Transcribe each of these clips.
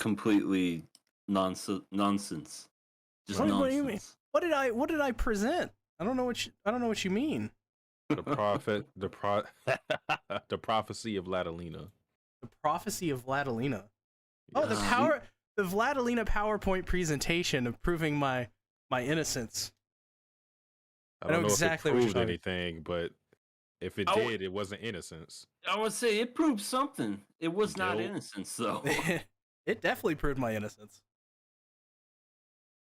completely nonsense. Just What do nonsense. you mean? What did I present? I don't know what you mean. The prophecy of Ladalina. The prophecy of Vladilena. Oh, the Yes. the Vladilena PowerPoint presentation of proving my innocence. I don't know exactly if what it you're proved talking- anything, but if it I w- did, it wasn't innocence. I would say it proved something. It was not Guilt. innocence, though. It definitely proved my innocence.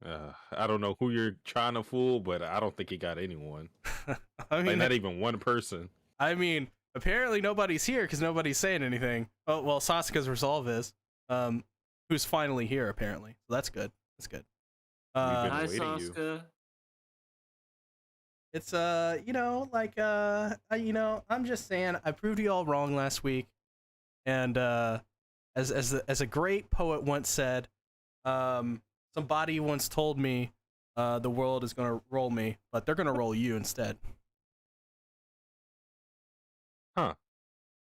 I don't know who you're trying to fool, but I don't think he got anyone. I Like mean, not even one person. apparently nobody's here because nobody's saying anything. Oh well, Sasuke's resolve is, who's finally here apparently. So that's good. That's good. We've been Hi, waiting you. Sasuke. It's I'm just saying I proved you all wrong last week, and as a great poet once said, somebody once told me, the world is gonna roll me, but they're gonna roll you instead. Huh.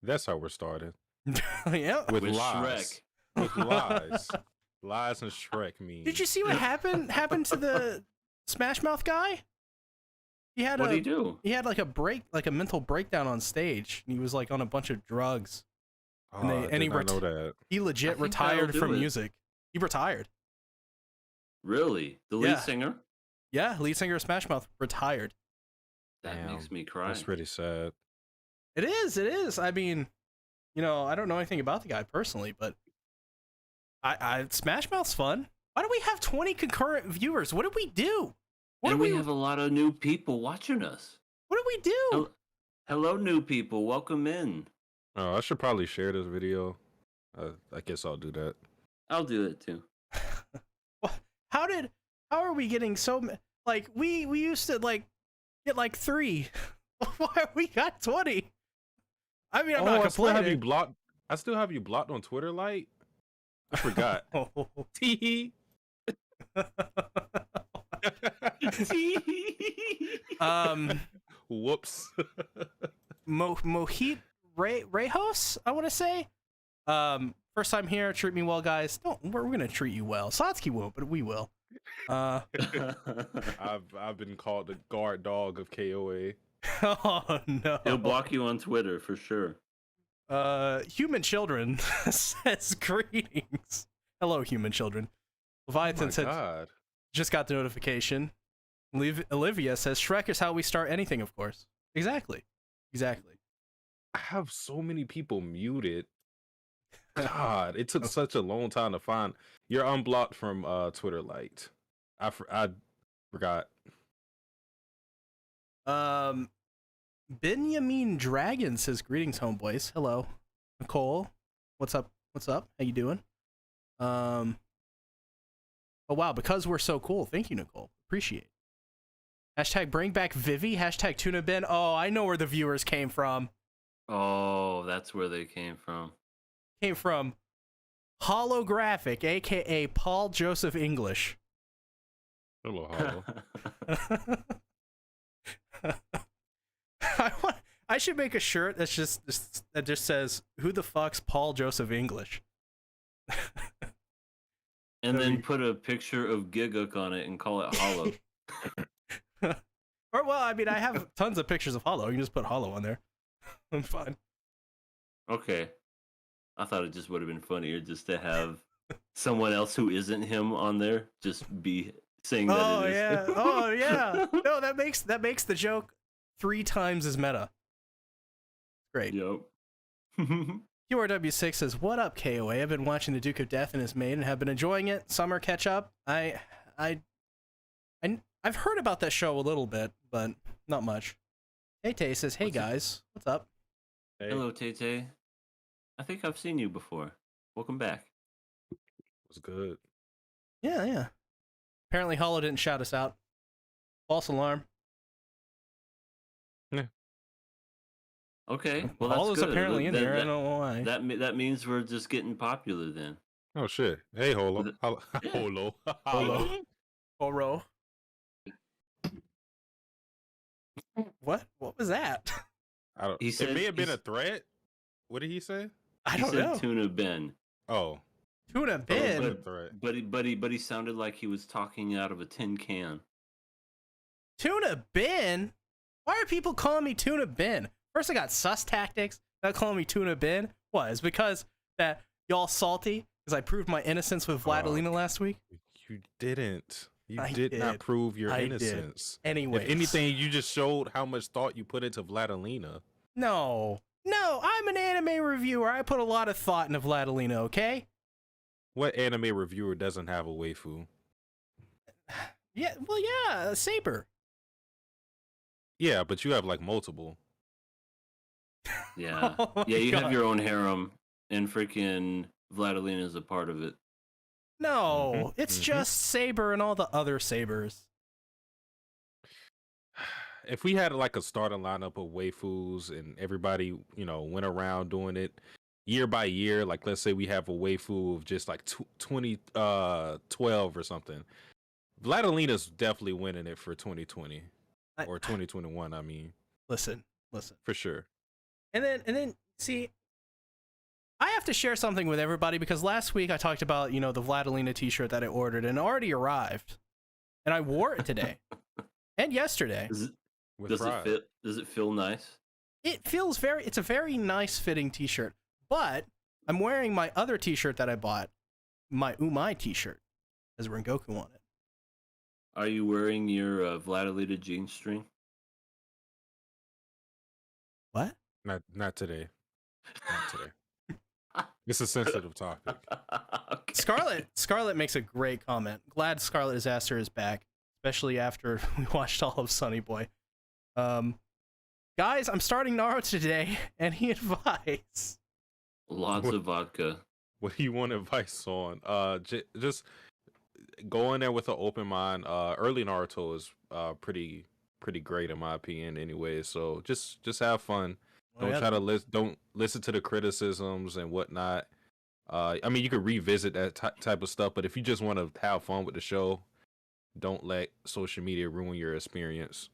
That's how we're starting. Yeah. With With lies. Shrek. With lies. Lies and Shrek mean. Did you see what happened to the Smash Mouth guy? He had What'd he do? He had like a mental breakdown on stage. He was like on a bunch of drugs. Oh, and I he did not know that. He legit I think retired that'll do from it. music. He retired. Really? The lead Yeah. singer? Yeah, lead singer of Smash Mouth retired. That Damn, makes me cry. That's pretty sad. It is. I mean, I don't know anything about the guy personally, but I Smash Mouth's fun. Why do we have 20 concurrent viewers? What did we do? And we have a lot of new people watching us. What did we do? Hello, new people. Welcome in. Oh, I should probably share this video. I guess I'll do that. I'll do it too. How are we getting like we used to like get like 3. Why we got 20? I mean, I'm not I still have you complaining. blocked. I still have you blocked on Twitter, Light. I forgot. Tee. Whoops. Mohit Reyhos, I want to say. First time here, treat me well, guys. We're gonna treat you well. Satsuki won't, but we will. I've been called the guard dog of KOA. Oh no. He'll block you on Twitter for sure. Human children says greetings. Hello, human children. Leviathan Oh said my God. just got the notification. Olivia says Shrek is how we start anything, of course. Exactly. I have so many people muted. God, it took such a long time to find. You're unblocked from Twitter, Light. I forgot. Benjamin Dragon says greetings, homeboys. Hello. Nicole. What's up? How you doing? Oh wow, because we're so cool. Thank you, Nicole. Appreciate it. Hashtag bring back Vivi. Hashtag tuna bin. Oh, I know where the viewers came from. Oh, that's where they came from. Came from Holographic, aka Paul Joseph English. Hello, Hollow. I should make a shirt that just says "Who the fuck's Paul Joseph English?" And then put a picture of Giguk on it and call it Hollow. Or well, I mean, I have tons of pictures of Hollow. You can just put Hollow on there. I'm fine. Okay. I thought it just would have been funnier just to have someone else who isn't him on there just be saying that Oh it is. yeah. Oh yeah. No, that makes the joke 3 times as meta. Great. Yep. QRW6 says, "What up, KOA? I've been watching The Duke of Death and his maid and have been enjoying it. Summer catch up. I've heard about that show a little bit, but not much." Tay says, "Hey What's it- guys, what's up?" Hey, Hello, Tay. I think I've seen you before. Welcome back. was good. Yeah. Apparently, Hollow didn't shout us out. False alarm. Okay. Well, that's Hollow's good. apparently in That- there. I that- don't know why. That means we're just getting popular then. Oh shit. Hey, Holo. Yeah. Holo. Holo. Oro. What? What was that? I don't, He it said may have been he's- a threat. What did he say? I He don't said know. Tuna Ben. Oh. Tuna bin. But he sounded like he was talking out of a tin can. Tuna bin? Why are people calling me Tuna bin? First I got SeaTactics, now calling me Tuna bin. What? It's because that y'all salty because I proved my innocence with Vladilina last week? You didn't. I did not prove your innocence. Anyway, if anything, you just showed how much thought you put into Vladilina. No, I'm an anime reviewer. I put a lot of thought into Vladilina, okay? What anime reviewer doesn't have a waifu? Yeah, Saber. Yeah, but you have like multiple. Yeah. Oh, yeah, you God. have your own harem, and freaking Vladilina is a part of it. No, it's just Saber and all the other Sabers. If we had like a starting lineup of waifus and everybody, went around doing it year by year, like let's say we have a waifu of just like 2012 or something, Vladilina's definitely winning it for 2020 or 2021. I mean, listen, for sure. And then see, I have to share something with everybody because last week I talked about the Vladilina T-shirt that I ordered and it already arrived, and I wore it today and yesterday. Does it feel nice? It feels it's a very nice fitting T-shirt, but I'm wearing my other T-shirt that I bought, my Umai T-shirt, as Rengoku on it. Are you wearing your Vladilina jean string? What? Not today. Not today. It's a sensitive topic. Okay. Scarlett makes a great comment. Glad Scarlett Disaster is back, especially after we watched all of Sunny Boy. Guys, I'm starting Naruto today. Any advice? Lots of vodka. What do you want advice on? Just go in there with an open mind. Early Naruto is pretty great in my opinion anyway, so just have fun. Don't listen to the criticisms and whatnot. I mean, you could revisit that type of stuff, but if you just want to have fun with the show, don't let social media ruin your experience.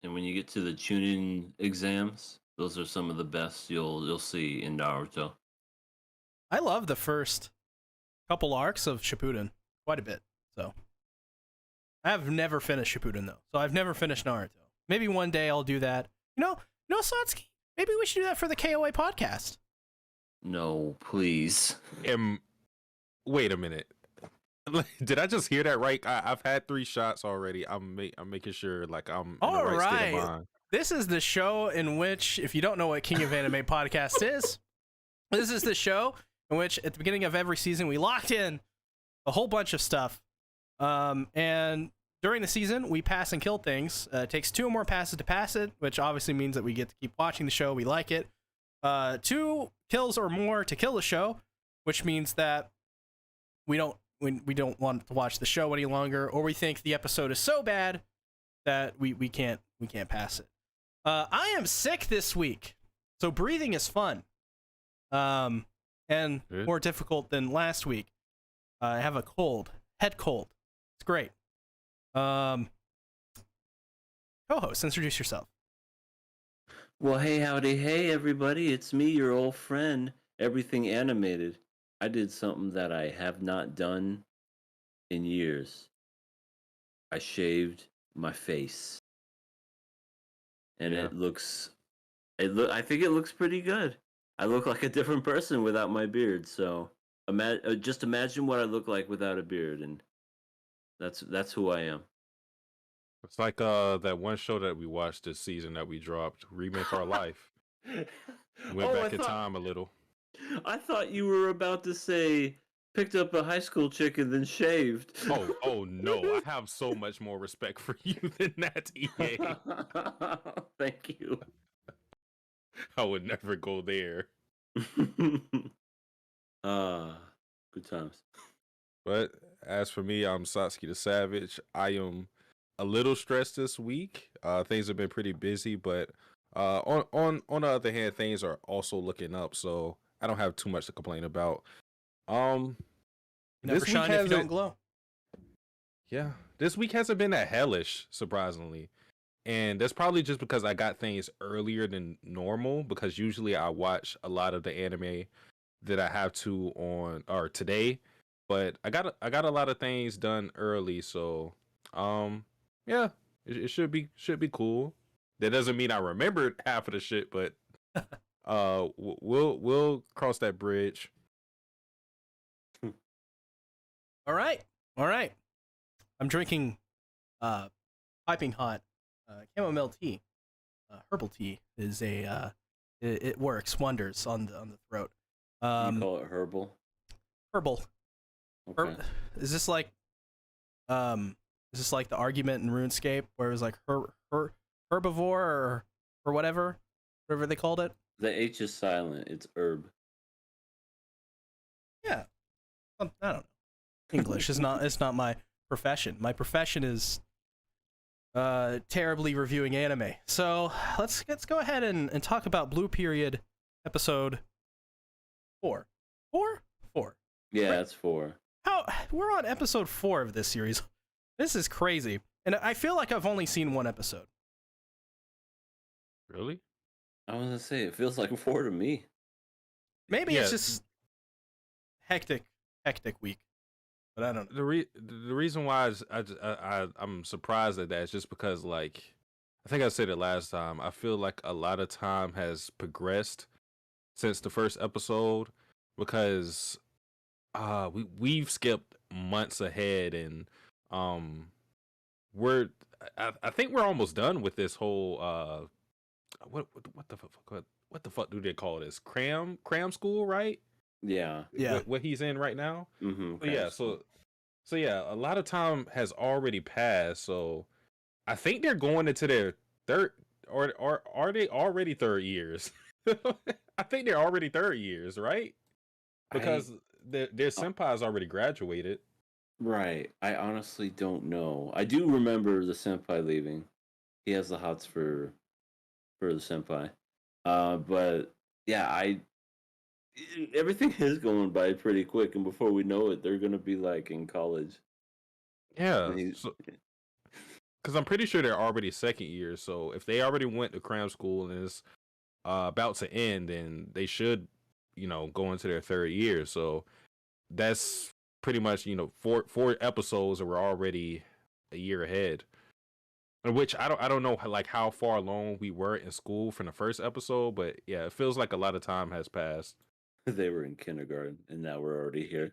And when you get to the Chunin exams, those are some of the best you'll see in Naruto. I love the first couple arcs of Shippuden quite a bit. So I have never finished Shippuden though, so I've never finished Naruto. Maybe one day I'll do that. No, Satsuki. Maybe we should do that for the KOA podcast. No, please. Wait a minute. Did I just hear that right? I've had 3 shots already. I'm making sure like I'm in the right state of mind. This is the show in which, if you don't know what King of Anime podcast is, this is the show in which at the beginning of every season we locked in a whole bunch of stuff. And during the season, we pass and kill things. It takes 2 or more passes to pass it, which obviously means that we get to keep watching the show. We like it. 2 kills or more to kill the show, which means that we don't want to watch the show any longer, or we think the episode is so bad that we can't pass it. I am sick this week, so breathing is fun, and Good. more difficult than last week. I have a head cold. It's great. Co-host, introduce yourself. Well, hey, howdy, hey, everybody. It's me, your old friend, Everything Animated. I did something that I have not done in years. I shaved my face. And Yeah. I think it looks pretty good. I look like a different person without my beard, so just imagine what I look like without a beard, and that's who I am. It's like that one show that we watched this season that we dropped, Remake Our Life. Went back in time a little. I thought you were about to say picked up a high school chick and then shaved. Oh no, I have so much more respect for you than that, EA. Thank you. I would never go there. Good times. But as for me, I'm Satsuki the Savage. I am a little stressed this week. Things have been pretty busy, but on the other hand, things are also looking up, so I don't have too much to complain about. You never This shine week if you don't hasn't- glow. Yeah, this week hasn't been that hellish, surprisingly. And that's probably just because I got things earlier than normal, because usually I watch a lot of the anime that I have to on or today, but I got a lot of things done early, so yeah, it should be cool. That doesn't mean I remembered half of the shit, but we'll cross that bridge. All right. All right. I'm drinking piping hot chamomile tea. Herbal tea is it works wonders on the throat. You call it herbal? Herbal. Okay. Is this like the argument in RuneScape where it was like herbivore or whatever they called it? The H is silent. It's herb. Yeah. I don't know. English is not it's not my profession. My profession is terribly reviewing anime. So let's go ahead and talk about Blue Period episode 4. 4? 4. Yeah, that's 4. We're on episode 4 of this series. This is crazy. And I feel like I've only seen one episode. Really? I was gonna say it feels like 4 to me. Maybe it's just hectic week. But I don't know. The reason why is I'm surprised at that is just because, like, I think I said it last time. I feel like a lot of time has progressed since the first episode because we've skipped months ahead, and I think we're almost done with this whole what the fuck do they call this, cram school, right? Yeah. What he's in right now. Mm-hmm. So yeah, a lot of time has already passed. So I think they're going into their third, or are they already third years? I think they're already third years, right? Because their senpai's already graduated. Right. I honestly don't know. I do remember the senpai leaving. He has the hots for the senpai. But yeah, everything is going by pretty quick, and before we know it, they're gonna be like in college. Yeah, because I'm pretty sure they're already second year. So if they already went to cram school and is about to end, then they should, go into their third year. So that's pretty much, four episodes, and we're already a year ahead. Which I don't know like how far along we were in school from the first episode, but yeah, it feels like a lot of time has passed. They were in kindergarten, and now we're already here.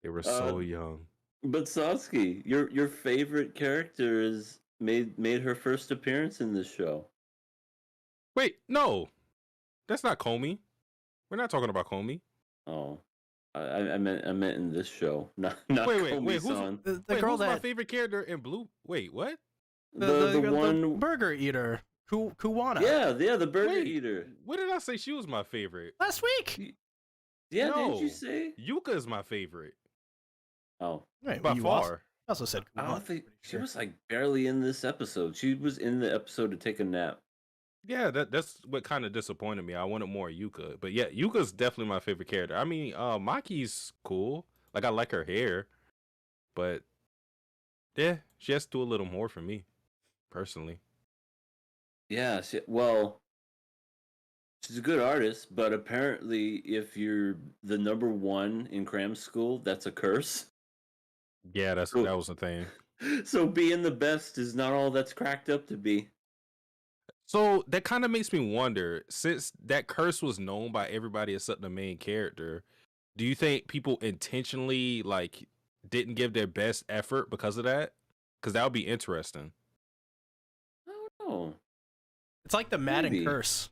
They were so young. But Satsuki, your favorite character is made her first appearance in this show. Wait, no, that's not Komi. We're not talking about Komi. Oh, I meant in this show, not Komi-san. The girl who's that my favorite character in Blue? Wait, what? The one the burger eater, Kuwana. Yeah, the burger eater. What did I say? She was my favorite Last week. Yeah, no, didn't you say? Yuka is my favorite. Oh, right, by far. Also said Kuwana. I don't think she was like barely in this episode. She was in the episode to take a nap. Yeah, that's what kind of disappointed me. I wanted more Yuka, but yeah, Yuka's definitely my favorite character. I mean, Maki's cool. Like, I like her hair, but yeah, she has to do a little more for me, personally. Yeah, she's a good artist, but apparently, if you're the number 1 in cram school, that's a curse. Yeah, that was the thing. So being the best is not all that's cracked up to be. So that kind of makes me wonder, since that curse was known by everybody except the main character, do you think people intentionally like didn't give their best effort because of that? Because that would be interesting. I don't know. It's like the Madden curse.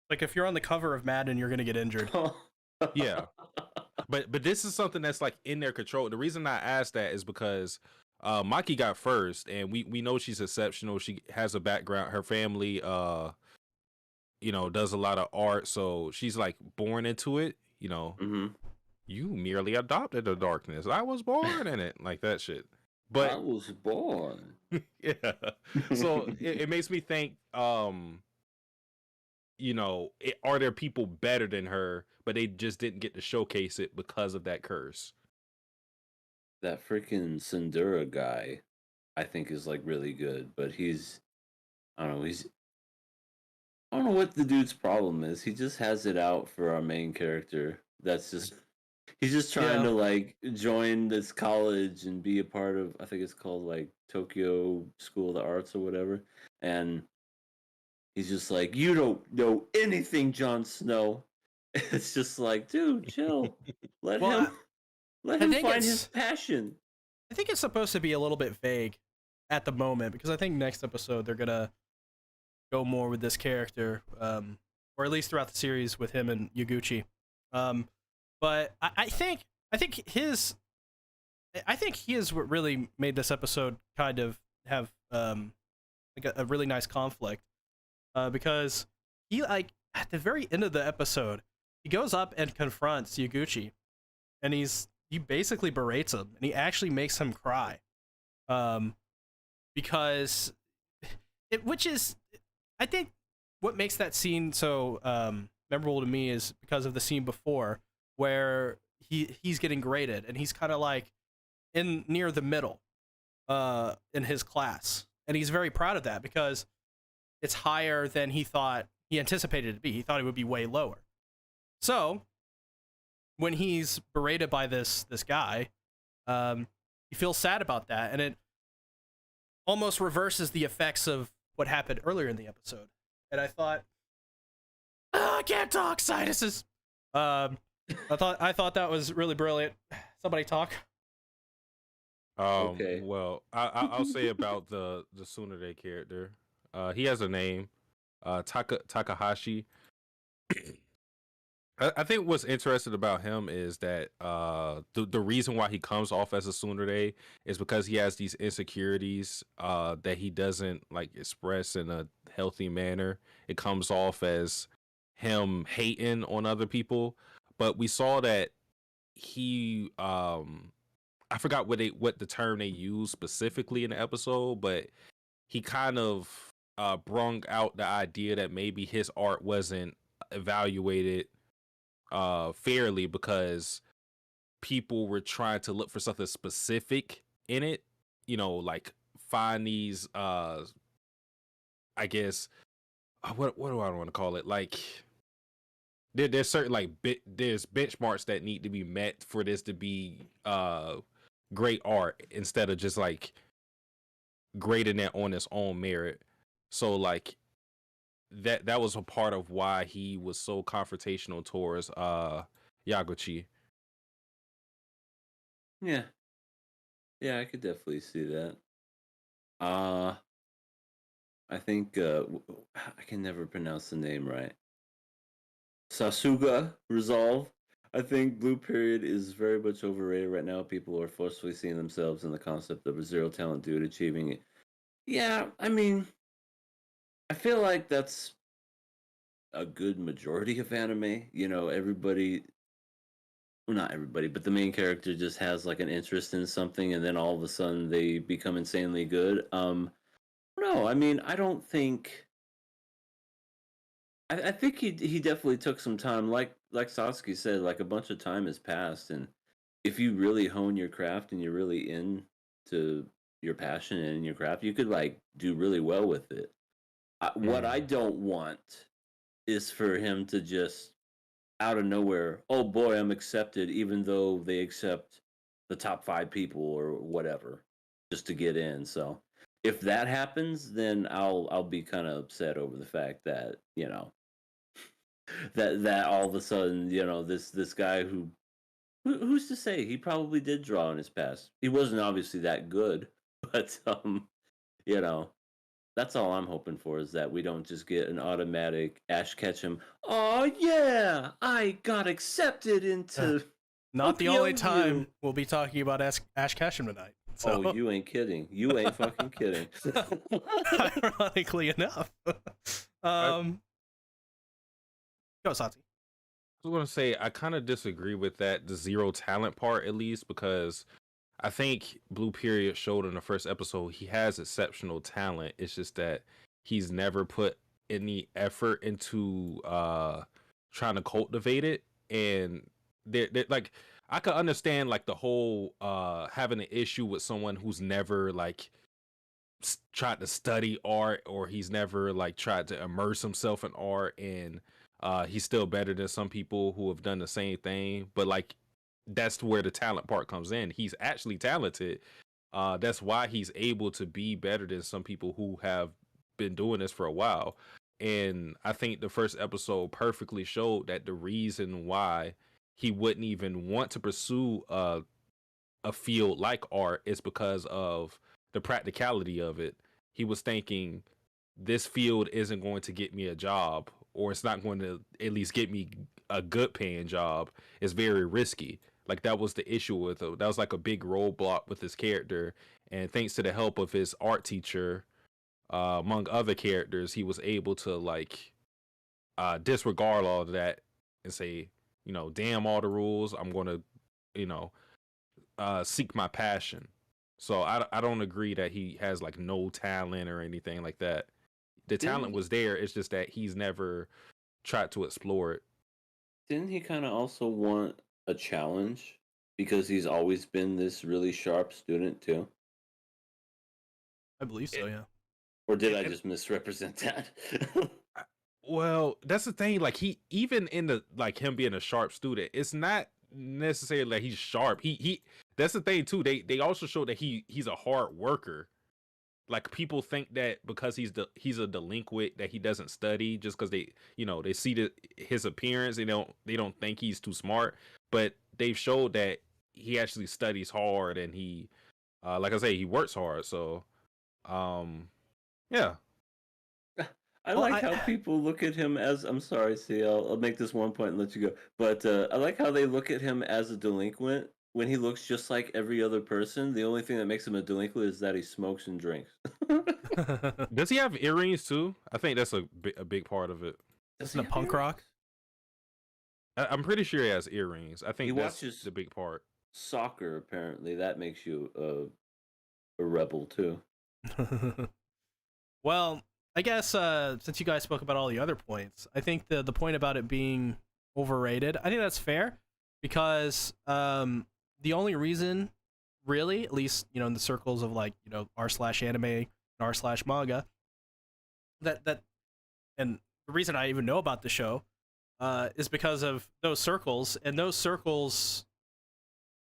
Like if you're on the cover of Madden, you're gonna get injured. Yeah, but this is something that's like in their control. The reason I asked that is because Maki got first, and we know she's exceptional. She has a background. Her family, does a lot of art, so she's like born into it. Mm-hmm. You merely adopted the darkness. I was born in it, like that shit. But I was born. Yeah. So it makes me think, are there people better than her, but they just didn't get to showcase it because of that curse? That freaking Sundura guy, I think, is like really good, but I don't know, I don't know what the dude's problem is. He just has it out for our main character. That's just he's just trying Yeah. to like join this college and be a part of, I think it's called like Tokyo School of the Arts or whatever. And he's just like, "You don't know anything, Jon Snow." It's just like, dude, chill. Let Well, him let I him think find his it's passion. I think it's supposed to be a little bit vague at the moment because I think next episode they're gonna go more with this character, or at least throughout the series with him and Yaguchi. Um, but I think his I think he is what really made this episode kind of have like a really nice conflict, because he like at the very end of the episode he goes up and confronts Yaguchi, and he basically berates him and he actually makes him cry, um, because which is I think what makes that scene so memorable to me is because of the scene before where he's getting graded and he's kind of like in near the middle in his class, and he's very proud of that because it's higher than he anticipated it to be. He thought it would be way lower. So when he's berated by this guy, he feels sad about that, and it almost reverses the effects of what happened earlier in the episode. And I thought, I can't talk, sinuses. I thought that was really brilliant. Somebody talk. Okay. Well, I'll say about the Tsunade character. He has a name, Takahashi. I think what's interesting about him is that the reason why he comes off as a tsundere is because he has these insecurities that he doesn't like express in a healthy manner. It comes off as him hating on other people, but we saw that he I forgot what the term they used specifically in the episode, but he kind of brung out the idea that maybe his art wasn't evaluated fairly because people were trying to look for something specific in it, like find these I guess what do I want to call it, like there's certain like there's benchmarks that need to be met for this to be great art instead of just like grading it on its own merit. So like that was a part of why he was so confrontational towards Yaguchi. Yeah. Yeah, I could definitely see that. Uh I think I can never pronounce the name right. Sasuga Resolve. I think Blue Period is very much overrated right now. People are forcefully seeing themselves in the concept of a zero talent dude achieving it. Yeah, I mean, I feel like that's a good majority of anime. Everybody, well, not everybody, but the main character just has like an interest in something, and then all of a sudden they become insanely good. No, I mean, I don't think. I think he definitely took some time, like Sasuke said, like a bunch of time has passed, and if you really hone your craft and you're really into your passion and your craft, you could like do really well with it. What I don't want is for him to just out of nowhere, oh boy, I'm accepted, even though they accept the top 5 people or whatever, just to get in. So if that happens, then I'll be kind of upset over the fact that that all of a sudden this guy who's to say he probably did draw in his past. He wasn't obviously that good, but you know that's all I'm hoping for is that we don't just get an automatic Ash Ketchum. Oh yeah, I got accepted into Not the only Tokyo time View. we'll be talking about Ash Ketchum tonight. Oh, So, you ain't kidding. You ain't fucking kidding. ironically enough, I go Satsi. was gonna say I kind of disagree with that, the zero talent part at least, because I think Blue Period showed in the first episode he has exceptional talent. It's just that he's never put any effort into trying to cultivate it. And they're like I could understand like the whole having an issue with someone who's never like tried to study art, or he's never like tried to immerse himself in art, and he's still better than some people who have done the same thing. But like that's where the talent part comes in. He's actually talented. That's why he's able to be better than some people who have been doing this for a while. And I think the first episode perfectly showed that the reason why he wouldn't even want to pursue a field like art is because of the practicality of it. He was thinking this field isn't going to get me a job, or it's not going to at least get me a good paying job. It's very risky. Like that was the issue with it. That was like a big roadblock with his character. And thanks to the help of his art teacher, among other characters, he was able to like disregard all of that and say, you know, damn all the rules. I'm going to, you know, seek my passion. So I don't agree that he has like no talent or anything like that. The talent was there. It's just that he's never tried to explore it. Didn't he kind of also want a challenge because he's always been this really sharp student too? I believe so, yeah. Or did I just misrepresent that? Well, that's the thing. Like he, even in the like him being a sharp student, it's not necessarily that he's sharp. He that's the thing too. They also show that he's a hard worker. Like people think that because he's a delinquent that he doesn't study just because they see his appearance, they don't think he's too smart, but they've showed that he actually studies hard, and he like I say, he works hard. So yeah. I like how people look at him as, I'm sorry, see, I'll make this one point and let you go. But I like how they look at him as a delinquent when he looks just like every other person. The only thing that makes him a delinquent is that he smokes and drinks. Does he have earrings too? I think that's a big part of it. Isn't it punk rock? I'm pretty sure he has earrings. I think that's the big part. Soccer, apparently. That makes you a rebel too. Well, I guess since you guys spoke about all the other points, I think the point about it being overrated, I think that's fair, because the only reason, really, at least in the circles of like r/anime, r/manga, that and the reason I even know about the show is because of those circles, and those circles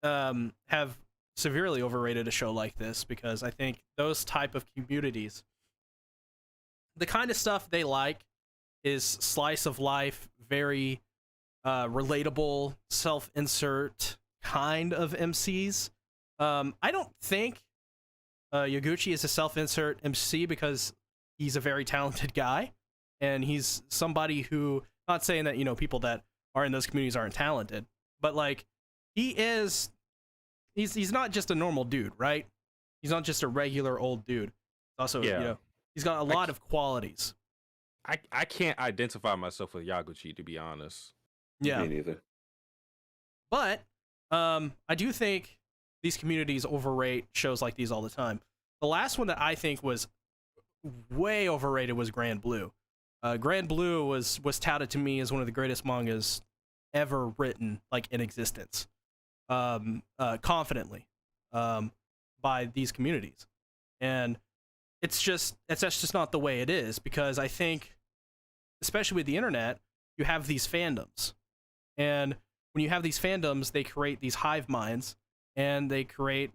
have severely overrated a show like this, because I think those type of communities, the kind of stuff they like is slice of life, very relatable, self-insert kind of MCs. I don't think Yaguchi is a self-insert MC, because he's a very talented guy, and he's somebody who, not saying that people that are in those communities aren't talented, but like he's not just a normal dude, right? He's not just a regular old dude. Also, he's got a lot of qualities. I can't identify myself with Yaguchi, to be honest. Yeah. Me neither. But I do think these communities overrate shows like these all the time. The last one that I think was way overrated was Grand Blue. Grand Blue was touted to me as one of the greatest mangas ever written, like in existence, confidently, by these communities. And that's just not the way it is, because I think, especially with the internet, you have these fandoms, and when you have these fandoms, they create these hive minds, and they create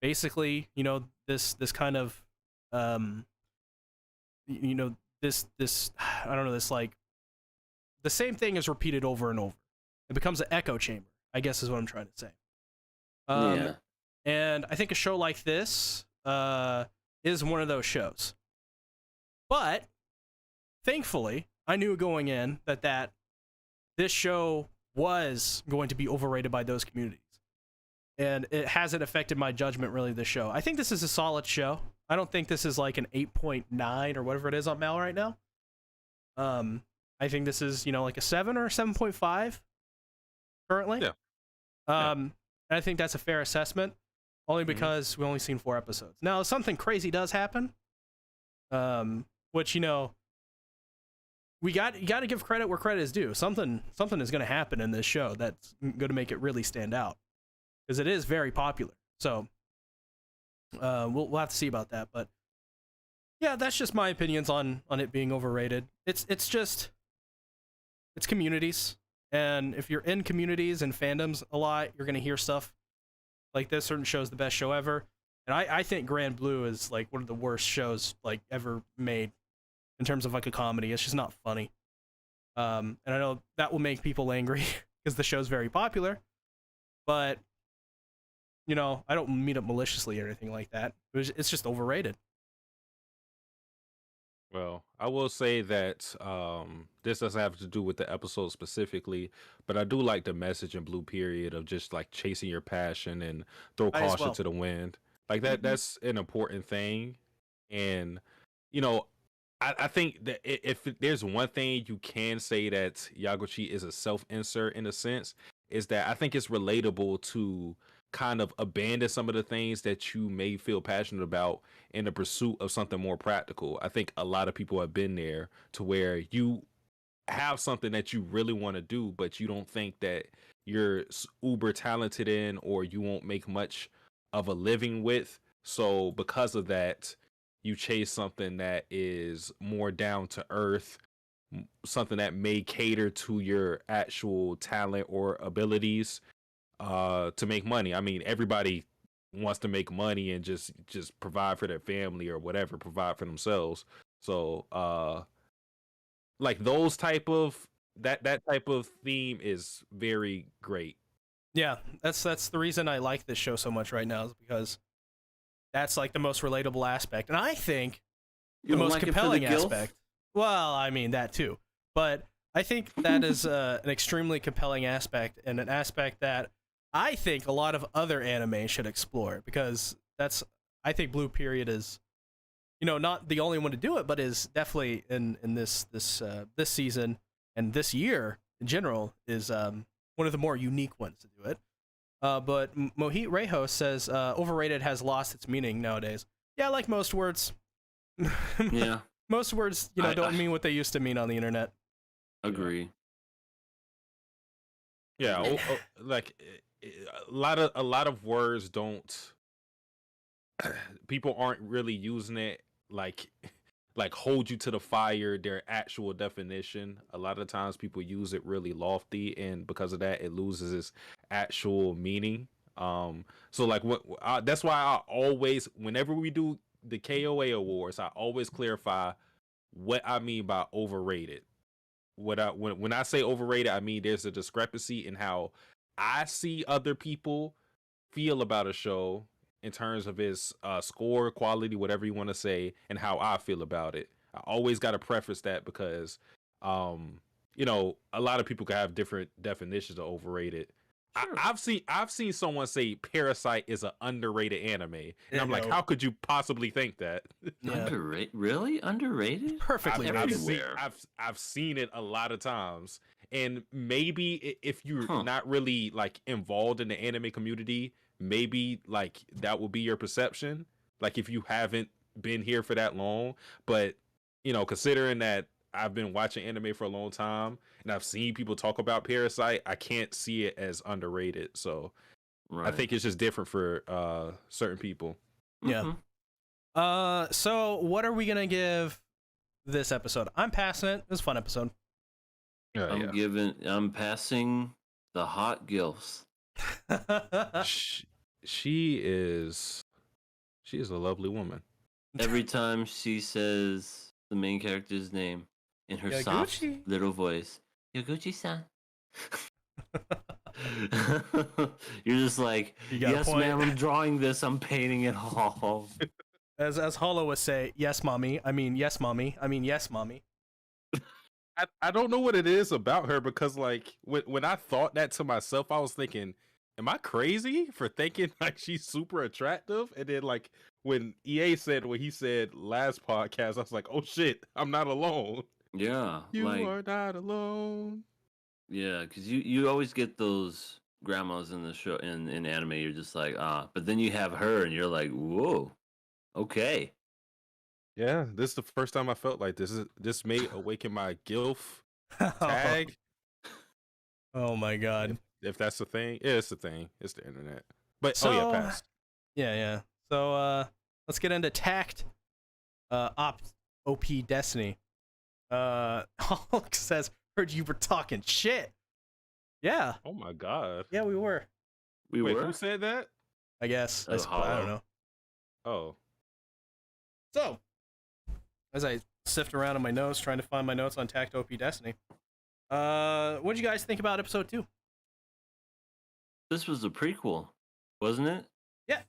basically this kind of this I don't know, this like the same thing is repeated over and over. It becomes an echo chamber, I guess is what I'm trying to say. Yeah. And I think a show like this is one of those shows. But thankfully, I knew going in that this show was going to be overrated by those communities. And it hasn't affected my judgment, really, this show. I think this is a solid show. I don't think this is like an 8.9 or whatever it is on Mal right now. I think this is, like a 7 or 7.5 currently. Yeah. And I think that's a fair assessment, only because we've only seen 4 episodes. Now, if something crazy does happen, which, you got to give credit where credit is due. Something is going to happen in this show that's going to make it really stand out, because it is very popular. So We'll have to see about that, but yeah, that's just my opinions on it being overrated. It's communities, and if you're in communities and fandoms a lot, you're gonna hear stuff like this. Certain show's the best show ever, and I think Grand Blue is like one of the worst shows like ever made in terms of like a comedy. It's just not funny. And I know that will make people angry because the show's very popular, but you know, I don't mean it maliciously or anything like that. It's just overrated. Well, I will say that this doesn't have to do with the episode specifically, but I do like the message in Blue Period of just like chasing your passion and throw I as caution well. to the wind. Like that, that's an important thing. And, you know, I think that if there's one thing you can say that Yaguchi is a self-insert in a sense, is that I think it's relatable to kind of abandon some of the things that you may feel passionate about in the pursuit of something more practical. I think a lot of people have been there to where you have something that you really want to do, but you don't think that you're uber talented in or you won't make much of a living with. So because of that, you chase something that is more down to earth, something that may cater to your actual talent or abilities to make money. I mean, everybody wants to make money and just provide for their family or whatever, provide for themselves. So like those type of that type of theme is very great. Yeah, that's the reason I like this show so much right now is because that's like the most relatable aspect, and I think You the don't most like it for the compelling gilf? aspect. Well, I mean that too, but I think that is an extremely compelling aspect and an aspect that I think a lot of other anime should explore because that's I think Blue Period is not the only one to do it, but is definitely in this season and this year in general is one of the more unique ones to do it. But Mohit Rejo says overrated has lost its meaning nowadays. Yeah, like most words. Yeah, Most words, don't mean what they used to mean on the internet. agree. Yeah, like a lot of words don't people aren't really using it like hold you to the fire their actual definition. A lot of times people use it really lofty, and because of that it loses its actual meaning. So like that's why I always, whenever we do the KOA awards, I always clarify what I mean by overrated. When I say overrated, I mean there's a discrepancy in how I see other people feel about a show in terms of its score, quality, whatever you want to say, and how I feel about it. I always got to preface that because, a lot of people can have different definitions of overrated. Sure. I've seen someone say Parasite is an underrated anime, and I'm like, No. how could you possibly think that? Yeah. Underrated? Really? Underrated? Perfectly rated. I've seen it a lot of times, and maybe if you're Huh. not really like involved in the anime community, maybe like that will be your perception. Like if you haven't been here for that long, but considering that I've been watching anime for a long time and I've seen people talk about Parasite, I can't see it as underrated. So Right. I think it's just different for certain people. Yeah. Mhm. So what are we gonna give this episode? I'm passing it. It was a fun episode. I'm passing the hot gilfs. She is a lovely woman. Every time she says the main character's name in her soft Yaguchi. little voice, Yaguchi-san. You're just like, You got a yes, point." ma'am, I'm drawing this, I'm painting it all. As Hollow would say, yes, mommy. I mean, yes, mommy. I mean, yes, mommy. I don't know what it is about her because like when I thought that to myself, I was thinking, am I crazy for thinking like she's super attractive? And then like when EA said what he said last podcast, I was like, oh shit, I'm not alone. Yeah, You like, are not alone. yeah, because you always get those grandmas in the show in anime. You're just like, but then you have her, and you're like, whoa, okay. Yeah, this is the first time I felt like this may awaken my gilf tag. Oh my god. If that's the thing, yeah, it's the thing. It's the internet. But So, oh yeah, pass. Yeah. So let's get into Takt. OP Destiny. Hulk says, "Heard you were talking shit." Yeah, Oh my god. yeah, we were. We Wait, were. who said that? I guess. I don't Hollow. know. Oh. So, as I sift around in my notes trying to find my notes on Takt OP Destiny, what did you guys think about episode 2? This was a prequel, wasn't it? Yeah,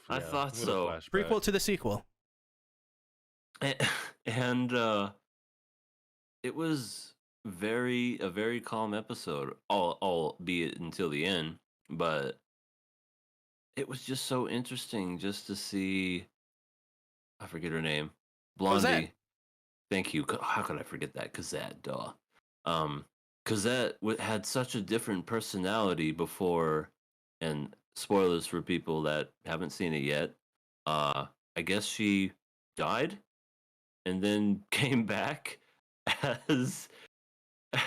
I thought with a so. flashback. prequel to the sequel. And it was a very calm episode, albeit until the end. But it was just so interesting just to see. I forget her name. Blondie. Cosette. Thank you. How could I forget that? Cosette, duh. Cosette had such a different personality before, and spoilers for people that haven't seen it yet. I guess she died, and then came back as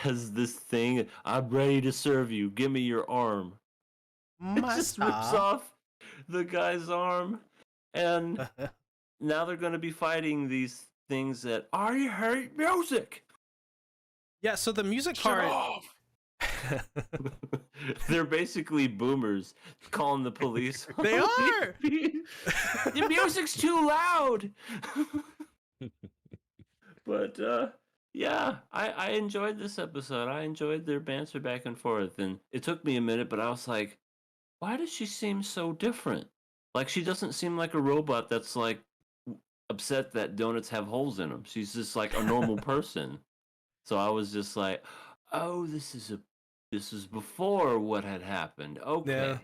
this thing. I'm ready to serve you. Give me your arm. It just rips off the guy's arm, and now they're going to be fighting these things that I hate music. Yeah, so the music Shut part. off. They're basically boomers calling the police. They are. The music's too loud. But yeah, I enjoyed this episode. I enjoyed their banter back and forth, and it took me a minute, but I was like, why does she seem so different? Like, she doesn't seem like a robot that's like upset that donuts have holes in them. She's just like a normal person. So I was just like, oh, this is before what had happened. Okay.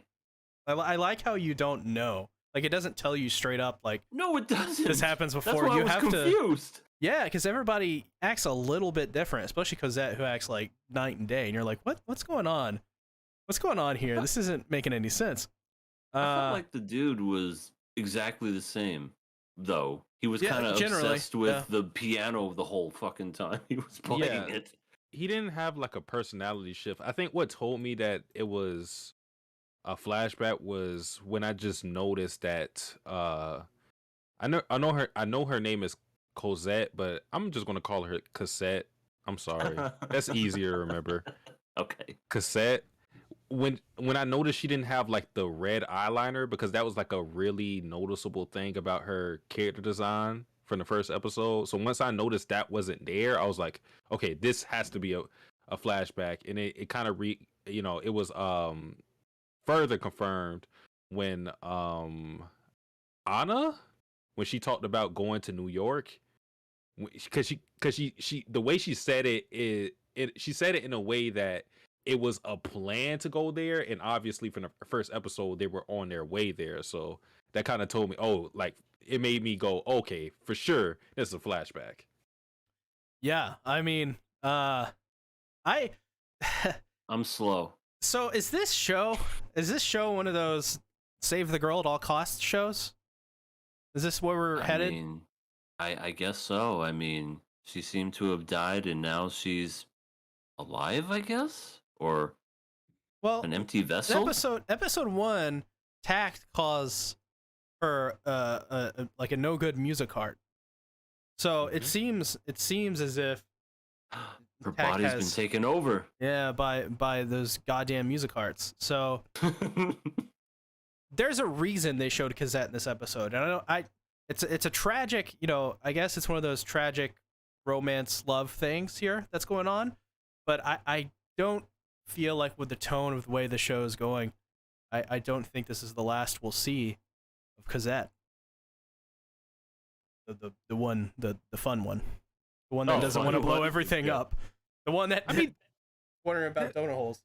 Yeah. I like how you don't know. Like, it doesn't tell you straight up, like, No, it doesn't. this happens before. That's why You I was have confused. Yeah, because everybody acts a little bit different, especially Cosette, who acts like night and day, and you're like, what's going on? What's going on here? This isn't making any sense. I felt like the dude was exactly the same, though. He was Yeah, kind of generally, obsessed with yeah. the piano the whole fucking time he was playing it. He didn't have like a personality shift. I think what told me that it was a flashback was when I just noticed that I know her name is Cosette, but I'm just gonna call her Cassette. I'm sorry. That's easier to remember. Okay. Cassette. When I noticed she didn't have like the red eyeliner, because that was like a really noticeable thing about her character design from the first episode. So once I noticed that wasn't there, I was like, okay, this has to be a flashback. And it kind of it was further confirmed when Anna, when she talked about going to New York, because she the way she said she said it in a way that it was a plan to go there, and obviously from the first episode they were on their way there. So that kind of told me, oh, like it made me go, okay, for sure this is a flashback. Yeah, I mean, I I'm slow. So is this show one of those save the girl at all costs shows? Is this where we're headed? I mean, I guess so. I mean, she seemed to have died, and now she's alive, I guess? Or Well, an empty vessel? episode 1, Takt calls her like a no good music cart. So it seems as if Her Takt body's been taken over. Yeah, by those goddamn music carts. So there's a reason they showed Cosette in this episode, and it's a tragic, I guess it's one of those tragic romance love things here that's going on, but I don't feel like with the tone of the way the show is going, I don't think this is the last we'll see of Cosette. The fun one, the one that doesn't want to blow everything up, the one that wondering about donut holes.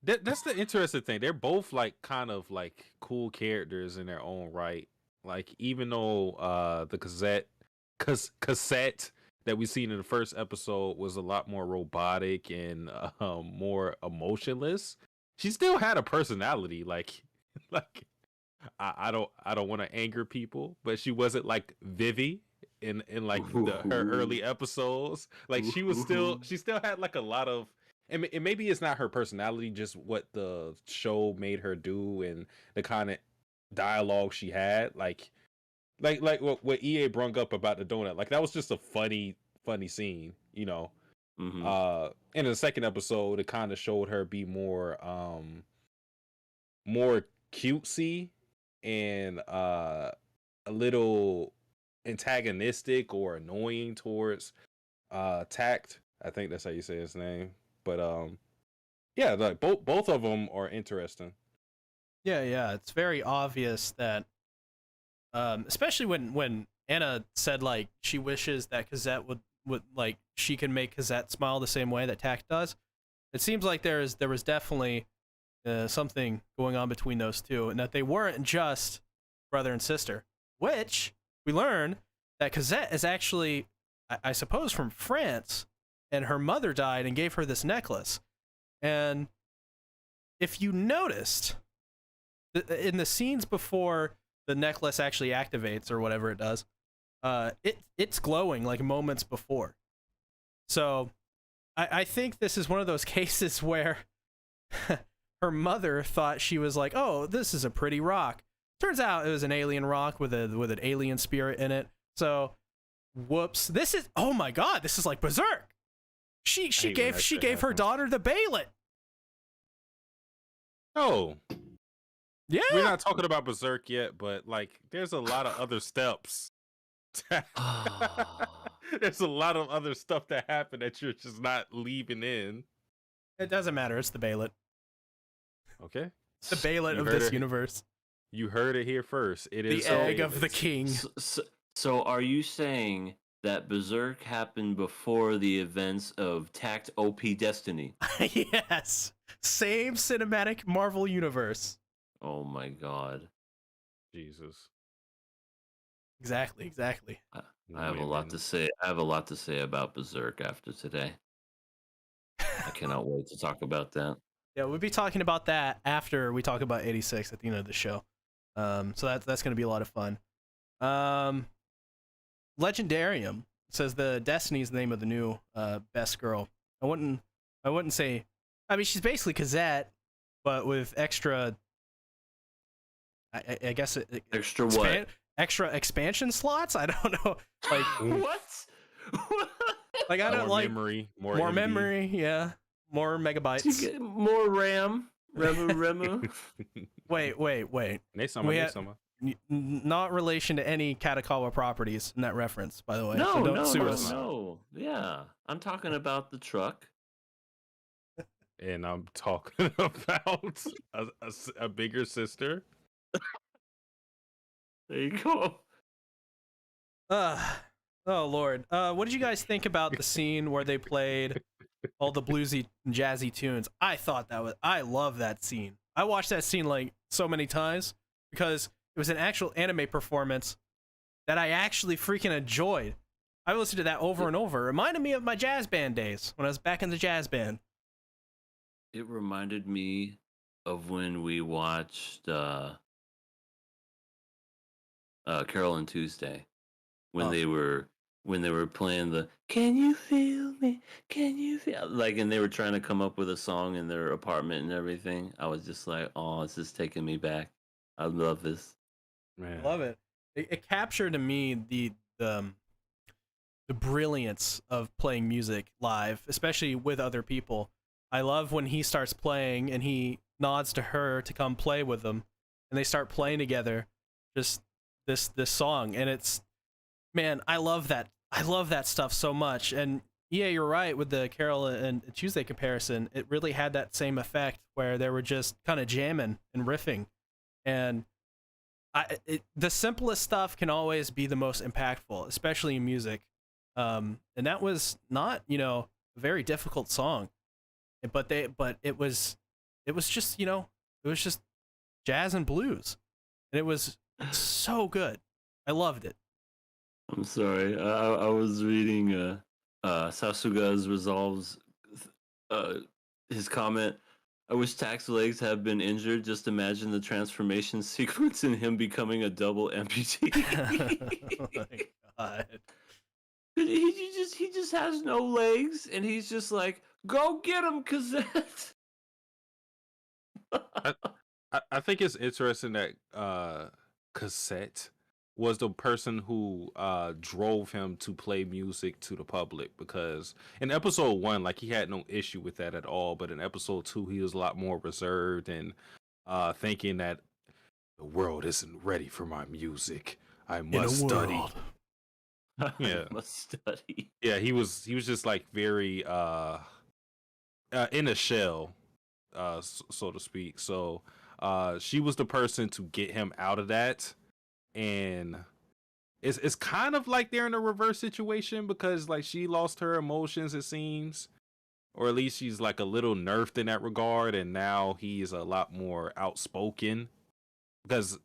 That's the interesting thing. They're both like kind of like cool characters in their own right. Like, even though the cassette that we seen in the first episode was a lot more robotic and more emotionless, she still had a personality. Like I don't want to anger people, but she wasn't like Vivi in like her early episodes. Like, she still had like a lot of, and maybe it's not her personality, just what the show made her do and the kind of dialogue she had, like what EA brung up about the donut, like that was just a funny scene, you know. Mm-hmm. In the second episode, it kind of showed her be more cutesy and a little antagonistic or annoying towards Takt. I think that's how you say his name. But yeah, like both of them are interesting. Yeah. It's very obvious that, especially when Anna said like she wishes that Cosette would like she can make Cosette smile the same way that Takt does. It seems like there was definitely something going on between those two, and that they weren't just brother and sister. Which we learn that Cosette is actually, I suppose, from France, and her mother died and gave her this necklace. And if you noticed, in the scenes before the necklace actually activates or whatever it does, it's glowing like moments before. So I think this is one of those cases where her mother thought she was like, oh, this is a pretty rock. Turns out it was an alien rock with an alien spirit in it. So, whoops. This is, oh my god, this is like Berserk. She gave her daughter the Bailet. Oh, yeah. We're not talking about Berserk yet, but like, there's a lot of other steps. There's a lot of other stuff that happened that you're just not leaving in. It doesn't matter. It's the Bailet. Okay. It's the Bailet of this universe. You heard it here first. It is the egg of the king. So are you saying that Berserk happened before the events of Takt OP Destiny? Yes. Same cinematic Marvel universe. Oh my god. Jesus. Exactly. I have a lot to say. I have a lot to say about Berserk after today. I cannot wait to talk about that. Yeah, we'll be talking about that after we talk about 86 at the end of the show. So that's going to be a lot of fun. Legendarium says the Destiny is the name of the new best girl. I wouldn't say. I mean, she's basically Cosette, but with extra. I guess Extra what? Extra expansion slots. I don't know. Like what? Like I don't more like memory, more MB. memory. Yeah, more megabytes. More RAM. Remu. Wait. Not relation to any Katakawa properties in that reference, by the way. No, so don't sue us. No. Yeah, I'm talking about the truck. And I'm talking about a bigger sister. There you go. Oh Lord. What did you guys think about the scene where they played all the bluesy and jazzy tunes? I love that scene. I watched that scene like so many times because it was an actual anime performance that I actually freaking enjoyed. I listened to that over and over. It reminded me of my jazz band days when I was back in the jazz band. It reminded me of when we watched Carol and Tuesday when they were playing the "Can you feel me? Can you feel?" like, and they were trying to come up with a song in their apartment and everything. I was just like, "Oh, this is taking me back. I love this." Man. I love it. It captured to me the brilliance of playing music live, especially with other people. I love when he starts playing and he nods to her to come play with them, and they start playing together. Just this song, and it's, man, I love that stuff so much. And yeah, you're right with the Carol and Tuesday comparison. It really had that same effect where they were just kind of jamming and riffing, and the simplest stuff can always be the most impactful, especially in music. And that was not, a very difficult song, but it was just, it was just jazz and blues, and it was so good. I loved it. I'm sorry. I was reading Sasuga's resolves his comment. I wish Takt's legs have been injured. Just imagine the transformation sequence and him becoming a double amputee. Oh my god. He just has no legs, and he's just like, go get him, Cosette. I I think it's interesting that Cassette was the person who drove him to play music to the public, because in episode 1, like, he had no issue with that at all, but in episode 2 he was a lot more reserved and thinking that the world isn't ready for my music. I must study. Yeah. I must study. Yeah, he was just like very in a shell, so to speak. So she was the person to get him out of that, and it's kind of like they're in a reverse situation, because like she lost her emotions, it seems, or at least she's like a little nerfed in that regard, and now he's a lot more outspoken, because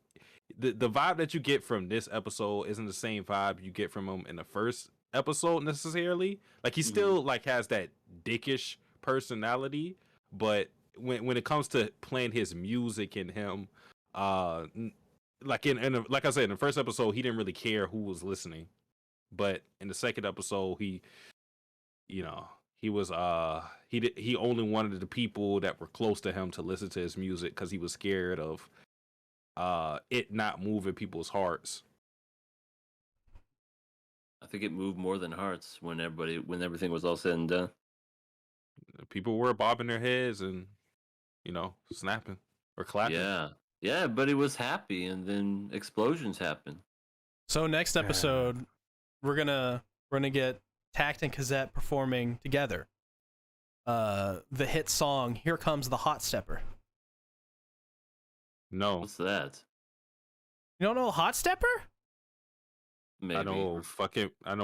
the vibe that you get from this episode isn't the same vibe you get from him in the first episode necessarily. Like, he still like has that dickish personality, but when it comes to playing his music and him, like like I said, in the first episode he didn't really care who was listening, but in the second episode he was he only wanted the people that were close to him to listen to his music, because he was scared of it not moving people's hearts. I think it moved more than hearts when everything was all said and done. People were bobbing their heads and snapping or clapping. Yeah, but he was happy, and then explosions happened. So next episode, we're gonna get Takt and Cassette performing together the hit song "Here Comes the Hot Stepper." No. What's that? You don't know Hot Stepper? Maybe. I know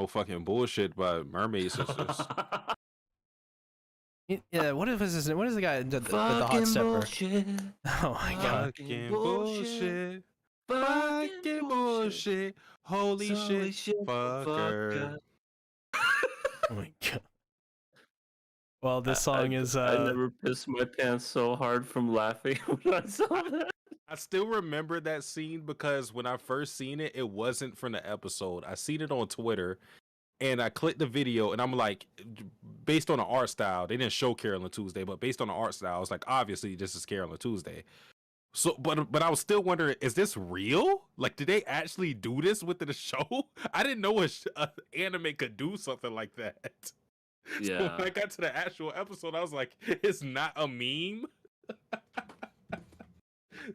fucking bullshit by Mermaid Sisters. Yeah, what is the guy the Hot Stepper? Bullshit. Oh my god. Fucking bullshit. Fucking bullshit. Holy shit. Fucker. Oh my god. Well, this song is I never pissed my pants so hard from laughing when I saw that. I still remember that scene, because when I first seen it, it wasn't from the episode. I seen it on Twitter, and I clicked the video, and I'm like, based on the art style, they didn't show Carol and Tuesday, but based on the art style, I was like, obviously this is Carol and Tuesday. So, but I was still wondering, is this real? Like, did they actually do this within the show? I didn't know an anime could do something like that. Yeah. So when I got to the actual episode, I was like, it's not a meme.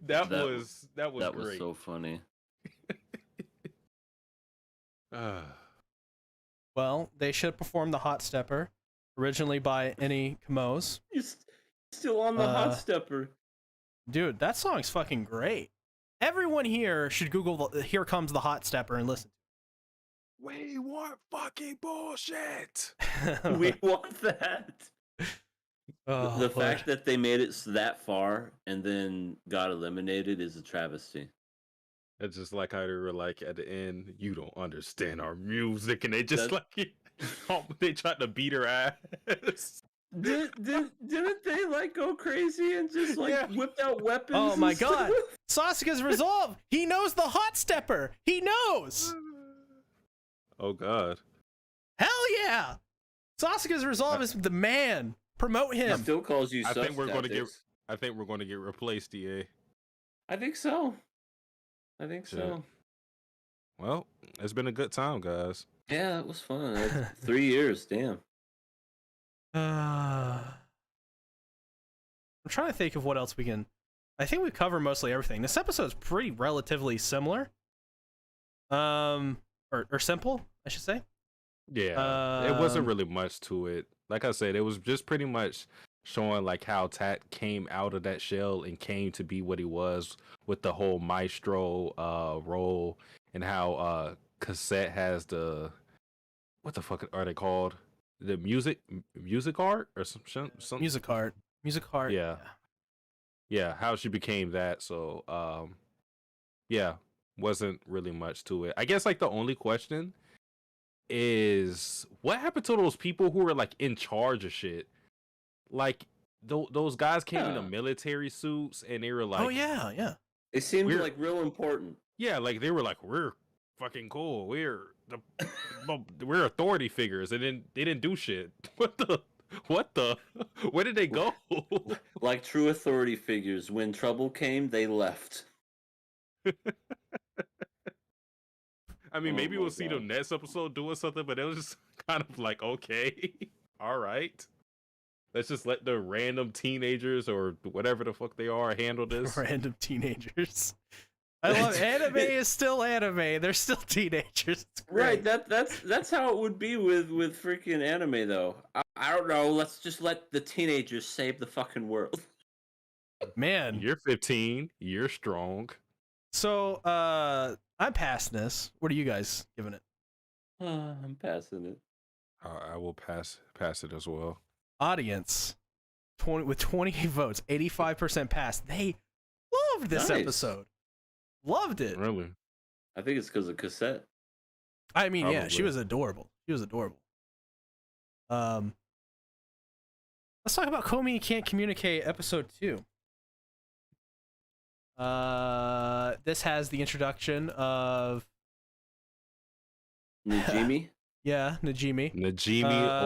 That was great. That was so funny. Well, they should perform the Hot Stepper, originally by Any Kamos. You're still on the Hot Stepper. Dude, that song's fucking great. Everyone here should Google "Here Comes the Hot Stepper" and listen. We want fucking bullshit. We want that. The fact that they made it that far and then got eliminated is a travesty. It's just like how they were like at the end, you don't understand our music, and they just they tried to beat her ass. Didn't they like go crazy and just whipped out weapons? Oh my god. Sasuke's resolve. He knows the Hot Stepper. He knows. Oh god. Hell yeah. Sasuke's resolve is the man. Promote him. He still calls you. I think we're going to get replaced, DA. I think so. Well, it's been a good time, guys. Yeah, it was fun. 3 years, damn. I'm trying to think of what else we can. I think we cover mostly everything. This episode's pretty relatively similar. Or simple, I should say. Yeah, it wasn't really much to it. Like I said, it was just pretty much showing like how Takt came out of that shell and came to be what he was with the whole maestro role, and how Cassette has the, what the fuck are they called? The music art or some music art. Yeah, how she became that. So yeah, wasn't really much to it. I guess like the only question is, what happened to those people who were like in charge of shit? Like those guys came in the military suits, and they were like, oh yeah, it seemed like real important. Yeah, like they were like, we're fucking cool, we're authority figures, and then they didn't do shit. What the? Where did they go? Like true authority figures, when trouble came, they left. I mean, Oh maybe my we'll see god. them next episode doing something, but it was just kind of like, okay, all right. Let's just let the random teenagers or whatever the fuck they are handle this. Random teenagers. I love anime is still anime. They're still teenagers. It's Right, great. that's how it would be with freaking anime though. I don't know. Let's just let the teenagers save the fucking world. Man. You're 15. You're strong. So I'm past this. What are you guys giving it? I'm passing it. I will pass it as well. Audience 20 with 28 votes, 85% passed. They loved this Nice. episode. Loved it. Really? I think it's because of cassette. I mean, yeah, she Probably. was adorable. She was adorable. Let's talk about Komi Can't Communicate episode 2. This has the introduction of Najimi. yeah, Najimi, Najimi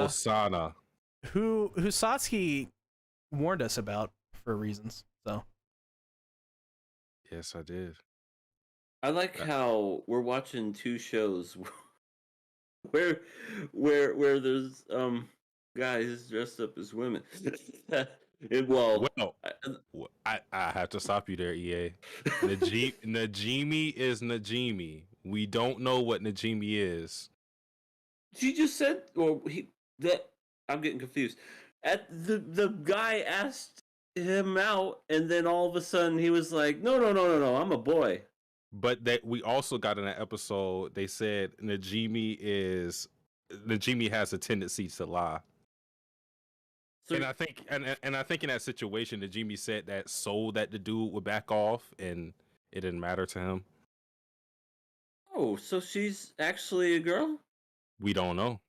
Osana. who Satsuki warned us about for reasons. So Yes, I did. I like how we're watching two shows where there's guys dressed up as women. Well, Well, I have to stop you there, EA. Najimi is Najimi. We don't know what Najimi is. she just said, or that I'm getting confused. At the guy asked him out, and then all of a sudden he was like, "No, I'm a boy." But that we also got in that episode, they said Najimi has a tendency to lie. So, And I think and I think in that situation, Najimi said that so that the dude would back off and it didn't matter to him. oh, so she's actually a girl? We don't know.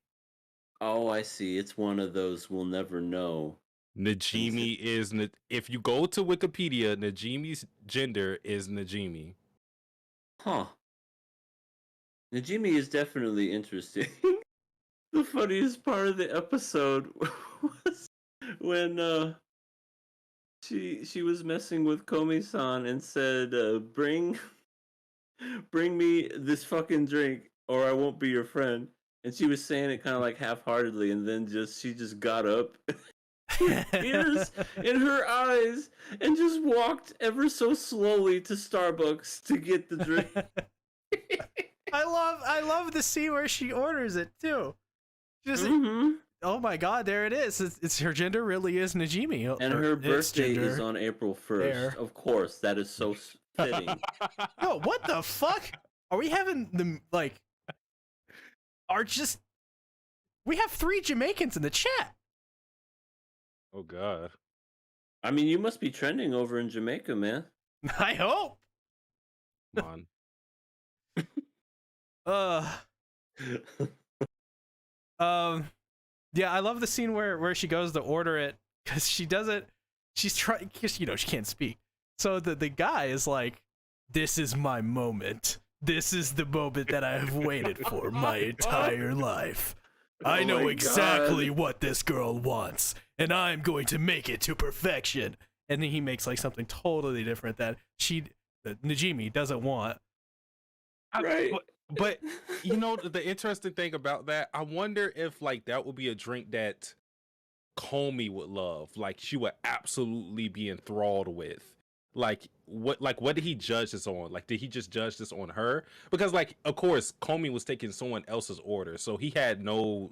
Oh, I see. It's one of those we'll never know. Najimi is if you go to Wikipedia, Najimi's gender is Najimi. Huh. Najimi is definitely interesting. The funniest part of the episode was when she was messing with Komi-san and said, bring me this fucking drink or I won't be your friend. And she was saying it kind of like half-heartedly, and then she just got up with tears in her eyes and just walked ever so slowly to Starbucks to get the drink. I love the scene where she orders it too. Just oh my god, there it is. It's her gender really is Najimi, and her birthday is on April 1st. There. Of course, that is so fitting. Yo, what the fuck? Are we having the we have 3 Jamaicans in the chat. Oh god. I mean, you must be trending over in Jamaica, man. I hope. Come on. Yeah, I love the scene where she goes to order it because she doesn't. She's trying, she can't speak. So the guy is like, "This is my moment. This is the moment that I have waited for my entire life. I know exactly what this girl wants, and I'm going to make it to perfection." And then he makes like something totally different that Najimi doesn't want. Right. But you know the interesting thing about that, I wonder if like that would be a drink that Komi would love. Like she would absolutely be enthralled with. Like what did he judge this on? Like did he just judge this on her? Because like of course Komi was taking someone else's order, so he had no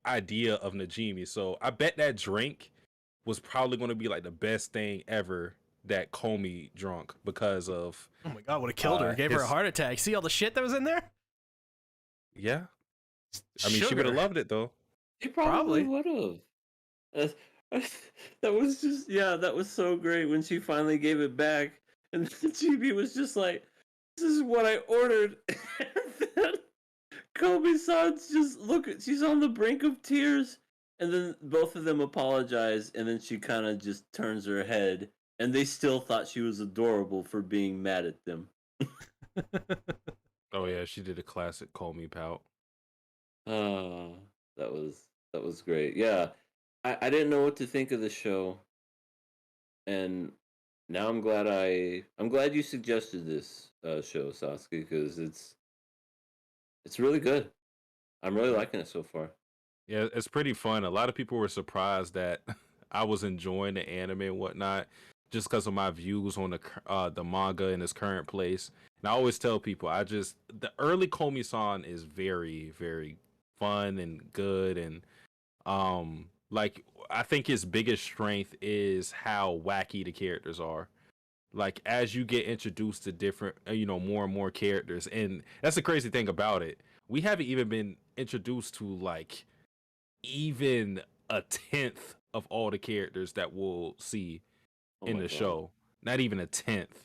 idea of Najimi. So I bet that drink was probably going to be like the best thing ever that Komi drunk because of Oh my god, would have killed her. Gave her a heart attack. See all the shit that was in there? Yeah. I mean, she would have loved it though. She probably would have. That was just, that was so great when she finally gave it back. And then GB was just like, "This is what I ordered." And then Kobe-san's just, she's on the brink of tears. And then both of them apologize. And then she kind of just turns her head. And they still thought she was adorable for being mad at them. Oh yeah, she did a classic "Call Me" pout. That was great. Yeah, I didn't know what to think of the show, and now I'm glad you suggested this show, Sasuke, because it's really good. I'm really liking it so far. Yeah, it's pretty fun. A lot of people were surprised that I was enjoying the anime and whatnot, just because of my views on the manga in its current place. And I always tell people, the early Komi-san is very very fun and good, and like I think his biggest strength is how wacky the characters are. Like as you get introduced to different, more and more characters, and that's the crazy thing about it. We haven't even been introduced to like even a tenth of all the characters that we'll see Oh in my the god. show. Not even a tenth.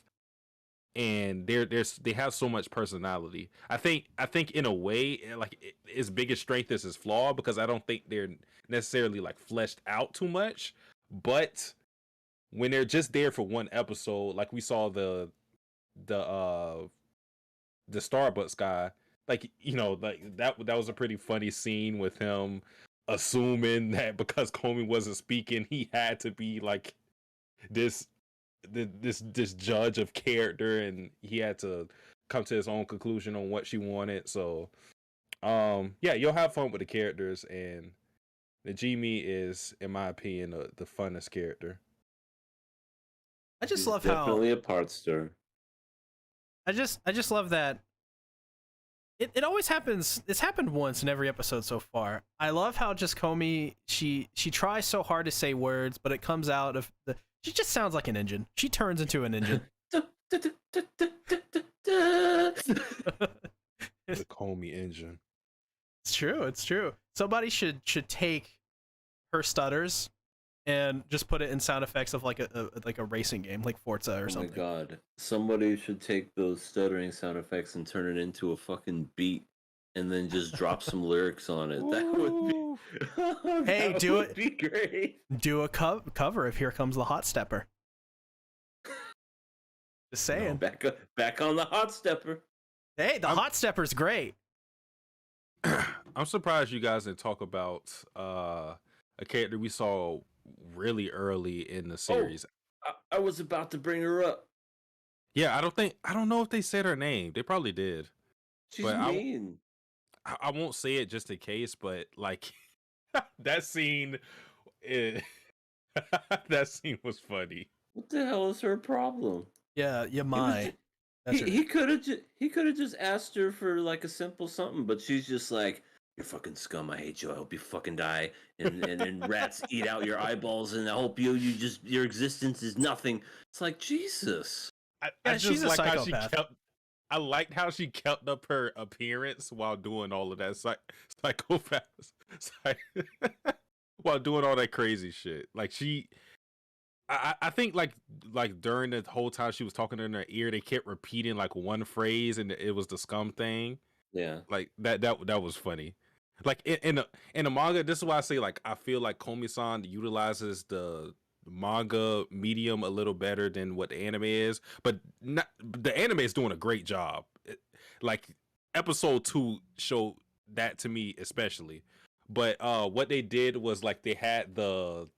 And they have so much personality. I think in a way, like his biggest strength is his flaw, because I don't think they're necessarily like fleshed out too much. But when they're just there for one episode, like we saw the uh the Starbucks guy, like like that was a pretty funny scene with him assuming that because Comey wasn't speaking, he had to be like this this judge of character, and he had to come to his own conclusion on what she wanted. So yeah, you'll have fun with the characters, and Najimi is, in my opinion, the funnest character. I just He's love how definitely a part stir. I just love that it always happens. It's happened once in every episode so far. I love how just Komi, she tries so hard to say words, but it comes out of the she just sounds like an engine. She turns into an engine. The Comey engine. It's true. It's true. Somebody should take her stutters and just put it in sound effects of like a racing game, like Forza or Oh my something. god. Somebody should take those stuttering sound effects and turn it into a fucking beat and then just drop some lyrics on it. That would be Ooh. Hey, that do would it. be great. Do a cover of "Here Comes the Hot Stepper." Just saying. No. Back on the hot stepper. Hey, the I'm Hot Stepper's great. I'm surprised you guys didn't talk about a character we saw really early in the Oh, series. I was about to bring her up. Yeah, I don't know if they said her name. They probably did, She's but mean. I won't say it just in case. But like that scene, eh, that scene was funny. What the hell is her problem? Yeah, He was Yamai. just, That's her name. he could have just asked her for like a simple something, but she's just like, "You're fucking scum. I hate you. I hope you fucking die." And rats eat out your eyeballs, and I hope you just your existence is nothing. It's like Jesus. I Yeah, she's just a like how she psychopath. kept. I liked how she kept up her appearance while doing all of that psychopath, psych- while doing all that crazy shit. Like I think like during the whole time she was talking in her ear, they kept repeating like one phrase, and it was the scum thing. Yeah. Like that was funny. Like in the manga, this is why I say like I feel like Komi-san utilizes the manga medium a little better than what the anime is, but the anime is doing a great job. Like episode 2 showed that to me especially. But what they did was like they had the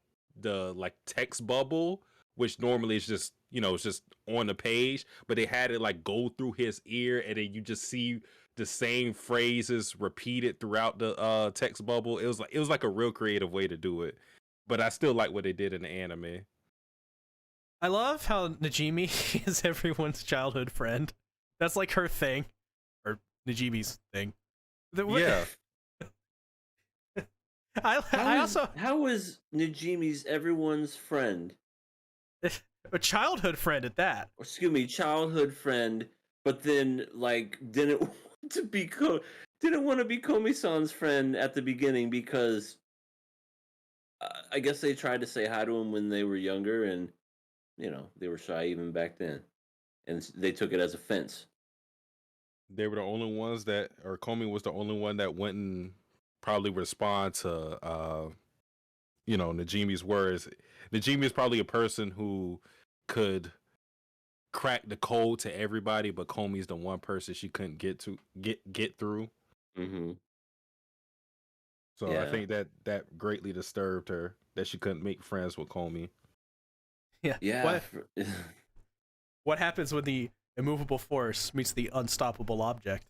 like text bubble, which normally is just it's just on the page, but they had it like go through his ear, and then you just see the same phrases repeated throughout the text bubble. It was like a real creative way to do it, but I still like what they did in the anime. I love how Najimi is everyone's childhood friend. That's like her thing, or Najimi's thing. Yeah, I also How is Najimi's everyone's friend? a childhood friend at that. Or excuse me, childhood friend, but then like didn't want to be Komi-san's friend at the beginning because I guess they tried to say hi to him when they were younger, and they were shy even back then, and they took it as offense. they were the only ones that, or Komi was the only one that wouldn't probably respond to Najimi's words. Najimi is probably a person who could crack the code to everybody, but Komi's the one person she couldn't get through. Mm-hmm. So I think that greatly disturbed her that she couldn't make friends with Komi. Yeah. Yeah. What happens when the immovable force meets the unstoppable object?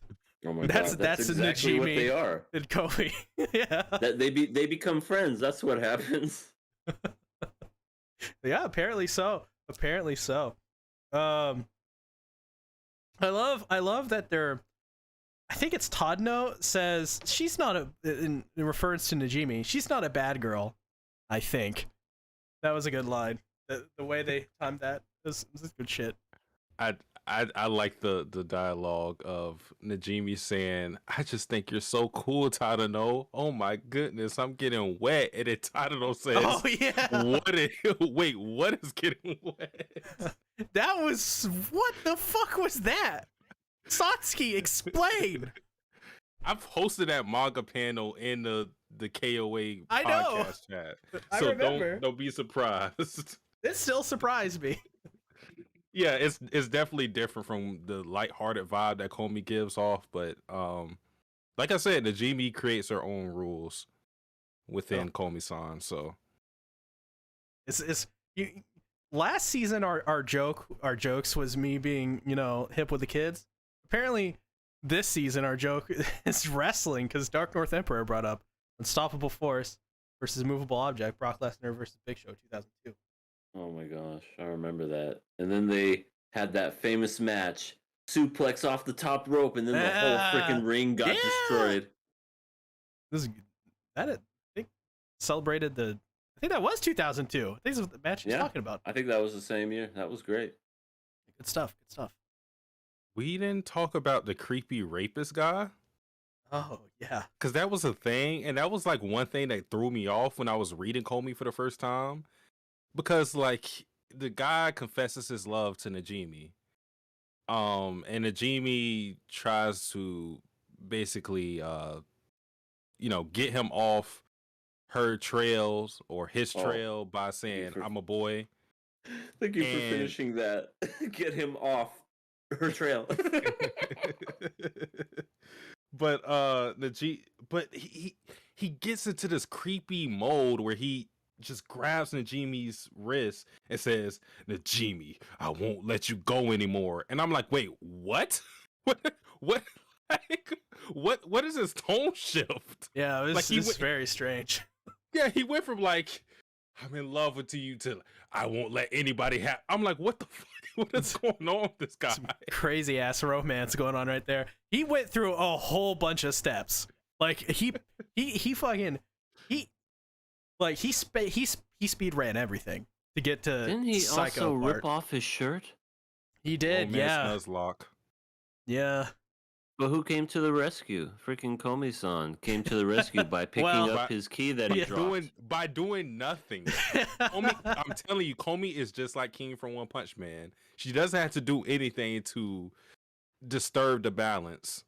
Oh my That's god, that's exactly what they are. and Komi. Yeah. That they become friends. That's what happens. Yeah, apparently so. Apparently so. I love that they're. I think it's Tadno says she's not in reference to Najimi. She's not a bad girl. I think that was a good line. The way they timed that was good shit. I like the dialogue of Najimi saying, "I just think you're so cool, Tadano. Oh my goodness, I'm getting wet." And then Tadano says, "Oh yeah, wait, what is getting wet?" That was what the fuck was that? Satsuki, explain. I've hosted that manga panel in the KOA I know. podcast chat, I so remember. don't be surprised. It still surprised me. Yeah, it's definitely different from the lighthearted vibe that Komi gives off, but like I said, Najimi creates her own rules within Komi-san. So it's last season our jokes was me being hip with the kids. Apparently, this season our joke is wrestling because Dark North Emperor brought up Unstoppable Force versus Movable Object, Brock Lesnar versus Big Show 2002. Oh my gosh, I remember that. And then they had that famous match, suplex off the top rope, and then the whole freaking ring got destroyed. This is that I think celebrated the. I think that was 2002. I think this is what the match he's talking about. I think that was the same year. That was great. Good stuff. Good stuff. we didn't talk about the creepy rapist guy. Oh yeah, because that was a thing, and that was like one thing that threw me off when I was reading Komi for the first time. Because like the guy confesses his love to Najimi, and Najimi tries to basically get him off her trails or his trail by saying I'm a boy. Thank you for finishing that. Get him off her trail. But he gets into this creepy mode where he just grabs Najimi's wrist and says, "Najimi, I won't let you go anymore." And I'm like, "Wait, what? what? Like, what is his tone shift?" Yeah, it was very strange. Yeah, he went from like, "I'm in love with you" to "I won't let anybody have." I'm like, what the fuck? What is going on with this guy? Some crazy ass romance going on right there. He went through a whole bunch of steps. Like he speed ran everything to get to. Didn't he Psycho also part. rip off his shirt? He did, yeah. Nuzlocke. Yeah. But who came to the rescue? Freaking Komi-san came to the rescue by picking up his key that he dropped. By doing nothing. Komi, I'm telling you, Komi is just like King from One Punch Man. She doesn't have to do anything to disturb the balance.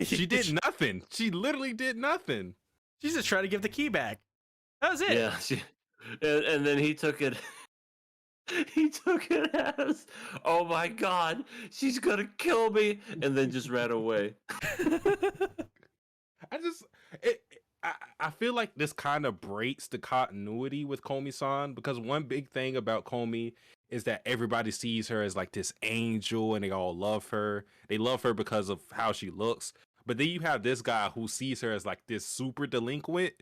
She did nothing. She literally did nothing. She's just trying to give the key back. That was it. Yeah. And then he took it. He took it as, "Oh my god, she's gonna kill me," and then just ran away. I feel like this kind of breaks the continuity with Komi-san, because one big thing about Komi is that everybody sees her as like this angel and they all love her. They love her because of how she looks. But then you have this guy who sees her as like this super delinquent.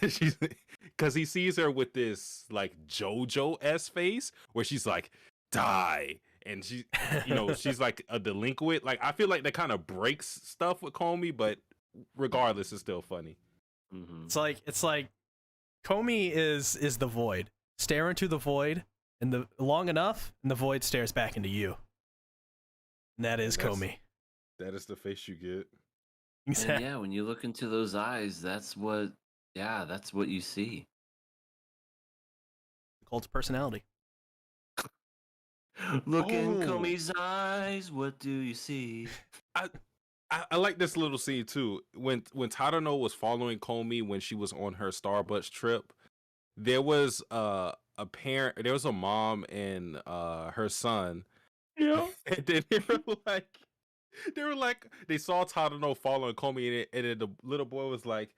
She's because he sees her with this like JoJo-esque face where she's like, "Die," and she, she's like a delinquent. Like I feel like that kind of breaks stuff with Komi, but regardless, it's still funny. Mm-hmm. It's like Komi is the void. Stare into the void, and long enough, and the void stares back into you. And that's Komi. That is the face you get. Exactly. And yeah, when you look into those eyes, that's what you see. Cult's personality. Look in Komi's eyes, what do you see? I like this little scene too. When Tadano was following Komi when she was on her Starbucks trip, there was a mom and her son. Yeah. And then they saw Tadano following Komi, and then the little boy was like,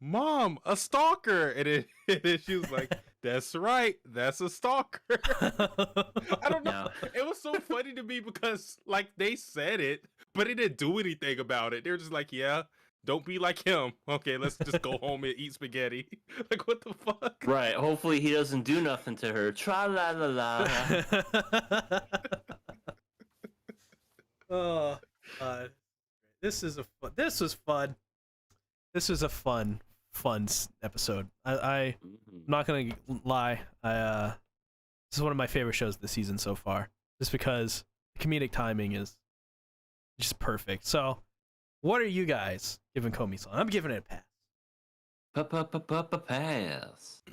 Mom, a stalker. And then she was like, that's right, that's a stalker. I don't know. Yeah. It was so funny to me because like they said it, but it didn't do anything about it. They were just like, yeah, don't be like him. Okay, let's just go home and eat spaghetti. Like, what the fuck? Right. Hopefully he doesn't do nothing to her. Tra la la la. Oh, this was fun. This was a fun episode. I'm not gonna lie. This is one of my favorite shows this season so far, just because the comedic timing is just perfect. So, what are you guys giving Komi-san? I'm giving it a pass. Pass.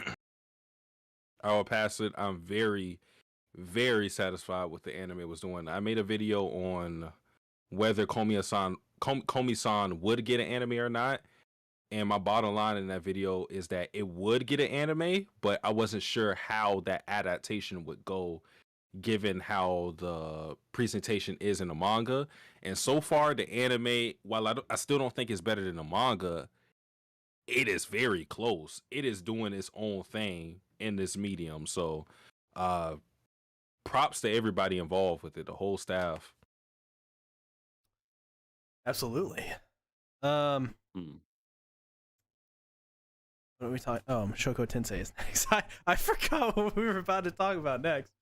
I will pass it. I'm very, very satisfied with the anime it was doing. I made a video on whether Komi-san would get an anime or not. And my bottom line in that video is that it would get an anime, but I wasn't sure how that adaptation would go given how the presentation is in the manga. And so far, the anime, while I still don't think it's better than the manga, it is very close. It is doing its own thing in this medium. So props to everybody involved with it, the whole staff. Absolutely. What are we talking? Oh, Mushoku Tensei is next. I forgot what we were about to talk about next.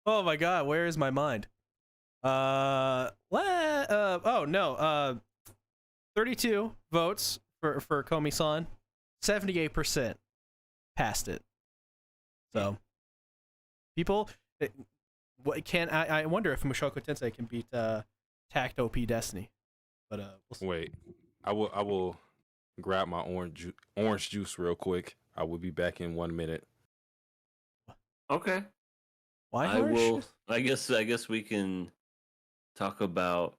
Oh my god, where is my mind? Oh no. 32 votes for Komi-san. 78% passed it. So, people, I wonder if Mushoku Tensei can beat Takt OP Destiny. But we'll see. Wait, I will grab my orange juice real quick. I will be back in 1 minute. Okay. Why I orange will. juice? I guess we can talk about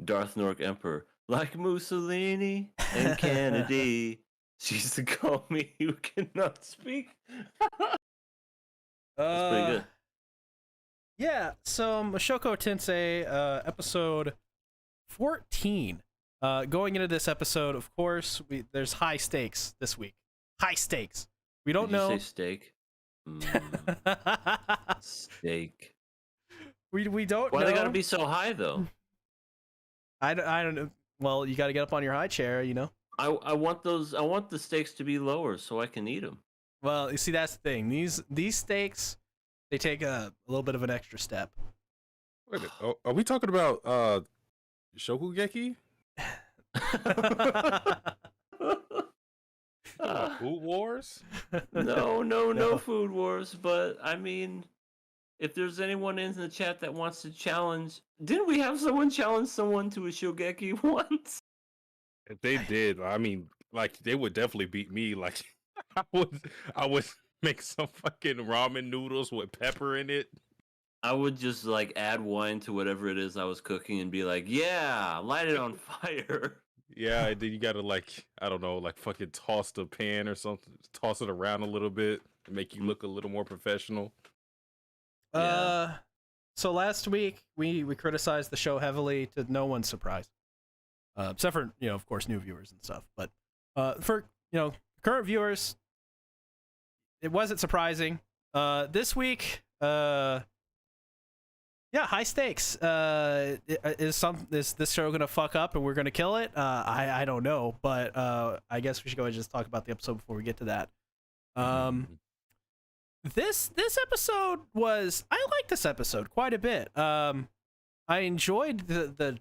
Darth Nork Emperor, like Mussolini and Kennedy. She's the Komi who cannot speak. That's pretty good. Yeah, so Mushoku Tensei, episode 14. Going into this episode, of course, there's high stakes this week. High stakes. We don't Did you know. say steak? Steak. We don't know. Why they gotta be so high though? I don't know. Well, you got to get up on your high chair, you know. I want the steaks to be lower so I can eat them. Well, you see, that's the thing. These steaks, they take a little bit of an extra step. Wait a minute. Are we talking about Shokugeki? Food Wars? No food wars. But I mean, if there's anyone in the chat that wants to challenge, didn't we have someone challenge someone to a shogeki once? If they did, I mean, like they would definitely beat me. Like I would make some fucking ramen noodles with pepper in it. I would just like add wine to whatever it is I was cooking and be like, yeah, light it on fire. Yeah, and then you gotta like, I don't know, like fucking toss the pan or something, toss it around a little bit to make you look a little more professional. Yeah. So last week we criticized the show heavily to no one's surprise, except for of course new viewers and stuff. But for current viewers, it wasn't surprising. This week, high stakes. Is this show gonna fuck up and we're gonna kill it? I don't know, but I guess we should go ahead and just talk about the episode before we get to that. This episode I like this episode quite a bit. I enjoyed the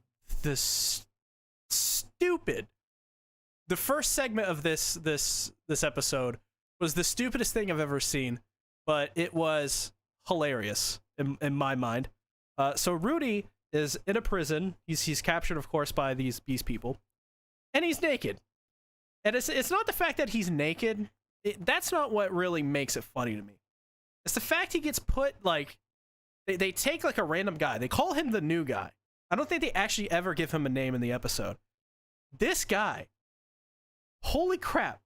stupid. The first segment of this episode was the stupidest thing I've ever seen, but it was hilarious in my mind. So Rudy is in a prison. He's captured, of course, by these people, and he's naked. And it's not the fact that he's naked. That's not what really makes it funny to me. It's the fact he gets put, like, they take like a random guy. They call him the new guy. I don't think they actually ever give him a name in the episode. This guy, holy crap,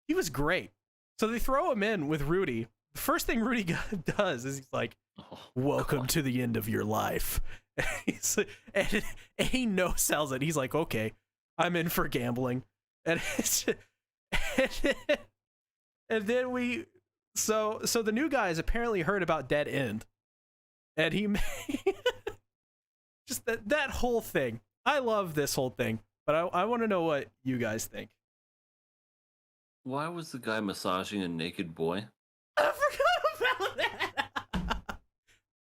he was great. So they throw him in with Rudy. The first thing Rudy does is he's like, welcome to the end of your life. And he no sells it. He's like, okay, I'm in for gambling. And And then we so the new guys apparently heard about Dead End, and he just that whole thing. I love this whole thing, but I want to know what you guys think. Why was the guy massaging a naked boy? I forgot about that.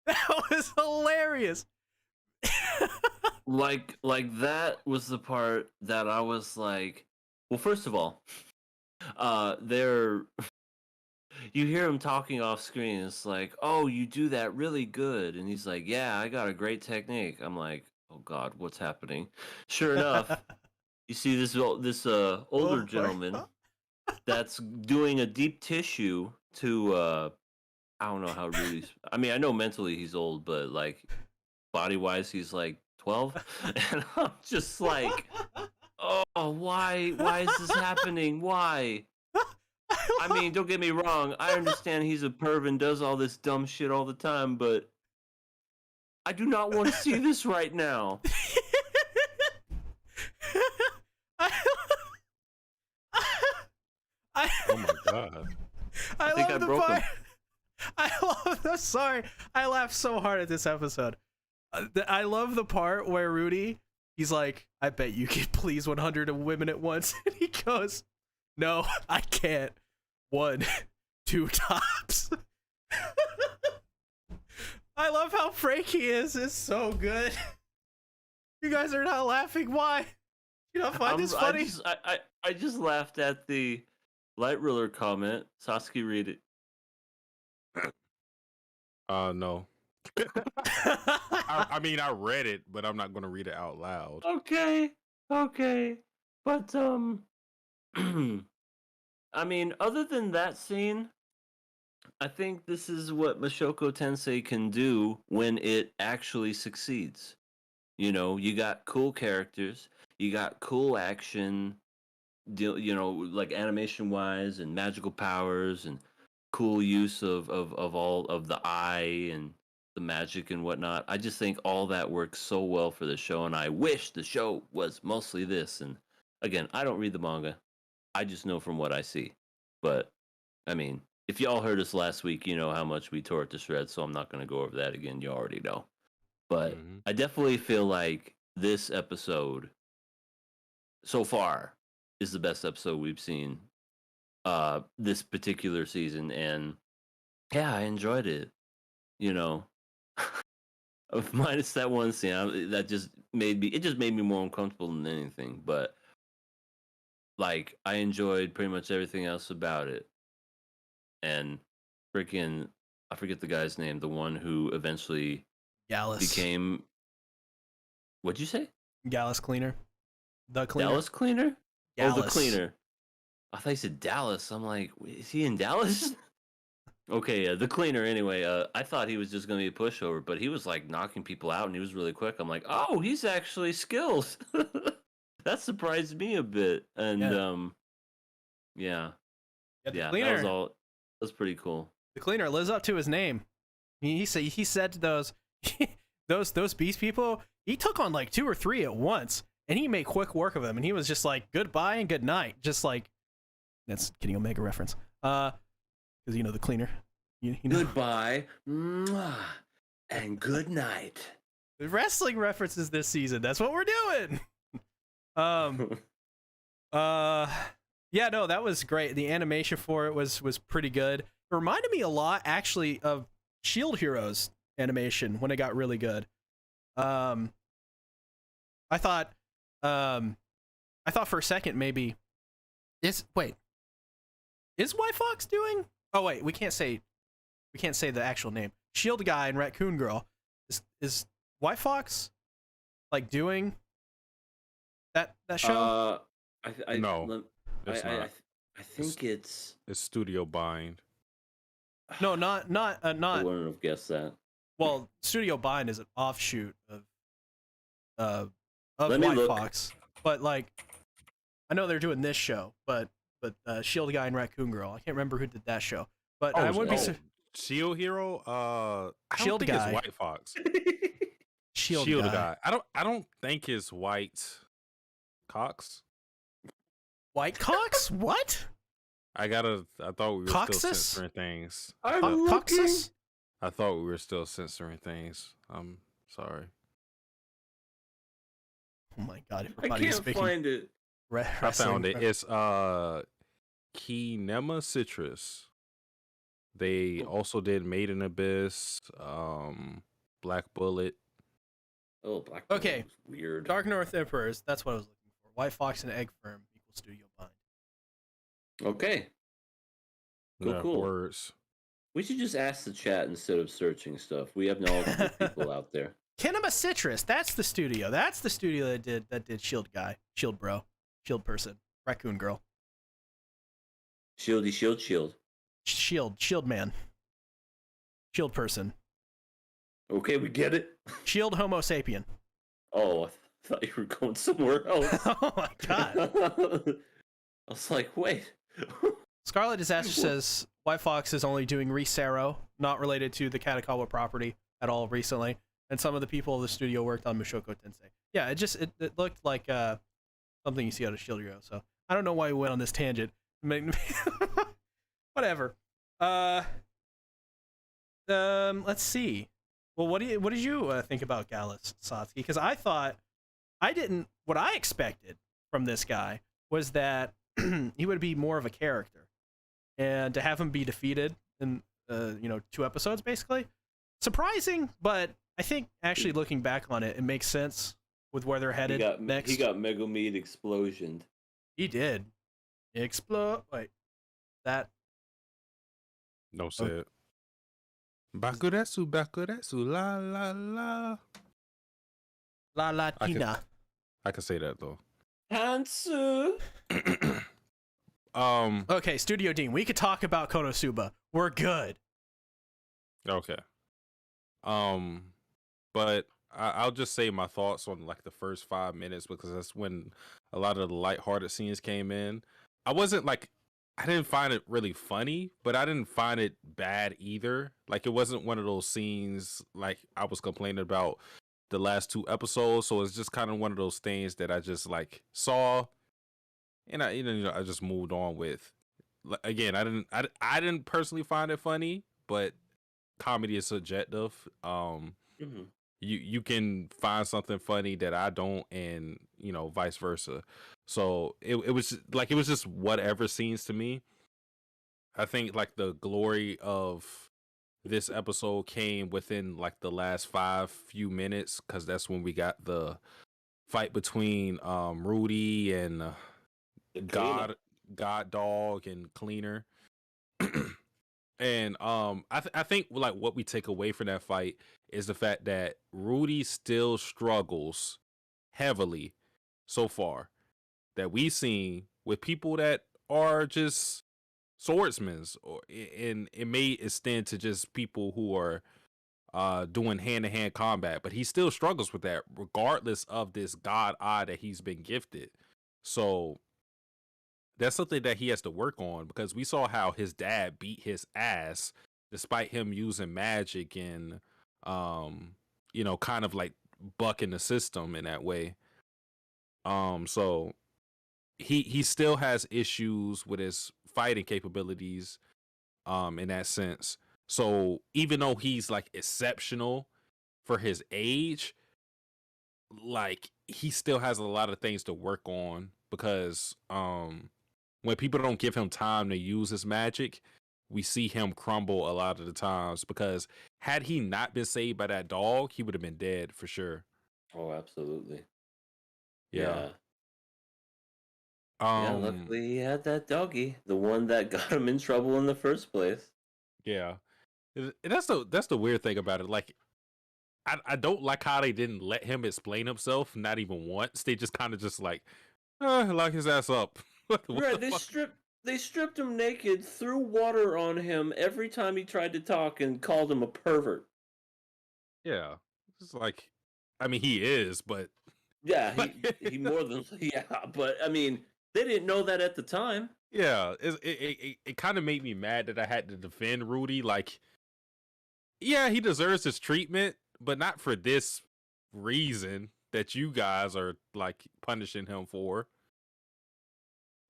That was hilarious. Like that was the part that I was like, well, first of all, they're you hear him talking off screen. It's like, oh, you do that really good, and he's like, yeah, I got a great technique. I'm like, oh God, what's happening? Sure enough, you see this older gentleman that's doing a deep tissue to I don't know how Rudy's. I mean, I know mentally he's old, but like body wise, he's like 12, and I'm just like, oh, why is this happening? Why? I mean, don't get me wrong. I understand he's a perv and does all this dumb shit all the time, but I do not want to see this right now. Oh my god. I think love I the broke part. him. I'm sorry. I laughed so hard at this episode. I love the part where Rudy, he's like, I bet you could please 100 women at once. And he goes, no, I can't. 1, 2 tops. I love how frank he is. It's so good. You guys are not laughing. Why? You don't find this funny? I just laughed at the light ruler comment. Sasuke, read it. No. I mean, I read it, but I'm not going to read it out loud. Okay, but I mean, other than that scene, I think this is what Mushoku Tensei can do when it actually succeeds. You know, you got cool characters, you got cool action, you know, like animation wise and magical powers and cool use of all of the eye and the magic and whatnot. I just think all that works so well for the show, and I wish the show was mostly this. And again, I don't read the manga. I just know from what I see. But I mean, if y'all heard us last week, you know how much we tore it to shreds, so I'm not going to go over that again. You already know. But I definitely feel like this episode so far is the best episode we've seen this particular season, and yeah, I enjoyed it. You know, minus that one scene that just made me more uncomfortable than anything. But like, I enjoyed pretty much everything else about it. And freaking, I forget the guy's name, the one who eventually Gallus became. What'd you say? Gallus Cleaner. The Cleaner. Dallas Cleaner? Gallus. Oh, the Cleaner. I thought you said Dallas. I'm like, is he in Dallas? Okay, the Cleaner. Anyway, I thought he was just gonna be a pushover, but he was like knocking people out, and he was really quick. I'm like, oh, he's actually skills. That surprised me a bit, and yeah, The Cleaner, that was all. That was pretty cool. The Cleaner lives up to his name. He said to those those beast people, he took on like 2 or 3 at once, and he made quick work of them. And he was just like, goodbye and good night, just like that's Kenny Omega reference. Because you know the Cleaner. You know. Goodbye, mwah, and good night. The wrestling references this season. That's what we're doing. Yeah, no, that was great. The animation for it was pretty good. It reminded me a lot, actually, of Shield Heroes animation when it got really good. I thought for a second maybe is White Fox doing? Oh wait, we can't say the actual name. Shield guy and Raccoon Girl is White Fox like doing that show? No, it's not. I think it's Studio Bind. No, not. I wouldn't have guessed that. Well, Studio Bind is an offshoot of Let me White look. Fox, but like I know they're doing this show, but Shield guy and Raccoon Girl. I can't remember who did that show, but I wouldn't be. Shield Hero. I don't Shield think guy. it's White Fox. Shield guy. I don't think it's White Cox. White cocks? What? I thought we were Coxus? still censoring things. I'm looking. Coxus? I thought we were still censoring things. I'm sorry. Oh my god! I Everybody is can't speaking. find it. I found it. It's Kinema Citrus. They also did Made in Abyss, Black Bullet. Oh, Black. Okay. Was weird. Dark North Emperors. That's what I was looking for. White Fox and Egg Firm equals Studio Bind. Okay. Cool, Yeah, cool. words. We should just ask the chat instead of searching stuff. We have knowledgeable people out there. Kinema Citrus. That's the studio. That's the studio that did Shield Guy, Shield Bro, Shield Person, Raccoon Girl, Shieldy, shield. Shield Man, Shield Person, Okay, we get it. Shield Homo Sapien. Oh, I thought you were going somewhere else. Oh my god. I was like, wait. Scarlet Disaster says White Fox is only doing Resero, not related to the Katakawa property at all recently, and some of the people of the studio worked on Mushoku Tensei. Yeah, it looked like something you see out of Shield Hero, so I don't know why we went on this tangent. Whatever. Let's see. Well, what did you think about Gallus, Satsuki? Because what I expected from this guy was that he would be more of a character, and to have him be defeated in 2 episodes basically, surprising. But I think actually looking back on it, it makes sense with where they're headed next. He got Megumeat explosioned. He did. Explode. Wait, that. No said. Bakuretsu, la la la. La Latina. I can say that though. Hansu. Okay, Studio Dean, we could talk about Konosuba. We're good. Okay. But I'll just say my thoughts on like the first 5 minutes, because that's when a lot of the lighthearted scenes came in. I didn't find it really funny, but I didn't find it bad either. Like, it wasn't one of those scenes like I was complaining about the last 2 episodes. So it's just kind of one of those things that I just like saw, and I just moved on with. Again, I didn't personally find it funny, but comedy is subjective. Mm-hmm. You can find something funny that I don't, and vice versa. So it was just whatever scenes to me. I think like the glory of this episode came within like the last few minutes, because that's when we got the fight between Rudy and God Dog and Cleaner. And I think like what we take away from that fight is the fact that Rudy still struggles heavily so far, that we've seen with people that are just swordsmen, and it may extend to just people who are doing hand-to-hand combat, but he still struggles with that regardless of this god eye that he's been gifted. So that's something that he has to work on, because we saw how his dad beat his ass despite him using magic and kind of like bucking the system in that way. So he still has issues with his fighting capabilities in that sense. So even though he's like exceptional for his age, like he still has a lot of things to work on, because when people don't give him time to use his magic, we see him crumble a lot of the times, because had he not been saved by that dog, he would have been dead for sure. Oh, absolutely. Yeah. Yeah, luckily he had that doggy, the one that got him in trouble in the first place. Yeah. And that's the weird thing about it. Like, I don't like how they didn't let him explain himself, not even once. They just kind of just like, lock his ass up. Right, they stripped him naked, threw water on him every time he tried to talk, and called him a pervert. Yeah. It's like, I mean, he is, but yeah, he more than but I mean, they didn't know that at the time. Yeah, it kind of made me mad that I had to defend Rudy. Like, yeah, he deserves his treatment, but not for this reason that you guys are like punishing him for.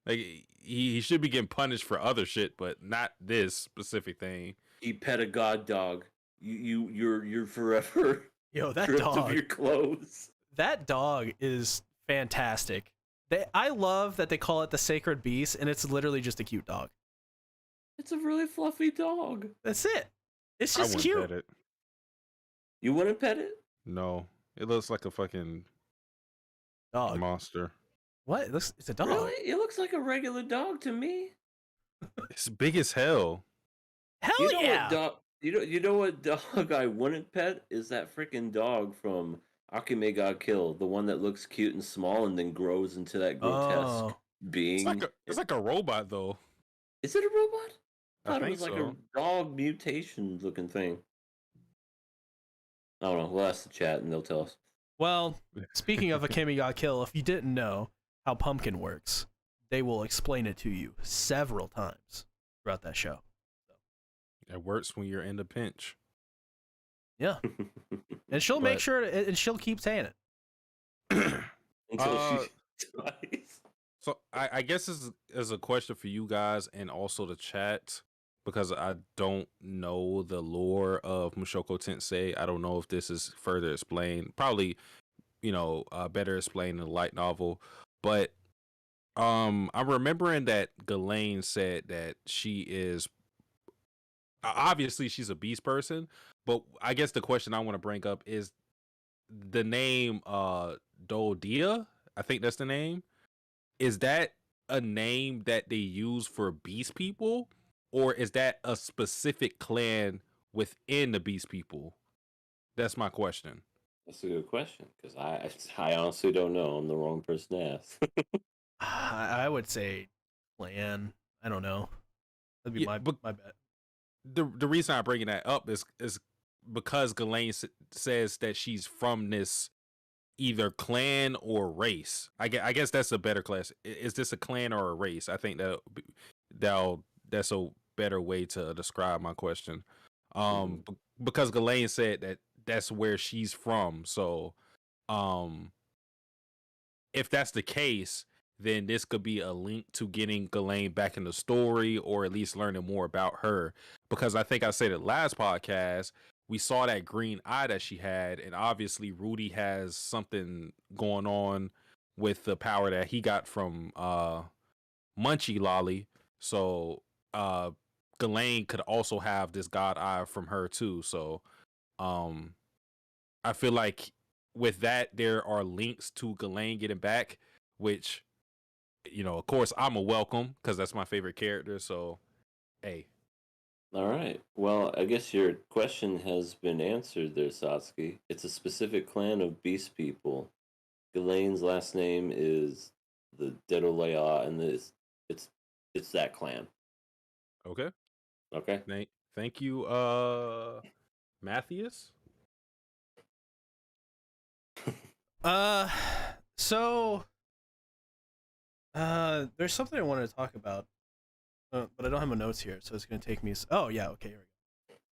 Like he should be getting punished for other shit, but not this specific thing. He pet a god dog. You're forever Yo, that stripped of dog. your clothes. That dog is fantastic. I love that they call it the sacred beast, and it's literally just a cute dog. It's a really fluffy dog. That's it. It's I just wouldn't cute. pet it. You wouldn't pet it? No, it looks like a fucking Dog. monster. What? It's a dog. Really? It looks like a regular dog to me. It's big as hell. Hell You know yeah. what dog? You know what dog I wouldn't pet is that freaking dog from Akame ga Kill, the one that looks cute and small and then grows into that grotesque being. It's like a robot though. Is it a robot? I I thought it think was like so. a dog mutation looking thing. I don't know. We'll ask the chat and they'll tell us. Well, speaking of Akemi Got Kill, if you didn't know how Pumpkin works, they will explain it to you several times throughout that show. It works when you're in a pinch. Yeah. And she'll make But- sure, and she'll keep saying it. Until she dies. So I guess this is a question for you guys and also the chat because I don't know the lore of Mushoku Tensei. I don't know if this is further explained. Probably, better explained in the light novel. But I'm remembering that Ghislaine said that she is obviously she's a beast person, but I guess the question I want to bring up is the name Doldia. I think that's the name. Is that a name that they use for beast people, or is that a specific clan within the beast people? That's my question. That's a good question because I honestly don't know. I'm the wrong person to ask. I would say clan. I don't know. That'd be Yeah, but my bet. the reason I'm bringing that up is because Ghislaine says that she's from this either clan or race. I guess that's a better class. Is this a clan or a race? I think that's a better way to describe my question. Because Ghislaine said that that's where she's from. So, if that's the case, then this could be a link to getting Ghislaine back in the story, or at least learning more about her. Because I think I said it last podcast, we saw that green eye that she had, and obviously Rudy has something going on with the power that he got from Munchie Lolly. So Ghislaine could also have this god eye from her too. So I feel like with that there are links to Ghislaine getting back, which of course I'm a welcome because that's my favorite character. So hey. All right. Well, I guess your question has been answered there, Satsuki. It's a specific clan of beast people. Ghislaine's last name is the Dedolea, and it's that clan. Okay. Okay. Thank you, Matthias. So there's something I wanted to talk about, but I don't have my notes here, so it's gonna take me. Oh yeah, okay, here we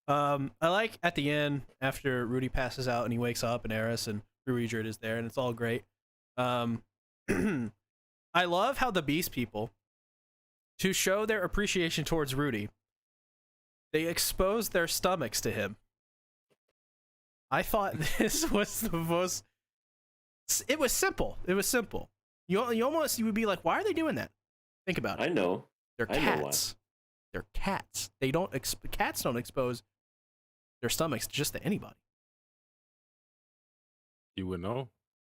go. I like at the end after Rudy passes out and he wakes up and Eris and Ruijerd is there and it's all great. I love how the Beast people, to show their appreciation towards Rudy, they exposed their stomachs to him. I thought this was the most. It was simple. It was simple. You would be like, why are they doing that? Think about it. I know. They're I know why. cats. They're cats. They don't. Cats don't expose their stomachs just to anybody. You would know.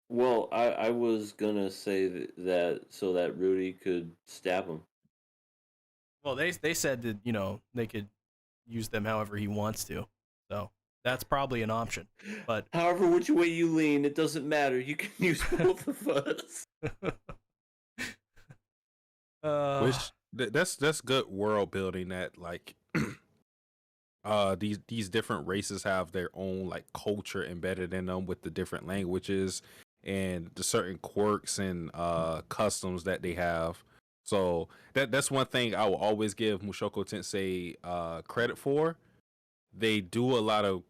Well, I was gonna say that so that Rudy could stab him. Well, they said that they could use them however he wants to. So that's probably an option. But however which way you lean, it doesn't matter. You can use both of us. That's good world building. That like these different races have their own like culture embedded in them with the different languages and the certain quirks and customs that they have. So that's one thing I will always give Mushoku Tensei credit for. They do a lot of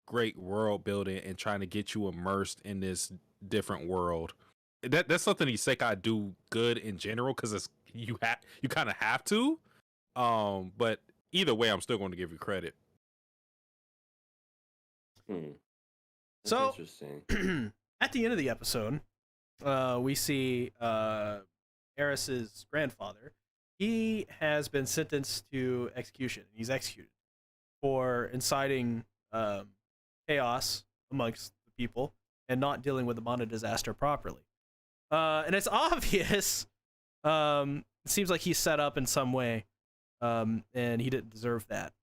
great world building and trying to get you immersed in this different world. That's something Isekai do good in general because you kind of have to. But either way, I'm still going to give you credit. That's So, interesting. at the end of the episode, we see Eris's grandfather. He has been sentenced to execution. He's executed for inciting chaos amongst the people and not dealing with the Mana disaster properly. And it's obvious. It seems like he's set up in some way, and he didn't deserve that.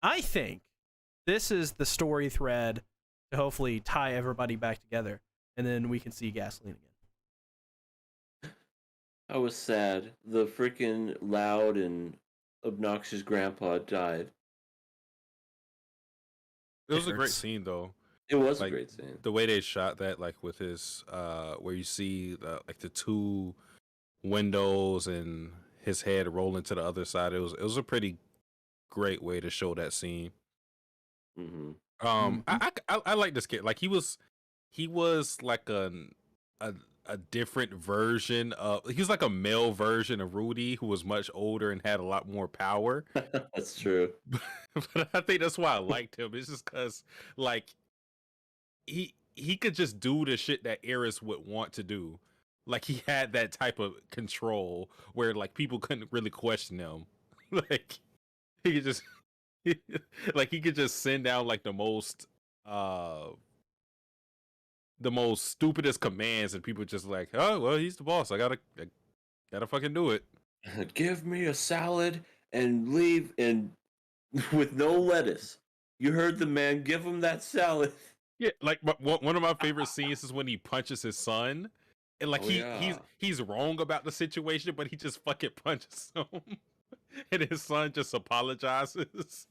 I think this is the story thread to hopefully tie everybody back together, and then we can see Gasoline again. I was sad. The freaking loud and obnoxious grandpa died. It was a great hurts. scene, though. It was a Like, great scene. The way they shot that, like with his, where you see like the two windows and his head rolling to the other side. It was a pretty great way to show that scene. Mm-hmm. I like this kid. Like he was like a different version of. He was like a male version of Rudy, who was much older and had a lot more power. That's true. But I think that's why I liked him. It's just because like he could just do the shit that Eris would want to do. Like he had that type of control where like people couldn't really question him. Like he could just like he could just send down like the most stupidest commands and people just like, oh well, he's the boss. I gotta fucking do it. Give me a salad and leave and with no lettuce. You heard the man. Give him that salad. Yeah, like one of my favorite scenes is when he punches his son, and like he's wrong about the situation, but he just fucking punches him, and his son just apologizes.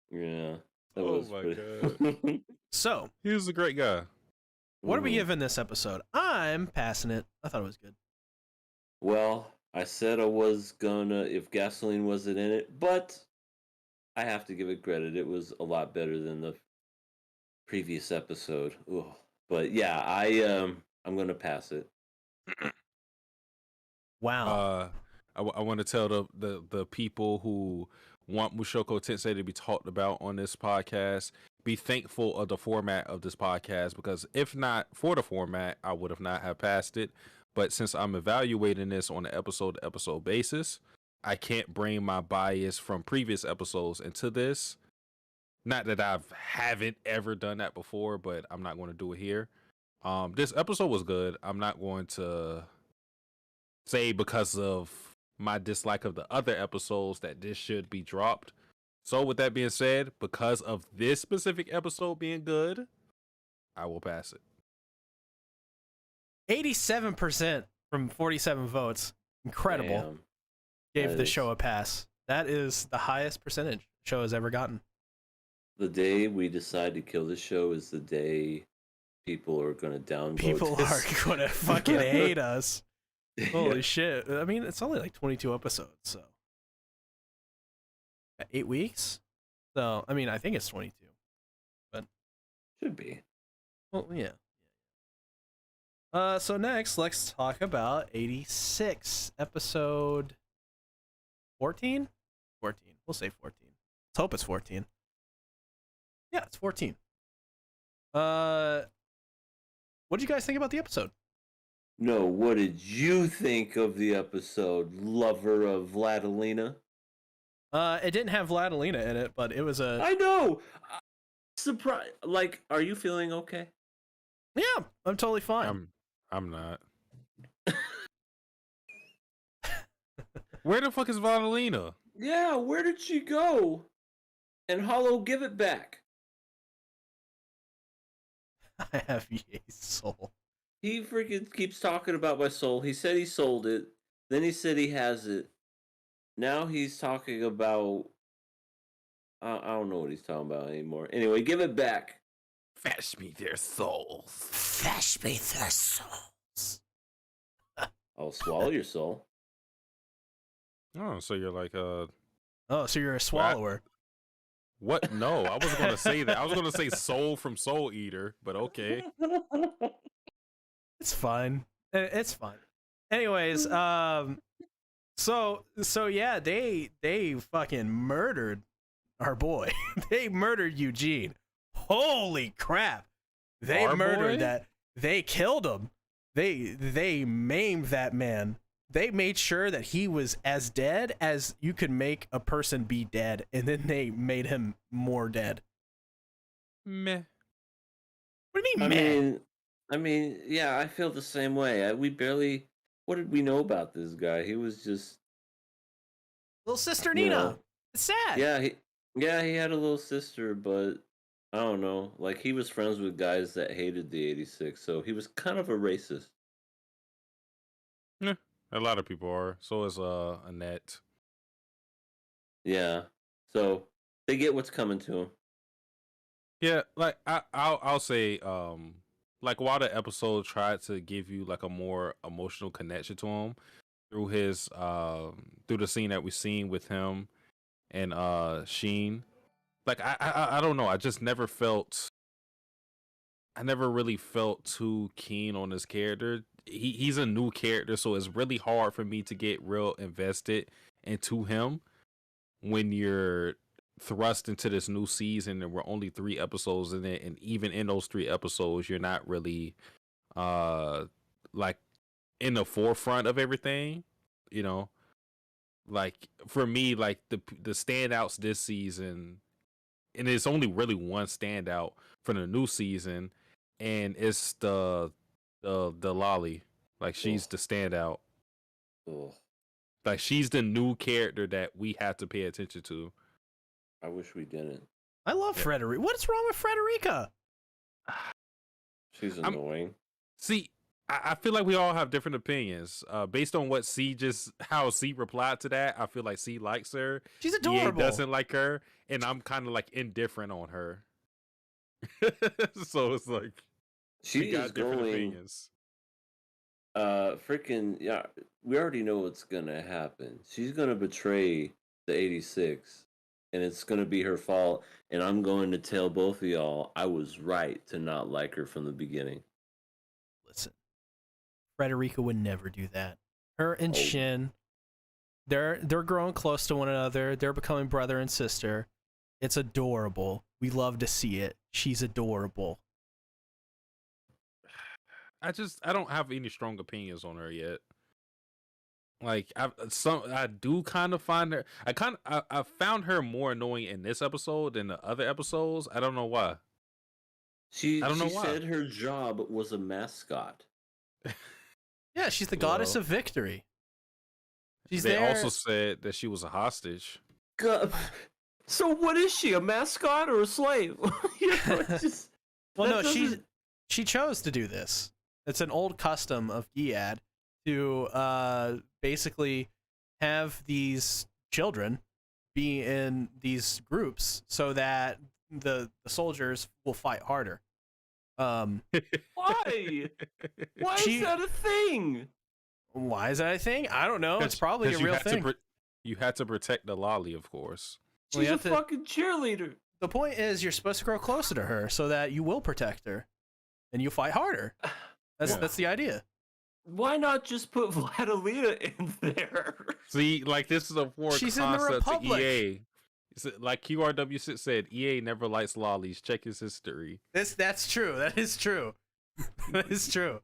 Yeah. Oh my god. So, He was a great guy. what are we giving this episode? I'm passing it. I thought it was good. Well, I said I was gonna if Gasoline wasn't in it, but I have to give it credit. It was a lot better than the previous episode. Ugh. But yeah, I'm gonna pass it. Wow. I want to tell the people who want Mushoku Tensei to be talked about on this podcast, be thankful of the format of this podcast, because if not for the format, I would have not have passed it. But since I'm evaluating this on an episode-to-episode basis, I can't bring my bias from previous episodes into this. Not that I haven't ever done that before, but I'm not going to do it here. This episode was good. I'm not going to say because of my dislike of the other episodes that this should be dropped. So with that being said, because of this specific episode being good, I will pass it. 87% from 47 votes. Incredible. Damn. Gave That the is- show a pass. That is the highest percentage the show has ever gotten. The day we decide to kill this show is the day people are gonna downvote. People this. are going to fucking hate us. Holy shit. I mean, it's only like 22 episodes, so. 8 weeks? So, I mean, I think it's 22. Should be. Well, yeah. So next, let's talk about 86, episode 14? 14. We'll say 14. Let's hope it's 14. Yeah, it's 14. What did you guys think about the episode? No, what did you think of the episode, lover of Vladilena? It didn't have Vladilena in it, but it was a... I know. Surprise! Like, are you feeling okay? Yeah, I'm totally fine. I'm not. Where the fuck is Vadalina? Yeah, where did she go? And Hollow, give it back. I have Ye's soul. He freaking keeps talking about my soul. He said he sold it. Then he said he has it. Now he's talking about... I don't know what he's talking about anymore. Anyway, give it back. Fetch me their souls. Fetch me their souls. I'll swallow your soul. Oh, so you're like Oh, so you're a swallower. what? No, I wasn't gonna say that. I was gonna say soul from Soul Eater, but okay. It's fine. It's fine. Anyways, so yeah, they fucking murdered our boy. They murdered Eugene. Holy crap. They Our murdered boy? that. They killed him. They maimed that man. They made sure that he was as dead as you could make a person be dead, and then they made him more dead. Meh. What do you I mean, man? mean, yeah, I feel the same way. We barely. What did we know about this guy? He was just, Little sister you Nina. know, It's sad. yeah, he had a little sister, but I don't know. Like he was friends with guys that hated the '86, so he was kind of a racist. Yeah, a lot of people are. So is Annette. Yeah, so they get what's coming to him. Yeah, like I'll say like while the episode tried to give you like a more emotional connection to him through his through the scene that we seen with him and Sheen. Like I don't know. I never really felt too keen on this character. He's a new character, so it's really hard for me to get real invested into him when you're thrust into this new season and we're only 3 episodes in it, and even in those 3 episodes, you're not really like in the forefront of everything, you know. Like for me, like the standouts this season, and it's only really one standout for the new season, and it's the Lolly. Like she's Ugh. the standout. Ugh, Like she's the new character that we have to pay attention to. I wish we didn't. I love Yeah. Frederica. What's wrong with Frederica? She's I'm- annoying. See, I feel like we all have different opinions. Based on what how C replied to that, I feel like C likes her. She's EA adorable. doesn't like her, and I'm kind of like indifferent on her. So it's like She we got is different going. opinions. Freaking yeah. We already know what's gonna happen. She's gonna betray the '86, and it's gonna be her fault. And I'm going to tell both of y'all I was right to not like her from the beginning. Listen, Frederica would never do that. Her and Oh. Shin, they're growing close to one another. They're becoming brother and sister. It's adorable. We love to see it. She's adorable. I don't have any strong opinions on her yet. Like I do kind of find her. I found her more annoying in this episode than the other episodes. I don't know why. She I don't know why. said her job was a mascot. Yeah, she's the goddess Well, of victory. She's they there. also said that she was a hostage. God. So what is she? A mascot or a slave? You know, it's just, Well, that no, doesn't- she chose to do this. It's an old custom of Giad to basically have these children be in these groups so that the soldiers will fight harder. Why? Why She- is that a thing? Why is that a thing? I don't know. It's probably a 'Cause you real had to thing. you had to protect the lolly, of course. Well, you She's a have to- fucking cheerleader. The point is, you're supposed to grow closer to her so that you will protect her, and you fight harder. Yeah. That's the idea. Why not just put Vladimir in there? See, like this is a foreign She's in the concept to Republic. EA. Like QRW6 said, EA never likes lollies. Check his history. That's true. That is true. That is true.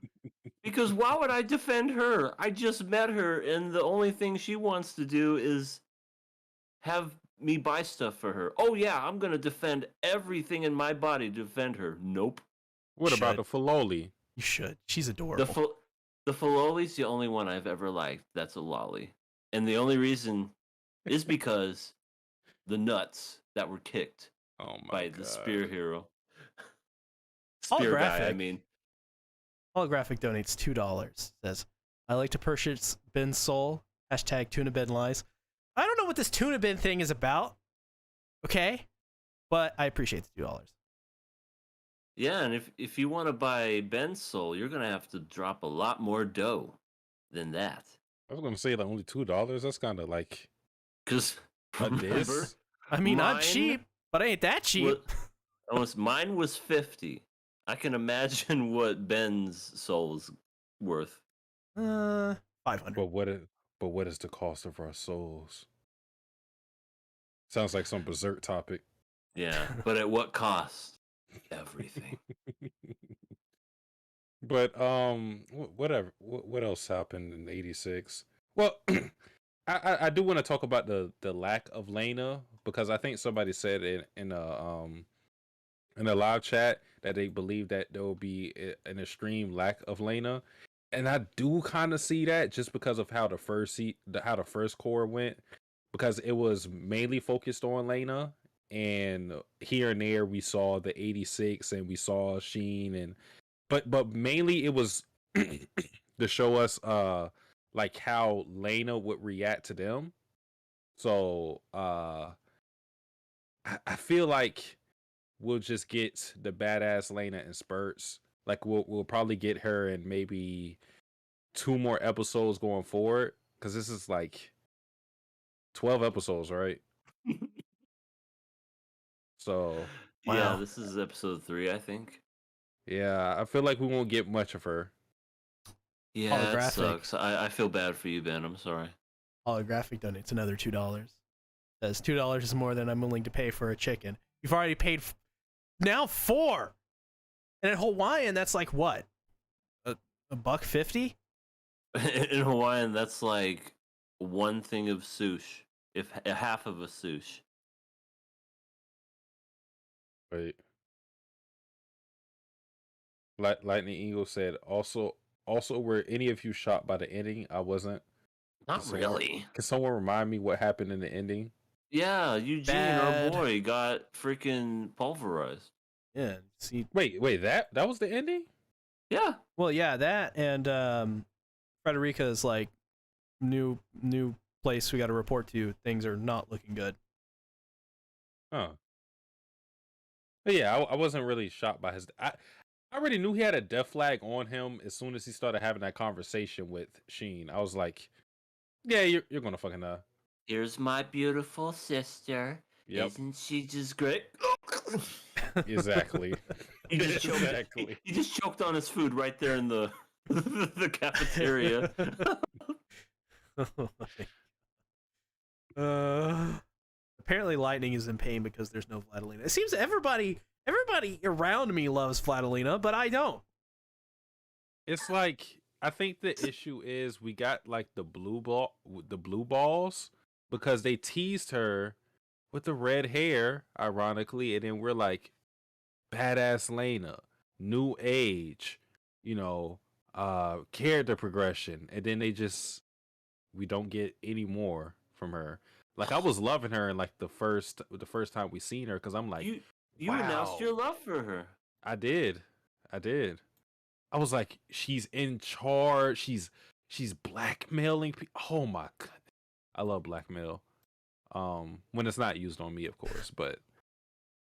Because why would I defend her? I just met her, and the only thing she wants to do is have me buy stuff for her. Oh yeah, I'm gonna defend everything in my body to defend her. Nope. What about Should. the Filoli? You should. She's adorable. The Filoli's the only one I've ever liked. That's a lolly, and the only reason is because the nuts that were kicked Oh my by god! the spear hero. Spear guy, I Holographic. mean. Holographic donates $2. Says, I like to purchase Ben's soul. Hashtag tuna Ben lies. I don't know what this tuna bin thing is about. Okay? But I appreciate the $2. Yeah, and if you want to buy Ben's soul, you're gonna have to drop a lot more dough than that. I was gonna say like only $2. That's kind of like Cause a remember, diss. I mean, not Mine cheap, but ain't that cheap. mine was 50. I can imagine what Ben's soul is worth? 500. But what is the cost of our souls? Sounds like some berserk topic. Yeah, but at what cost? Everything. But whatever. What else happened in '86? Well, I do want to talk about the lack of Lena, because I think somebody said in a live chat that they believe that there will be an extreme lack of Lena, and I do kind of see that just because of how the first core went, because it was mainly focused on Lena, and here and there we saw the 86 and we saw Sheen, and but mainly it was to show us like how Lena would react to them. So I feel like we'll just get the badass Lena in spurts. Like we'll probably get her in maybe 2 more episodes going forward, because this is like 12 episodes, right? So Yeah, Wow. this is episode 3, I think. yeah, I feel like we won't get much of her. Yeah, it Holographic. sucks. I feel bad for you, Ben. I'm sorry. Holographic donates another $2. Says $2 is more than I'm willing to pay for a chicken. You've already paid now 4. And in Hawaiian, that's like what? A $1.50? In Hawaiian, that's like one thing of sush, if a half of a sush. Wait. Lightning Eagle said, also were any of you shocked by the ending? I wasn't. Not really. Can someone remind me what happened in the ending? Yeah, Eugene, Bad. our boy, got freaking pulverized. Yeah. See. Wait, that was the ending? Yeah. Well, yeah, that and Frederica's like new place we got to report to. Things are not looking good. Huh. But yeah, I wasn't really shocked by his. I already knew he had a death flag on him as soon as he started having that conversation with Sheen. I was like, yeah, you're gonna fucking Here's my beautiful sister. Yep. Isn't she just great? Exactly. He just choked. Exactly. He just choked on his food right there in the the cafeteria. Apparently Lightning is in pain because there's no Vladilena. It seems everybody around me loves Vladilena, but I don't. It's like, I think the issue is we got like the blue balls, because they teased her with the red hair, ironically, and then we're like, badass Lena, new age, character progression, and then we don't get any more from her. Like, I was loving her in like the first time we seen her, because I'm like, you announced your love for her. I did. I was like, she's in charge. She's blackmailing people. Oh my god, I love blackmail. When it's not used on me, of course. But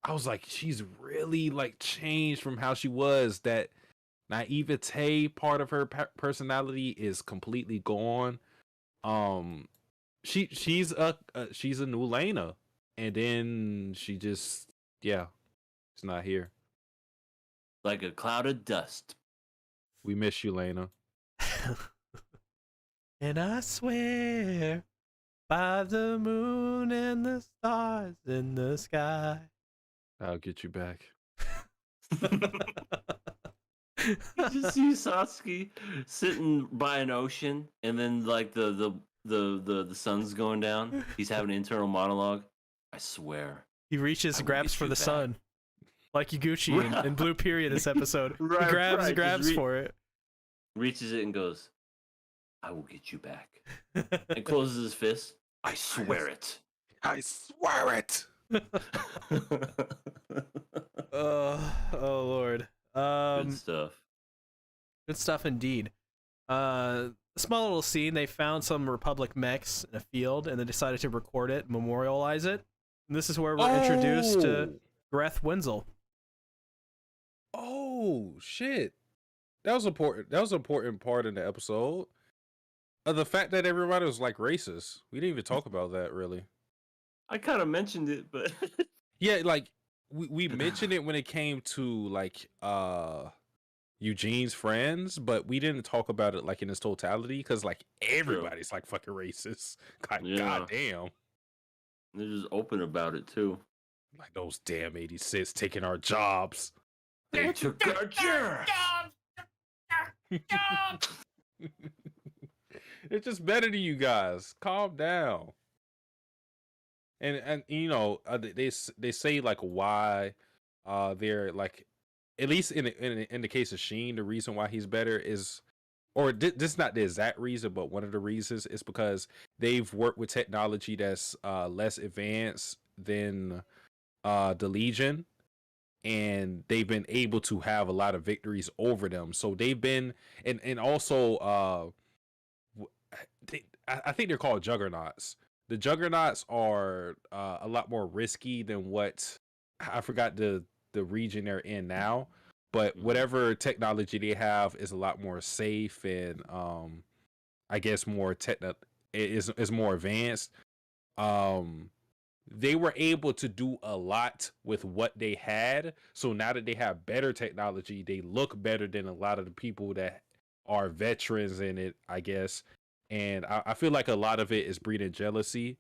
I was like, she's really like changed from how she was. That naivete part of her personality is completely gone. She's a new Lena, and then she just she's not here. Like a cloud of dust. We miss you, Lena. And I swear by the moon and the stars in the sky. I'll get you back. You just see Satsuki sitting by an ocean, and then like the sun's going down. He's having an internal monologue. I swear. He reaches and grabs for the back. sun. Like Yaguchi in Blue Period this episode. Right, he grabs right. grabs for it. Reaches it and goes, I will get you back. And closes his fist. I swear it. I swear it. Oh Lord. Good stuff. Good stuff indeed. A small little scene. They found some Republic mechs in a field and they decided to record it, memorialize it. And this is where we're introduced to Greth Wenzel. Oh shit! That was important. That was an important part in the episode. The fact that everybody was like racist. We didn't even talk about that really. I kind of mentioned it, but yeah, like we mentioned it when it came to like Eugene's friends, but we didn't talk about it like in its totality because like everybody's like fucking racist. Like, Yeah. goddamn. They're just open about it too. Like those damn 86 taking our jobs. They took our jobs. They're just better than you guys. Calm down. And you know they say like why they're like, at least in the case of Sheen, the reason why he's better is, or this is not the exact reason, but one of the reasons is because they've worked with technology that's less advanced than the Legion, and they've been able to have a lot of victories over them. So they've been, and also I think they're called juggernauts. The juggernauts are a lot more risky than what, I forgot the region they're in now, but whatever technology they have is a lot more safe and I guess more is more advanced. They were able to do a lot with what they had. So now that they have better technology, they look better than a lot of the people that are veterans in it, I guess. And I feel like a lot of it is breeding jealousy.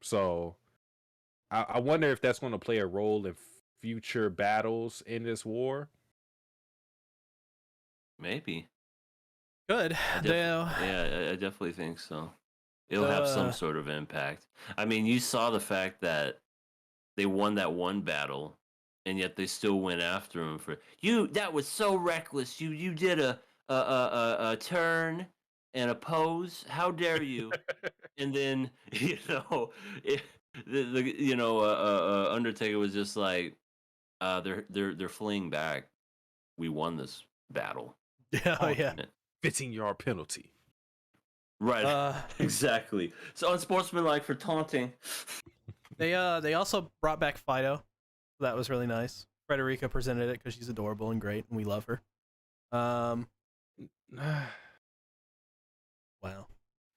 So I wonder if that's going to play a role in future battles in this war. Maybe. Good. Yeah, I definitely think so. It'll have some sort of impact. I mean, you saw the fact that they won that one battle, and yet they still went after him for you. That was so reckless. You did a turn and a pose. How dare you? And then Undertaker was just like, they're fleeing back. We won this battle. Yeah. 15-yard penalty. Right. Exactly. So unsportsmanlike for taunting. They also brought back Fido. That was really nice. Frederica presented it because she's adorable and great, and we love her. Wow.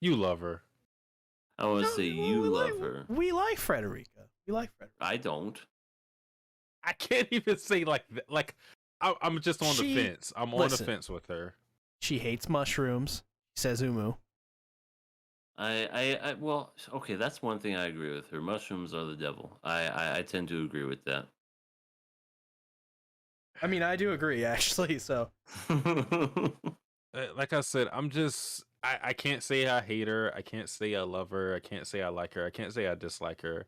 You love her. I want to say you love her. We like Frederica. I don't. I can't even say like that. Like I'm just on the fence. I'm on the fence with her. She hates mushrooms. She says umu. Well, okay, that's one thing I agree with her. Mushrooms are the devil. I tend to agree with that. I mean, I do agree, actually, so. Like I said, I can't say I hate her. I can't say I love her. I can't say I like her. I can't say I dislike her.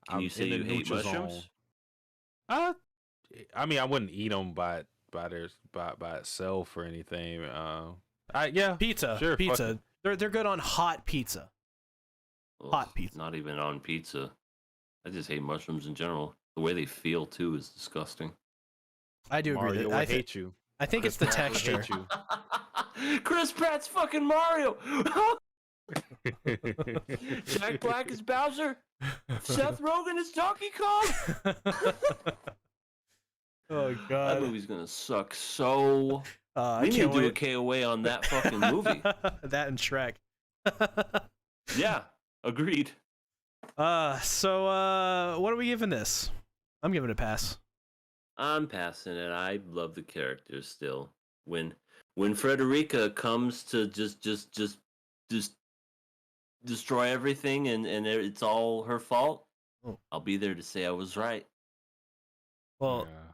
Can you say you hate mushrooms? I mean, I wouldn't eat them by itself or anything. Yeah, pizza. Sure, pizza. They're good on hot pizza. Ugh, hot pizza. Not even on pizza. I just hate mushrooms in general. The way they feel too is disgusting. I do agree. I hate you. I think it's the texture. Chris Pratt's fucking Mario. Jack Black is Bowser. Seth Rogen is Donkey Kong. Oh god, that movie's gonna suck so. We need to do a KOA on that fucking movie. That and Shrek. Yeah, agreed. So what are we giving this? I'm giving it a pass. I'm passing it. I love the characters still. When Frederica comes to just destroy everything and it's all her fault, I'll be there to say I was right. Well, yeah.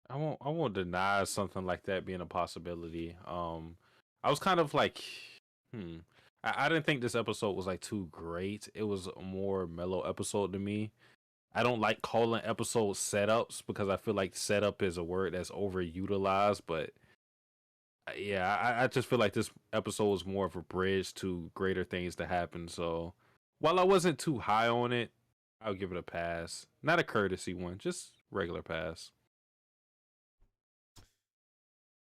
I won't deny something like that being a possibility. I was kind of like, I didn't think this episode was like too great. It was a more mellow episode to me. I don't like calling episodes setups because I feel like setup is a word that's overutilized, but yeah, I just feel like this episode was more of a bridge to greater things to happen. So while I wasn't too high on it, I'll give it a pass. Not a courtesy one, just regular pass.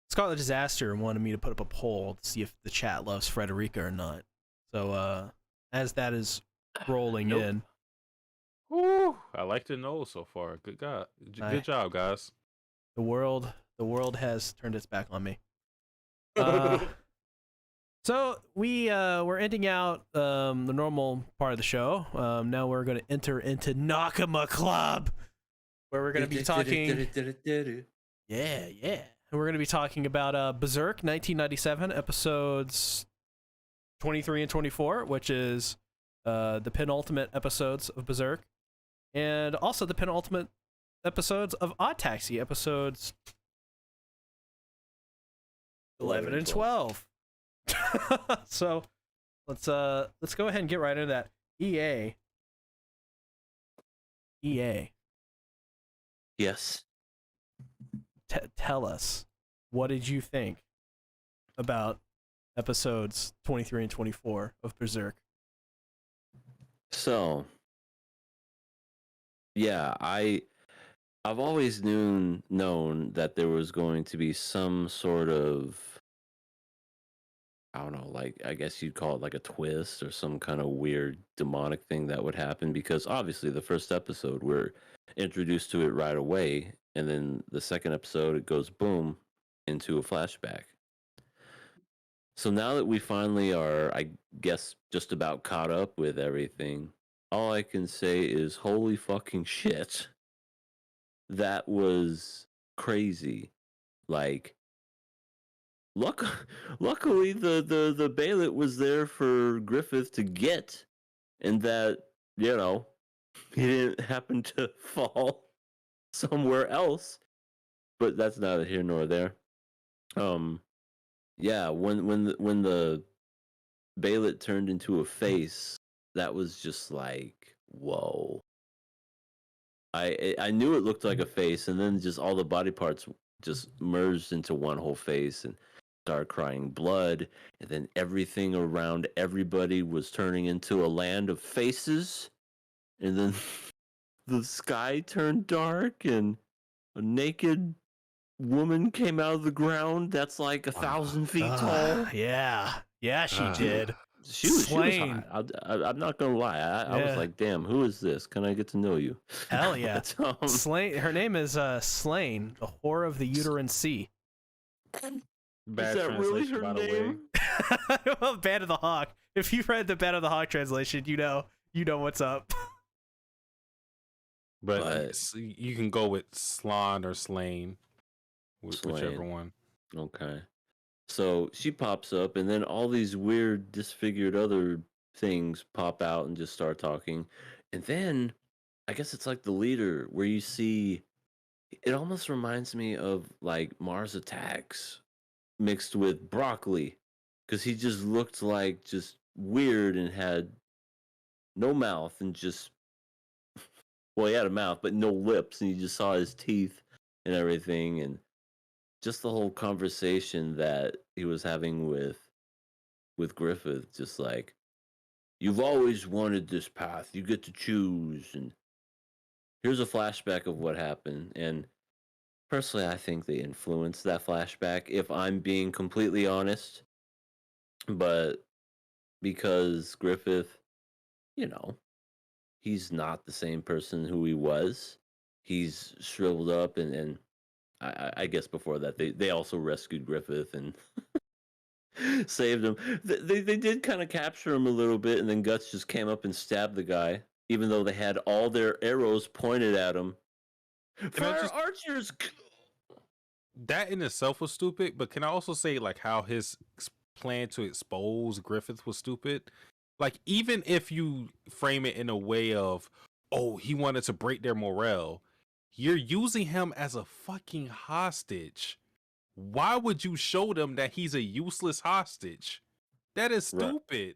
Scarlet Disaster wanted me to put up a poll to see if the chat loves Frederica or not. So as that is rolling in. Ooh, I like to know so far. Good job, guys. The world has turned its back on me. So we're ending out the normal part of the show. Now we're going to enter into Nakama Club, where we're going to be talking Yeah, yeah. And we're going to be talking about Berserk 1997 episodes 23 and 24, which is the penultimate episodes of Berserk, and also the penultimate episodes of Odd Taxi, episodes 11 and 12. So let's go ahead and get right into that. EA, Yes. tell us, what did you think about episodes 23 and 24 of Berserk? So, yeah, I've always known that there was going to be some sort of, I don't know, like, I guess you'd call it like a twist or some kind of weird demonic thing that would happen, because obviously the first episode we're introduced to it right away, and then the second episode it goes boom into a flashback. So now that we finally are, I guess, just about caught up with everything, all I can say is holy fucking shit. That was crazy. Like, luck luckily the Bailiff was there for Griffith to get, and that, you know, he didn't happen to fall somewhere else. But that's neither here nor there. Yeah, when the Bailiff turned into a face, that was just like, whoa. I knew it looked like a face, and then just all the body parts just merged into one whole face and started crying blood, and then everything around everybody was turning into a land of faces, and then the sky turned dark, and a naked woman came out of the ground that's like 1,000 feet tall. Yeah, she did. She was Slain. hot. I'm not gonna lie. I was Yeah. like, damn, who is this? Can I get to know you? Hell yeah. But, Slain. Her name is Slain, the whore of the uterine sea. Bad is that really translation, her by the way. name? Well, Band of the Hawk. If you've read the Band of the Hawk translation, you know what's up. But you can go with Slon or Slain, Slain. whichever one. Okay. So she pops up, and then all these weird, disfigured other things pop out and just start talking. And then, I guess it's like the leader, where you see, it almost reminds me of like Mars Attacks mixed with broccoli, because he just looked like just weird and had no mouth and just, well, he had a mouth, but no lips, and you just saw his teeth and everything. And just the whole conversation that he was having with Griffith, just like, you've always wanted this path, you get to choose. And here's a flashback of what happened. And personally, I think they influenced that flashback, if I'm being completely honest. But because Griffith, you know, he's not the same person who he was. He's shriveled up, and I guess before that they also rescued Griffith and saved him. They did kind of capture him a little bit, and then Guts just came up and stabbed the guy, even though they had all their arrows pointed at him. Fire archers! That in itself was stupid, but can I also say like how his plan to expose Griffith was stupid? Like, even if you frame it in a way of, oh, he wanted to break their morale, you're using him as a fucking hostage. Why would you show them that he's a useless hostage? That is stupid.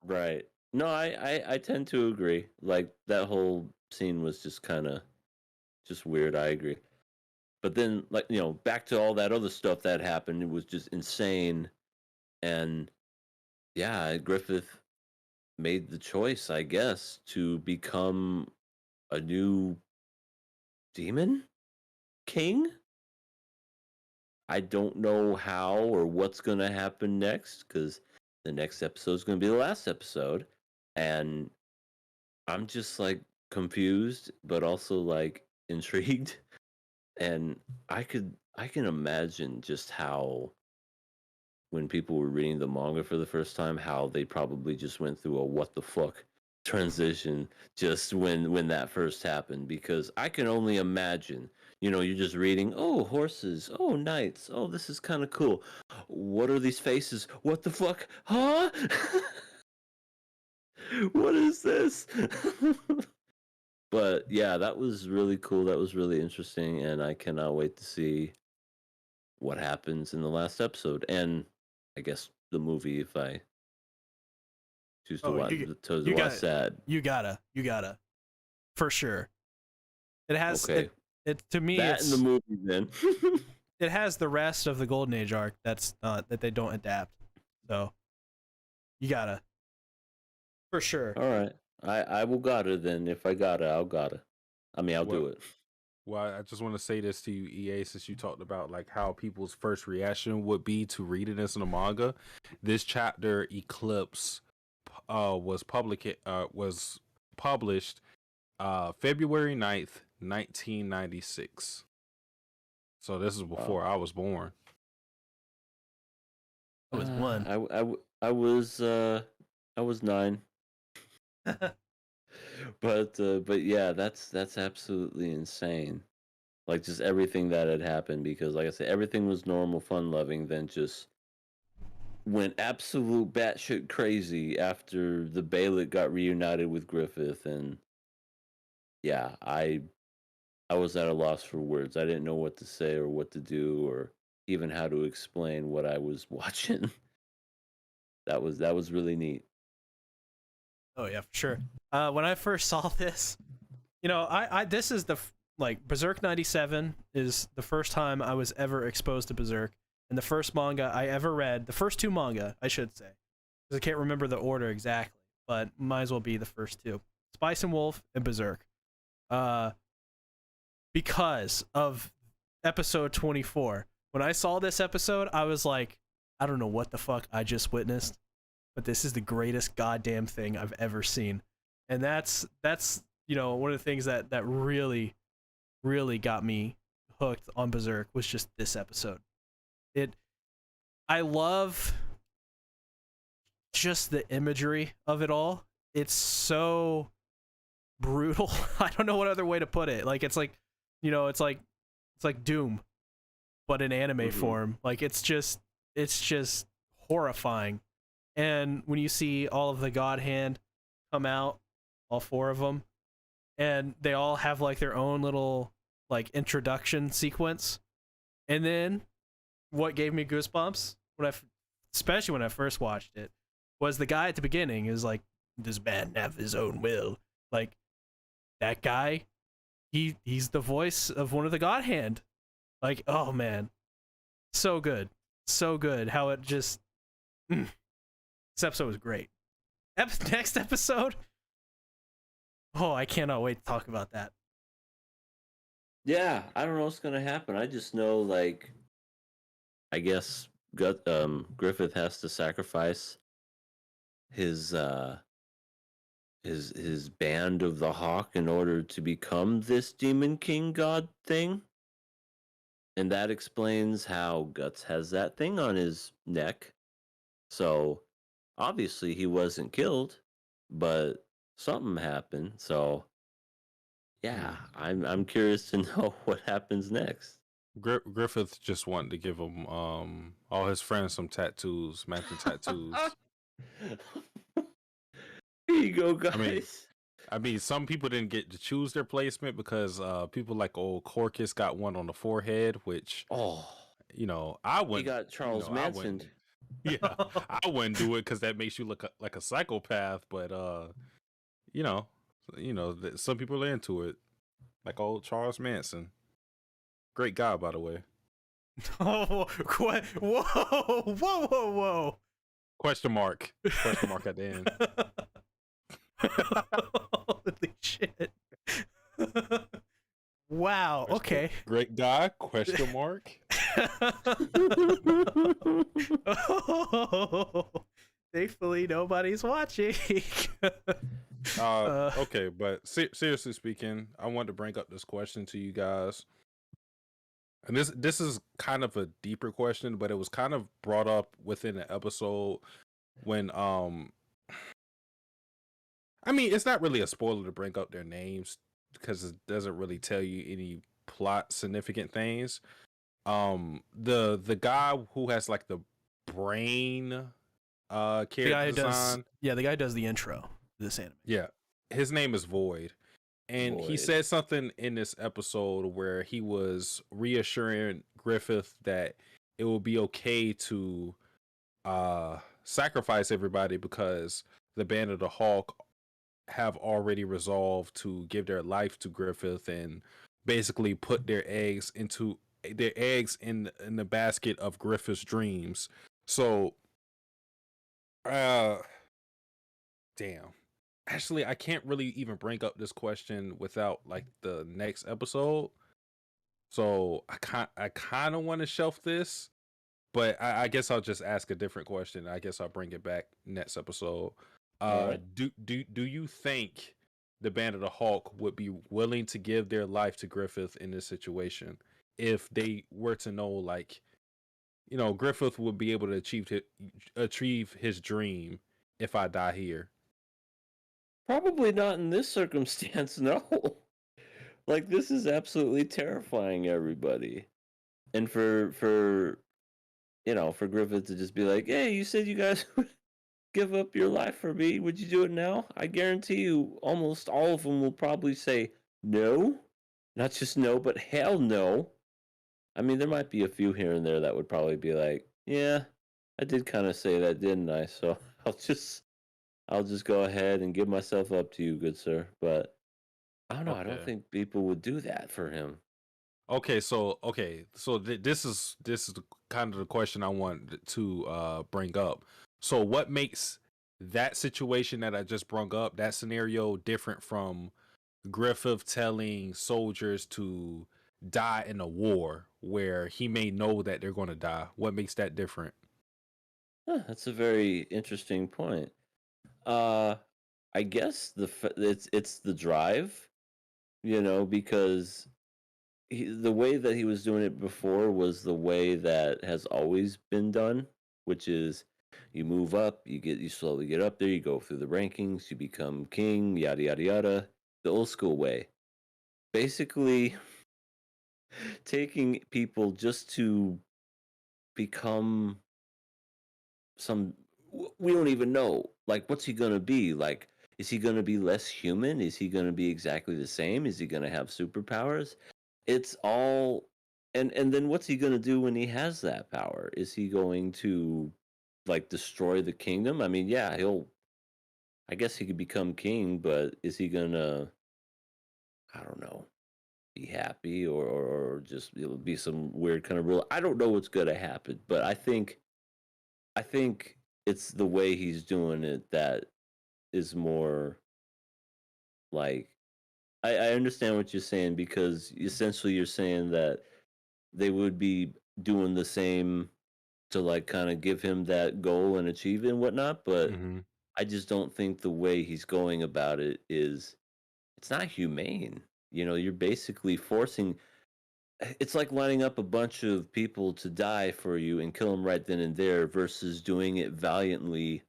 Right. No, I tend to agree. Like, that whole scene was just kind of just weird. I agree. But then, like, you know, back to all that other stuff that happened, it was just insane. And yeah, Griffith made the choice, I guess, to become a new demon king. I don't know how or what's going to happen next, because the next episode is going to be the last episode. And I'm just like confused, but also like intrigued. And I can imagine just how, when people were reading the manga for the first time, how they probably just went through a what the fuck transition just when that first happened, because I can only imagine, you're just reading, oh, horses, oh, knights, oh, this is kind of cool. What are these faces? What the fuck? Huh? What is this? But yeah, that was really cool. That was really interesting, and I cannot wait to see what happens in the last episode, and I guess the movie if I choose to Oh, watch you got that. you gotta for sure. It has Okay, it to me. that in the movie then. It has the rest of the Golden Age arc that they don't adapt. So you gotta for sure. All right, I will gotta then. If I gotta, I'll gotta. I mean, I'll Well, do it. well, I just want to say this to you, EA, since you talked about like how people's first reaction would be to reading this in a manga. This chapter, Eclipse, was published February 9th, 1996. So this is before I was born. I was one. I was 9. But yeah, that's absolutely insane. Like just everything that had happened, because like I said, everything was normal, fun loving, then just went absolute batshit crazy after the Bailiff got reunited with Griffith, and yeah, I was at a loss for words. I didn't know what to say or what to do or even how to explain what I was watching. That was really neat. Oh yeah, for sure. When I first saw this, I this is like Berserk 97 is the first time I was ever exposed to Berserk, and the first manga I ever read, the first two manga, I should say, because I can't remember the order exactly, but might as well be the first two: Spice and Wolf and Berserk. Because of episode 24. When I saw this episode, I was like, I don't know what the fuck I just witnessed, but this is the greatest goddamn thing I've ever seen. And that's one of the things that really got me hooked on Berserk was just this episode. I love just the imagery of it all. It's so brutal. I don't know what other way to put it. Like it's like, it's like Doom, but in anime form. Like it's just horrifying. And when you see all of the God Hand come out, all 4 of them, and they all have like their own little like introduction sequence, and then what gave me goosebumps especially when I first watched it, was the guy at the beginning is like, this man have his own will. Like that guy, he's the voice of one of the God Hand. Like, oh man, so good, how it just this episode was great. Next episode, oh, I cannot wait to talk about that. Yeah, I don't know what's gonna happen. I just know, like, I guess Griffith has to sacrifice his his band of the Hawk in order to become this Demon King God thing. And that explains how Guts has that thing on his neck. So obviously he wasn't killed, but something happened. So yeah, I'm curious to know what happens next. Griffith just wanted to give him all his friends some tattoos, matching tattoos. Here you go, guys. I mean, some people didn't get to choose their placement because people like old Corcus got one on the forehead, which I wouldn't. He got Charles Manson. Yeah, I wouldn't do it because that makes you look like a psychopath. But some people are into it, like old Charles Manson. Great guy, by the way. Oh, whoa! Question mark at the end. Holy shit! Wow. Okay. Great guy? Question mark. Oh, thankfully, nobody's watching. Okay, but seriously speaking, I wanted to bring up this question to you guys. And this is kind of a deeper question, but it was kind of brought up within the episode when I mean, it's not really a spoiler to bring up their names because it doesn't really tell you any plot significant things. The guy who has like the brain The guy character who does, design, yeah, the guy who does the intro to this anime. yeah, his name is Void. And he Void. said something in this episode where he was reassuring Griffith that it will be okay to sacrifice everybody because the Band of the Hawk have already resolved to give their life to Griffith and basically put their eggs in the basket of Griffith's dreams. So damn. Actually, I can't really even bring up this question without like the next episode. So I kind of want to shelf this, but I guess I'll just ask a different question. I guess I'll bring it back next episode. All right. Do you think the Band of the Hawk would be willing to give their life to Griffith in this situation if they were to know, like, you know, Griffith would be able to achieve his dream if I die here? Probably not in this circumstance, no. Like, this is absolutely terrifying everybody. And for for Griffith to just be like, "Hey, you said you guys would give up your life for me. Would you do it now?" I guarantee you almost all of them will probably say no. Not just no, but hell no. I mean, there might be a few here and there that would probably be like, "Yeah, I did kind of say that, didn't I?" So, I'll just go ahead and give myself up to you, good sir. But I don't know. I don't Okay. think people would do that for him. This is kind of the question I wanted to bring up. So what makes that situation that I just brought up, that scenario, different from Griffith telling soldiers to die in a war where he may know that they're going to die? What makes that different? Huh, that's a very interesting point. Uh, I guess it's the drive, because the way that he was doing it before was the way that has always been done, which is you move up, you slowly get up there, you go through the rankings, you become king, yada yada yada, the old school way. Basically, taking people just to become some we don't even know, like, what's he gonna be like. Is he gonna be less human? Is he gonna be exactly the same? Is he gonna have superpowers? It's all, and then what's he gonna do when he has that power? Is he going to, like, destroy the kingdom? I mean, yeah, I guess he could become king, but is he gonna, I don't know, be happy, or just it'll be some weird kind of rule? I don't know what's gonna happen, but I think it's the way he's doing it that is more like, I understand what you're saying, because essentially you're saying that they would be doing the same to, like, kind of give him that goal and achieve it and whatnot, but Mm-hmm. I just don't think the way he's going about it is, it's not humane. You're basically forcing, it's like lining up a bunch of people to die for you and kill them right then and there versus doing it valiantly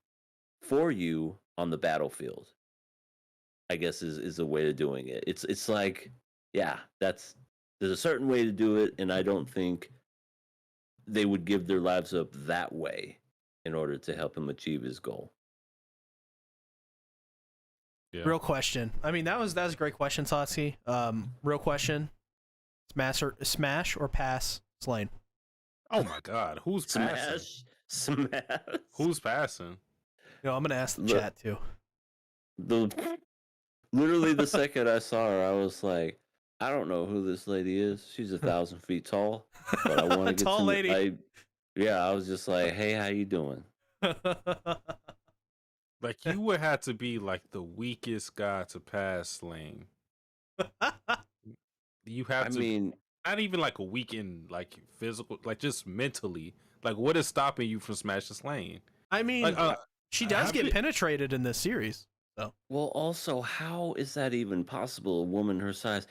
for you on the battlefield. I guess is a way of doing it. It's like, yeah, there's a certain way to do it, and I don't think they would give their lives up that way in order to help him achieve his goal. Yeah. Real question. I mean, that was a great question, Satsuki. Real question. Smash or pass Slane? Oh my God, who's passing? Smash. Who's passing? I'm gonna ask the Look, chat too. literally the second I saw her, I was like, I don't know who this lady is. She's 1,000 feet tall, but I want to get Tall to lady. yeah, I was just like, hey, how you doing? Like, you would have to be like the weakest guy to pass Lane. You have I to mean, not even like a weak in like physical, like just mentally. Like, what is stopping you from smashing Lane? I mean, Like, she does have get it- penetrated in this series. So well, also, how is that even possible? A woman her size,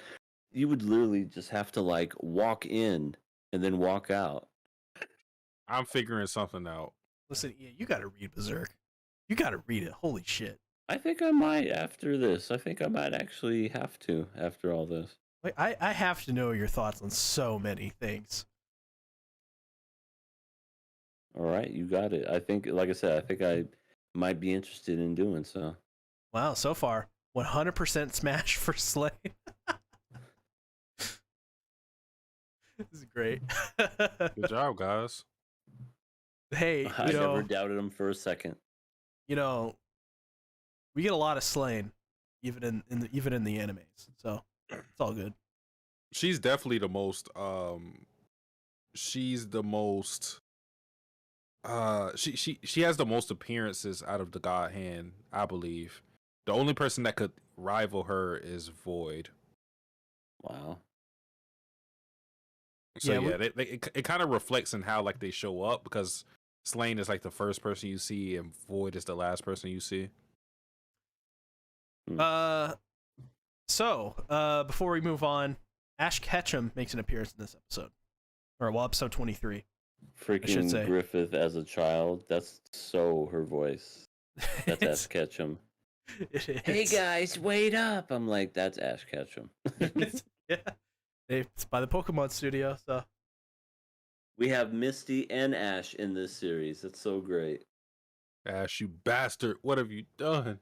you would literally just have to, like, walk in and then walk out. I'm figuring something out. listen, yeah, you gotta read Berserk. You gotta read it. Holy shit. I think I might after this. I think I might actually have to after all this. Like, I have to know your thoughts on so many things. All right, you got it. I think, like I said, I think I might be interested in doing so. Wow, so far 100% smash for Slay. This is great. Good job, guys. Hey, I never doubted him for a second. You know, we get a lot of slaying, even in the animes. So it's all good. She's definitely the most. She's the most. She has the most appearances out of the God Hand, I believe. The only person that could rival her is Void. Wow. So yeah, it kind of reflects in how like they show up, because Slane is like the first person you see and Void is the last person you see. So before we move on, Ash Ketchum makes an appearance in this episode, or episode 23. Freaking Griffith as a child. That's so her voice. That's Ash Ketchum. Hey guys, wait up! I'm like, that's Ash Ketchum. Yeah, it's by the Pokemon Studio. So we have Misty and Ash in this series. That's so great. Ash, you bastard! What have you done?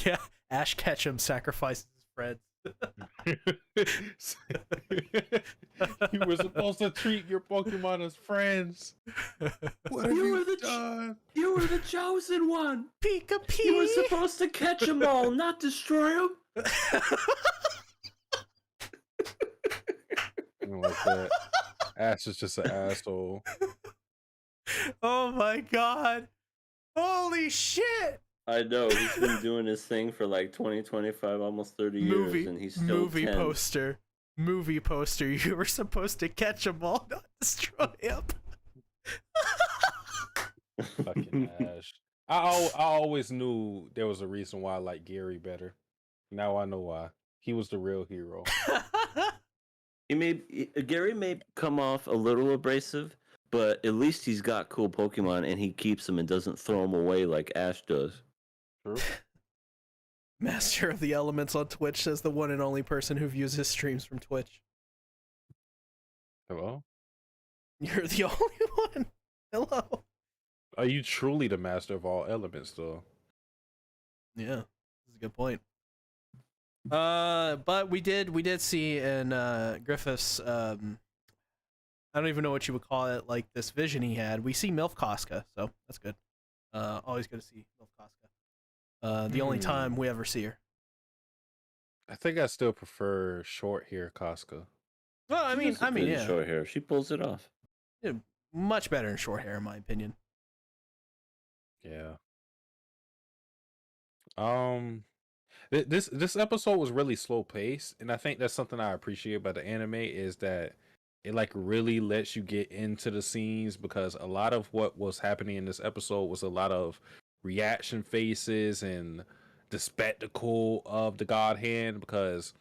Yeah, Ash Ketchum sacrifices his friends. You were supposed to treat your Pokemon as friends. What have you done? You were the chosen one. Pika Pika. You were supposed to catch them all, not destroy them. Like that. Ash is just an asshole. Oh my god. Holy shit. I know, he's been doing his thing for like 20, 25, almost 30 years, and he's still movie 10. Movie poster. You were supposed to catch them all, not destroy them. Fucking Ash. I always knew there was a reason why I like Gary better. Now I know why. He was the real hero. Gary may come off a little abrasive, but at least he's got cool Pokemon and he keeps them and doesn't throw them away like Ash does. True. Master of the Elements on Twitch says the one and only person who views his streams from Twitch. Hello? You're the only one. Hello. Are you truly the master of all elements, though? Yeah, that's a good point. But we did see in Griffith's I don't even know what you would call it, like this vision he had. We see Milf Koska, so that's good. Always good to see Milf Koska. The only time we ever see her. I think I still prefer short hair Casca. Well, I mean, yeah, short hair. She pulls it off. Yeah, much better in short hair, in my opinion. Yeah. This episode was really slow paced, and I think that's something I appreciate about the anime is that it like really lets you get into the scenes, because a lot of what was happening in this episode was a lot of reaction faces and the spectacle of the God Hand, because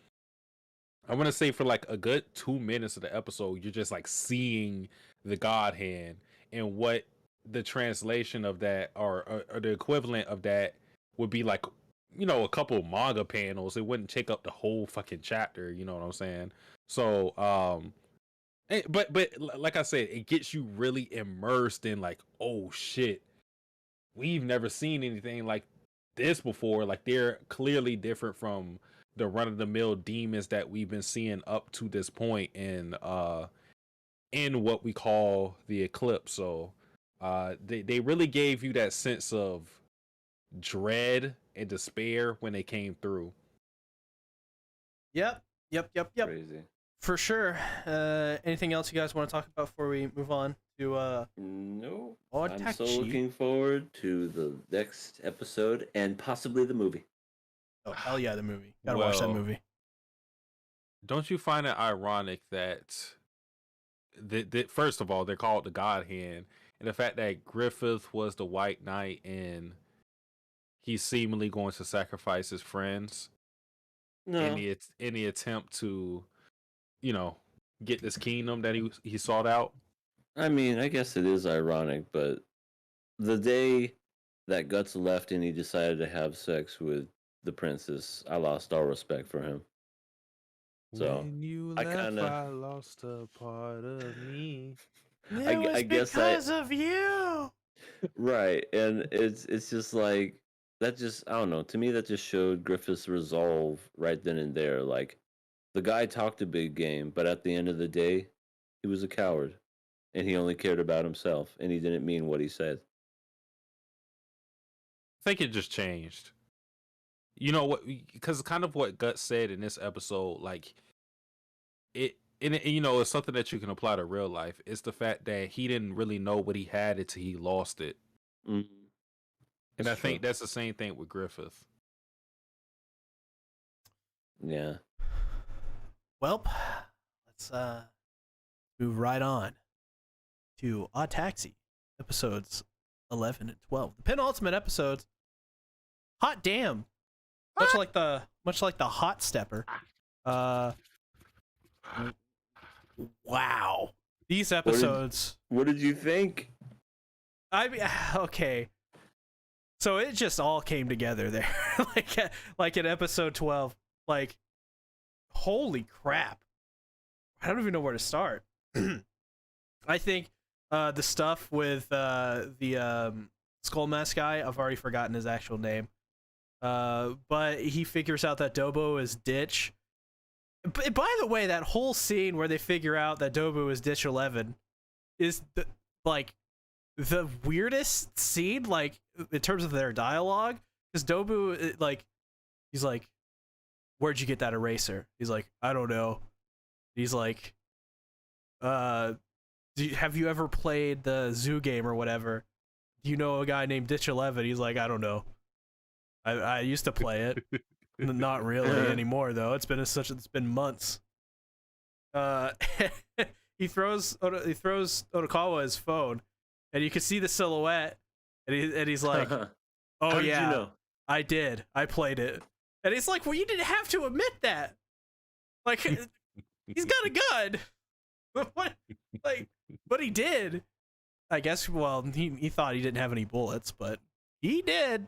I want to say for like a good 2 minutes of the episode, you're just like seeing the God Hand, and what the translation of that or the equivalent of that would be like, you know, a couple of manga panels. It wouldn't take up the whole fucking chapter, you know what I'm saying? So but like I said, it gets you really immersed in like, oh shit, we've never seen anything like this before. Like, they're clearly different from the run-of-the-mill demons that we've been seeing up to this point in what we call the eclipse. So they really gave you that sense of dread and despair when they came through. Yep. Crazy. For sure. Anything else you guys want to talk about before we move on to No. Oh, I'm so looking forward to the next episode and possibly the movie. Oh, hell yeah, the movie. Gotta watch that movie. Don't you find it ironic that first of all, they're called the God Hand, and the fact that Griffith was the White Knight and he's seemingly going to sacrifice his friends in the attempt to, you know, get this kingdom that he sought out. I mean, I guess it is ironic, but the day that Guts left and he decided to have sex with the princess, I lost all respect for him. So When you I left, kind of, I lost a part of me. It was I guess I because of you. right, and it's just like that. Just I don't know. To me, that just showed Griffith's resolve right then and there. Like the guy talked a big game, but at the end of the day, he was a coward, and he only cared about himself, and he didn't mean what he said. I think it just changed. You know what? Because kind of what Gut said in this episode, like you know, it's something that you can apply to real life. It's the fact that he didn't really know what he had until he lost it, Mm, and that's I true. think that's the same thing with Griffith. Yeah. Well, let's move right on to Odd Taxi episodes 11 and 12, the penultimate episodes. Hot damn! Much like the hot stepper. Uh, wow. These What did episodes. What did you think? I mean, okay. So it just all came together there, like in episode 12. Like, holy crap! I don't even know where to start. I think the stuff with the Skull Mask guy. I've already forgotten his actual name. But he figures out that Dobo is Ditch. By the way, that whole scene where they figure out that Dobo is Ditch 11 is the weirdest scene, like in terms of their dialogue. Because Dobu, like, he's like, "Where'd you get that eraser?" He's like, "I don't know." He's like, have you ever played the zoo game or whatever? Do you know a guy named Ditch 11? He's like, "I don't know. I used to play it. Not really anymore though. It's been months." Uh, he throws Otokawa his phone, and you can see the silhouette, and he's like, "Oh How did yeah, you know? I did. I played it." And it's like, "Well, you didn't have to admit that. Like, he's got a gun." What? Like, but he did. I guess. Well, he thought he didn't have any bullets, but he did.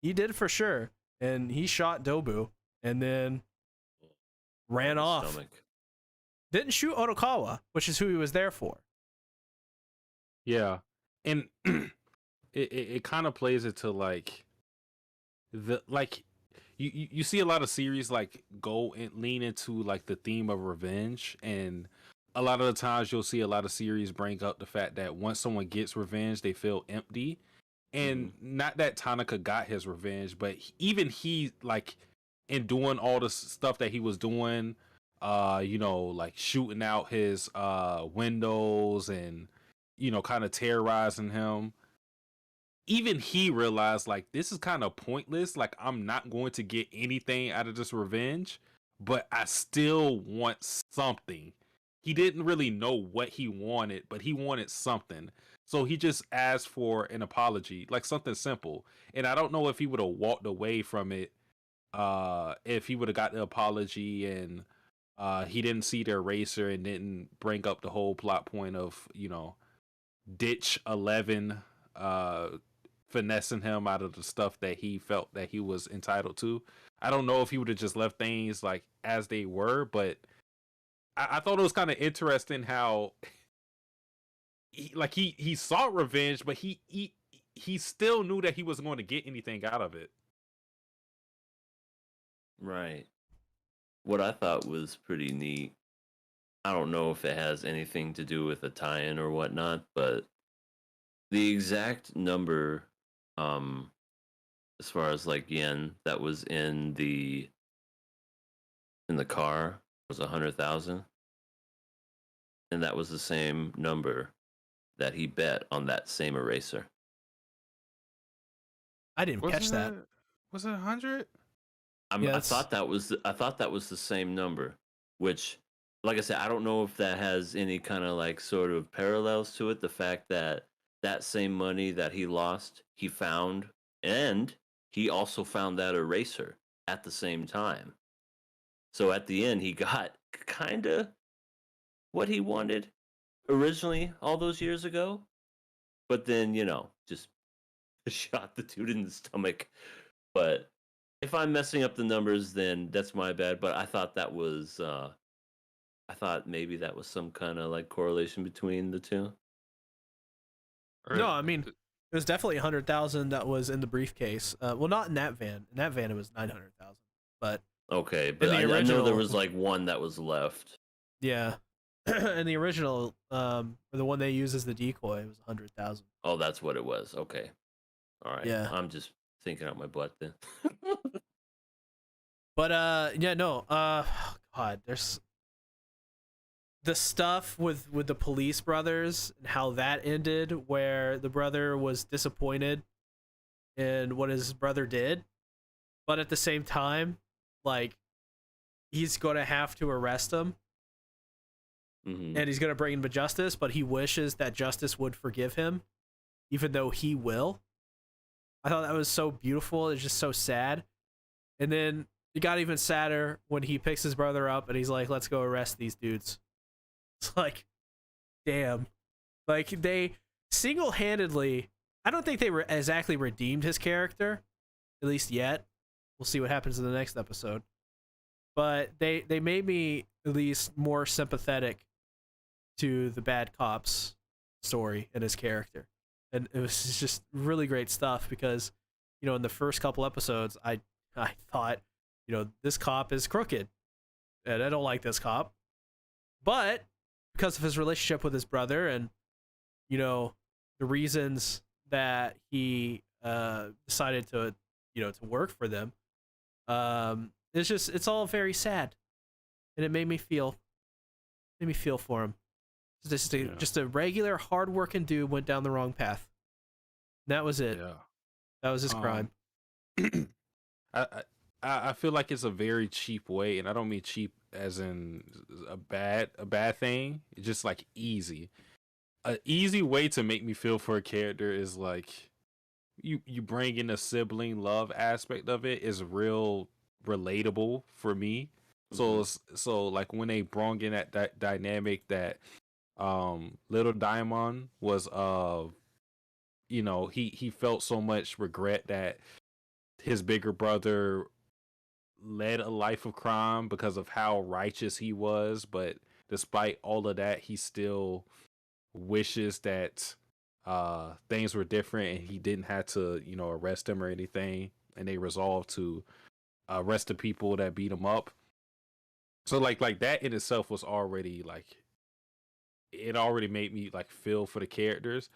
He did for sure, and he shot Dobu, and then ran His off. stomach. Didn't shoot Otokawa, which is who he was there for. Yeah, and it kind of plays into like you see a lot of series like go and lean into like the theme of revenge, and a lot of the times you'll see a lot of series bring up the fact that once someone gets revenge, they feel empty. And not that Tanaka got his revenge, but even he, like, in doing all the stuff that he was doing, you know, like shooting out his windows and, you know, kind of terrorizing him, even he realized, like, this is kind of pointless. Like, I'm not going to get anything out of this revenge, but I still want something. He didn't really know what he wanted, but he wanted something. So he just asked for an apology, like something simple. And I don't know if he would have walked away from it, if he would have got the apology and he didn't see the eraser and didn't bring up the whole plot point of, you know, Ditch 11 finessing him out of the stuff that he felt that he was entitled to. I don't know if he would have just left things like as they were, but I thought it was kind of interesting how he sought revenge, but he still knew that he wasn't going to get anything out of it. Right. What I thought was pretty neat. I don't know if it has anything to do with a tie-in or whatnot, but the exact number, as far as like yen that was in the car was 100,000, and that was the same number that he bet on that same eraser. I didn't catch that. Was it 100? I thought that was the same number, which, like I said, I don't know if that has any kind of like sort of parallels to it. The fact that that same money that he lost, he found, and he also found that eraser at the same time. So at the end, he got kind of what he wanted originally all those years ago, but then, you know, just shot the dude in the stomach. But if I'm messing up the numbers, then that's my bad. But I thought that was, I thought maybe that was some kind of like correlation between the two. No, I mean it was definitely 100,000 that was in the briefcase. Well, not in that van. In that van, it was 900,000. But Okay, but in the I know there original, was like one that was left. yeah, in the original, the one they use as the decoy, it was 100,000. Oh, that's what it was. Okay, all right. Yeah. I'm just thinking out my butt then. But yeah, no, God, there's the stuff with the police brothers and how that ended, where the brother was disappointed in what his brother did, but at the same time, like, he's gonna have to arrest him, Mm-hmm. and he's gonna bring him to justice, but he wishes that justice would forgive him, even though he will. I thought that was so beautiful. It's just so sad. And then it got even sadder when he picks his brother up and he's like, "Let's go arrest these dudes." It's like, damn. Like, they single-handedly, I don't think they exactly redeemed his character, at least yet. We'll see what happens in the next episode. But they made me at least more sympathetic to the bad cop's story and his character. And it was just really great stuff because, in the first couple episodes, I thought, this cop is crooked and I don't like this cop. But because of his relationship with his brother and, the reasons that he decided to, to work for them, it's all very sad. And it made me feel for him. Just a regular, hardworking dude went down the wrong path. And that was it. Yeah. That was his crime. I feel like it's a very cheap way, and I don't mean cheap as in a bad thing. It's just like easy. An easy way to make me feel for a character is like you bring in a sibling love aspect of it is real relatable for me. So like when they brought in that dynamic that little Diamond was he felt so much regret that his bigger brother led a life of crime because of how righteous he was, but despite all of that, he still wishes that things were different and he didn't have to, arrest him or anything, and they resolved to arrest the people that beat him up. So like that in itself was already like, it already made me like feel for the characters.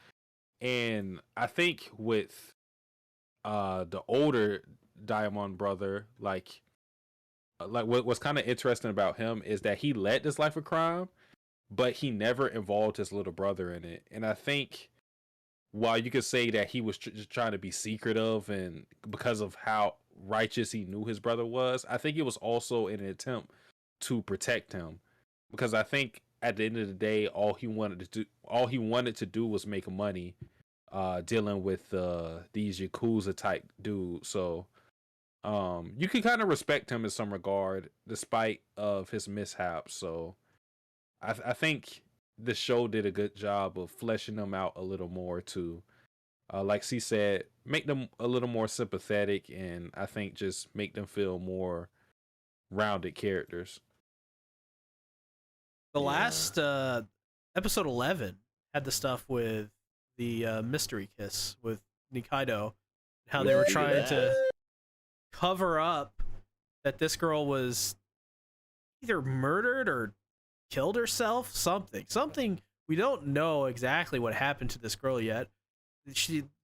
And I think with the older Diamond brother, like what's kind of interesting about him is that he led this life of crime, but he never involved his little brother in it. And I think while you could say that he was just trying to be secretive and because of how righteous he knew his brother was, I think it was also in an attempt to protect him, because I think at the end of the day, all he wanted to do was make money, dealing with these Yakuza type dudes. So you can kind of respect him in some regard despite of his mishaps. So I think the show did a good job of fleshing them out a little more to, like C said, make them a little more sympathetic, and I think just make them feel more rounded characters. The last episode 11 had the stuff with the mystery kiss with Nikaido, how they were trying to cover up that this girl was either murdered or killed herself. Something we don't know exactly what happened to this girl yet.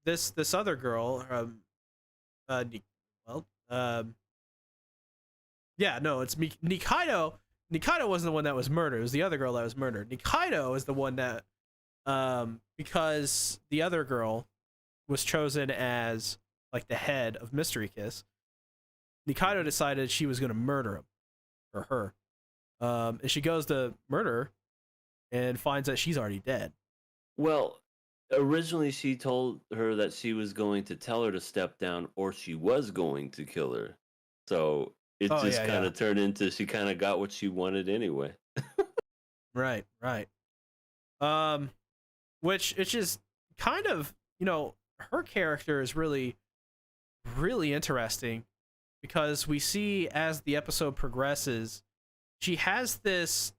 This other girl, it's Nikaido. Nikaido wasn't the one that was murdered. It was the other girl that was murdered. Nikaido is the one that, because the other girl was chosen as like the head of Mystery Kiss, Nikaido decided she was going to murder him or her. And she goes to murder and finds that she's already dead. Well, originally she told her that she was going to tell her to step down or she was going to kill her. So it just kind of turned into she kind of got what she wanted anyway. Right. Which it's just kind of, her character is really, really interesting because we see as the episode progresses, she has this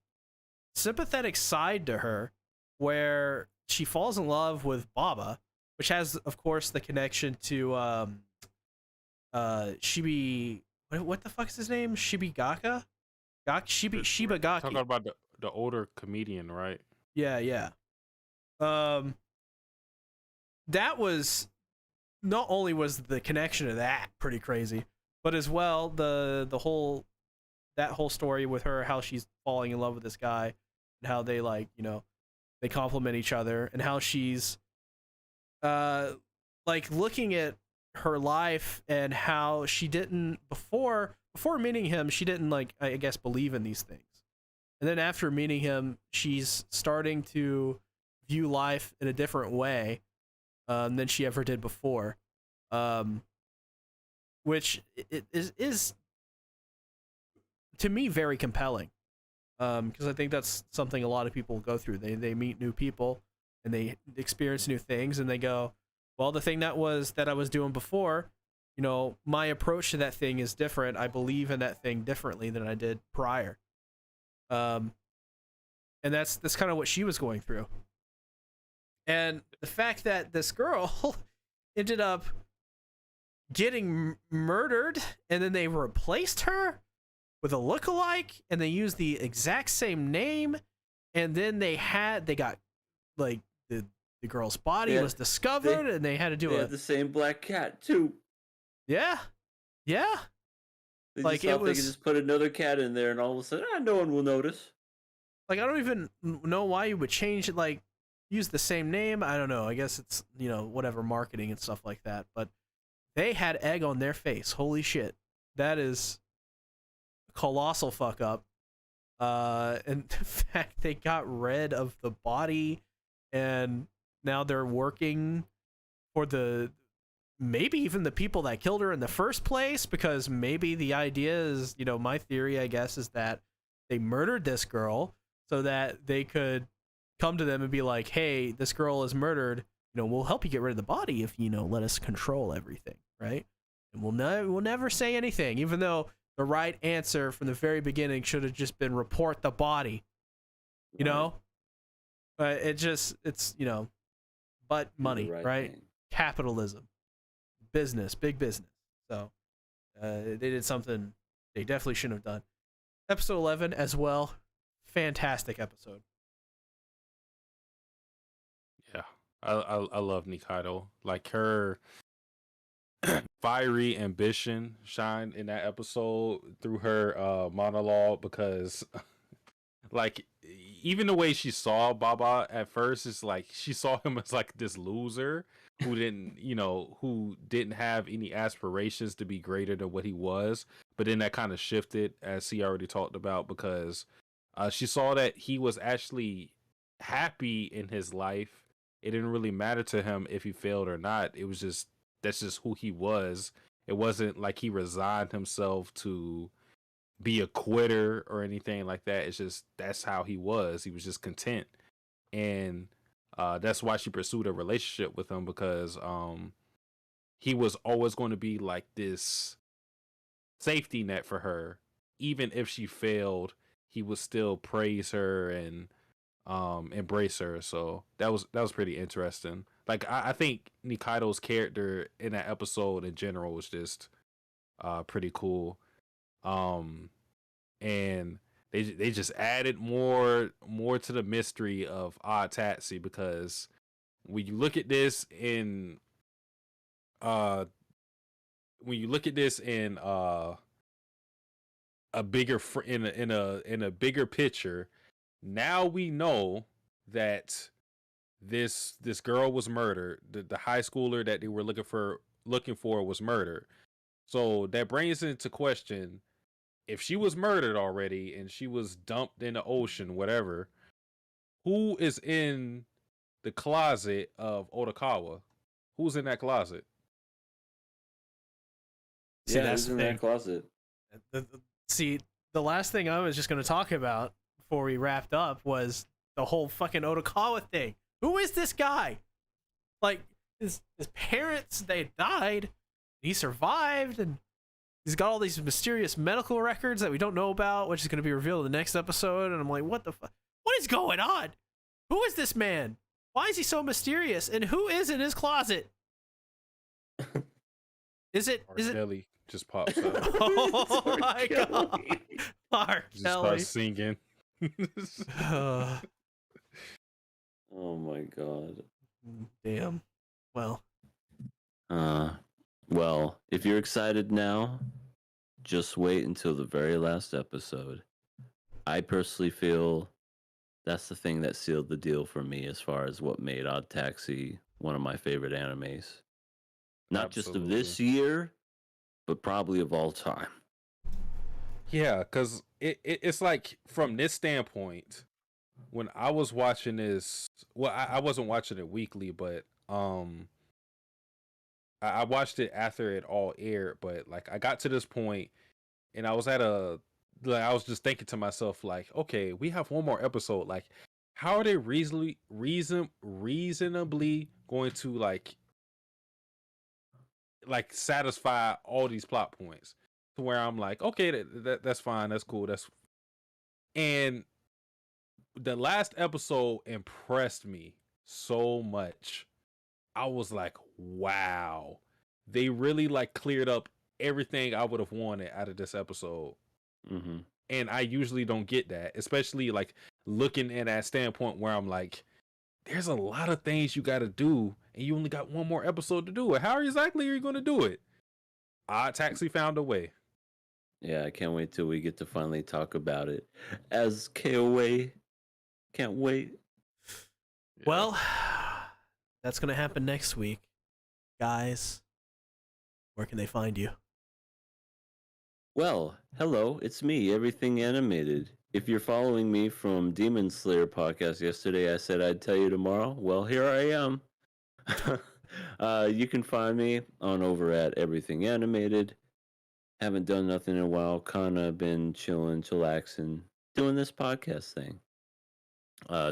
sympathetic side to her where she falls in love with Baba, which has, of course, the connection to Shibi. What the fuck is his name? Shibigaka? Shibagaki. Talking about the older comedian, right? Yeah, yeah. Um, that was not only was the connection to that pretty crazy, but as well the whole that whole story with her, how she's falling in love with this guy, and how they like they complement each other, and how she's like looking at her life and how she didn't before meeting him, she didn't like I guess believe in these things. And then after meeting him, she's starting to view life in a different way than she ever did before, which is to me very compelling because I think that's something a lot of people go through. They meet new people and they experience new things and they go, well, the thing that I was doing before, my approach to that thing is different. I believe in that thing differently than I did prior. And that's kind of what she was going through. And the fact that this girl ended up getting murdered and then they replaced her with a lookalike and they used the exact same name, and then they got like the girl's body was discovered and they had to do the same black cat too. Yeah. They like they could just put another cat in there and all of a sudden no one will notice. Like I don't even know why you would change it, like use the same name. I don't know. I guess it's whatever, marketing and stuff like that. But they had egg on their face. Holy shit. That is a colossal fuck up. And the fact they got rid of the body and now they're working for maybe even the people that killed her in the first place, because maybe the idea is, my theory, I guess, is that they murdered this girl so that they could come to them and be like, hey, this girl is murdered. We'll help you get rid of the body if, let us control everything, right? And we'll never say anything, even though the right answer from the very beginning should have just been report the body, But it's, but money, right? Thing. Capitalism, business, big business. So they did something they definitely shouldn't have done. Episode 11 as well. Fantastic episode. Yeah, I love Nikaido. Like her fiery ambition shined in that episode through her monologue, because like even the way she saw Baba at first is like she saw him as like this loser who didn't have any aspirations to be greater than what he was. But then that kind of shifted, as he already talked about, because she saw that he was actually happy in his life. It didn't really matter to him if he failed or not. It was just, that's just who he was. It wasn't like he resigned himself to be a quitter or anything like that. It's just, that's how he was. He was just content. And that's why she pursued a relationship with him, because he was always going to be like this safety net for her. Even if she failed, he would still praise her and embrace her. So that was pretty interesting. Like I think Nikaido's character in that episode in general was just pretty cool. And they just added more to the mystery of Tatsi, because when you look at this in a bigger in a bigger picture, now we know that this girl was murdered. The high schooler that they were looking for was murdered. So that brings into question, if she was murdered already and she was dumped in the ocean, whatever, who is in the closet of Otakawa? Who's in that closet? See, that's in that closet. See, the last thing I was just going to talk about before we wrapped up was the whole fucking Otakawa thing. Who is this guy? Like, his parents, they died. He survived, and he's got all these mysterious medical records that we don't know about, which is going to be revealed in the next episode. And I'm like, what the fuck? What is going on? Who is this man? Why is he so mysterious? And who is in his closet? Is it? Kelly just pops up. Oh my god! R. Just Kelly. starts singing. Oh my god. Damn. Well. Well, if you're excited now, just wait until the very last episode. I personally feel that's the thing that sealed the deal for me as far as what made Odd Taxi one of my favorite animes. Not just of this year, but probably of all time. Yeah, because it's like, from this standpoint, when I was watching this, well, I wasn't watching it weekly, but I watched it after it all aired. But like, I got to this point, and I was I was just thinking to myself, like, okay, we have one more episode. Like, how are they reasonably going to like satisfy all these plot points? To where I'm like, okay, that's fine, that's cool, and the last episode impressed me so much. I was like, wow, they really like cleared up everything I would have wanted out of this episode. Mm-hmm. And I usually don't get that, especially like looking at that standpoint where I'm like, there's a lot of things you got to do, and you only got one more episode to do it. How exactly are you going to do it? Odd Taxi found a way. Yeah, I can't wait till we get to finally talk about it as KOA. Can't wait. Yeah. Well, that's gonna happen next week, guys. Where can they find you? Well, hello, it's me, Everything Animated. If you're following me from Demon Slayer podcast yesterday, I said I'd tell you tomorrow. Well, here I am. You can find me on over at Everything Animated. Haven't done nothing in a while. Kinda been chilling, chillaxing, doing this podcast thing.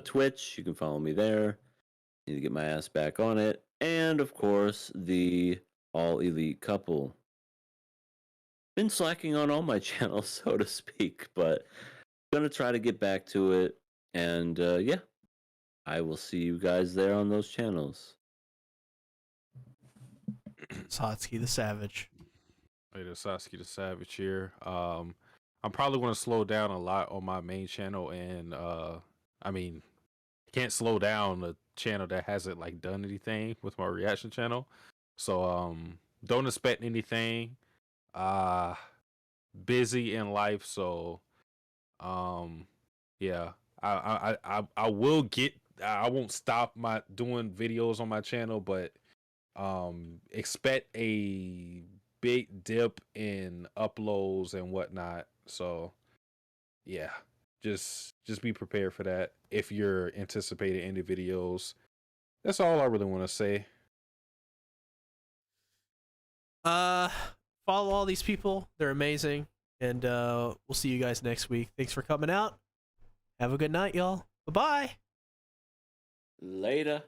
Twitch, you can follow me there. Need to get my ass back on it. And of course, the All Elite Couple. Been slacking on all my channels, so to speak, but gonna try to get back to it. And yeah, I will see you guys there on those channels. Satsuki the Savage. Hey, the Sasuke the Savage here. I'm probably going to slow down a lot on my main channel, and I mean, can't slow down a channel that hasn't like done anything with my reaction channel. So don't expect anything. Busy in life, so yeah. I will get. I won't stop my doing videos on my channel, but expect a big dip in uploads and whatnot. So yeah, just be prepared for that if you're anticipating any videos. That's all I really want to say. Follow all these people. They're amazing. And we'll see you guys next week. Thanks for coming out. Have a good night, y'all. Bye-bye. Later.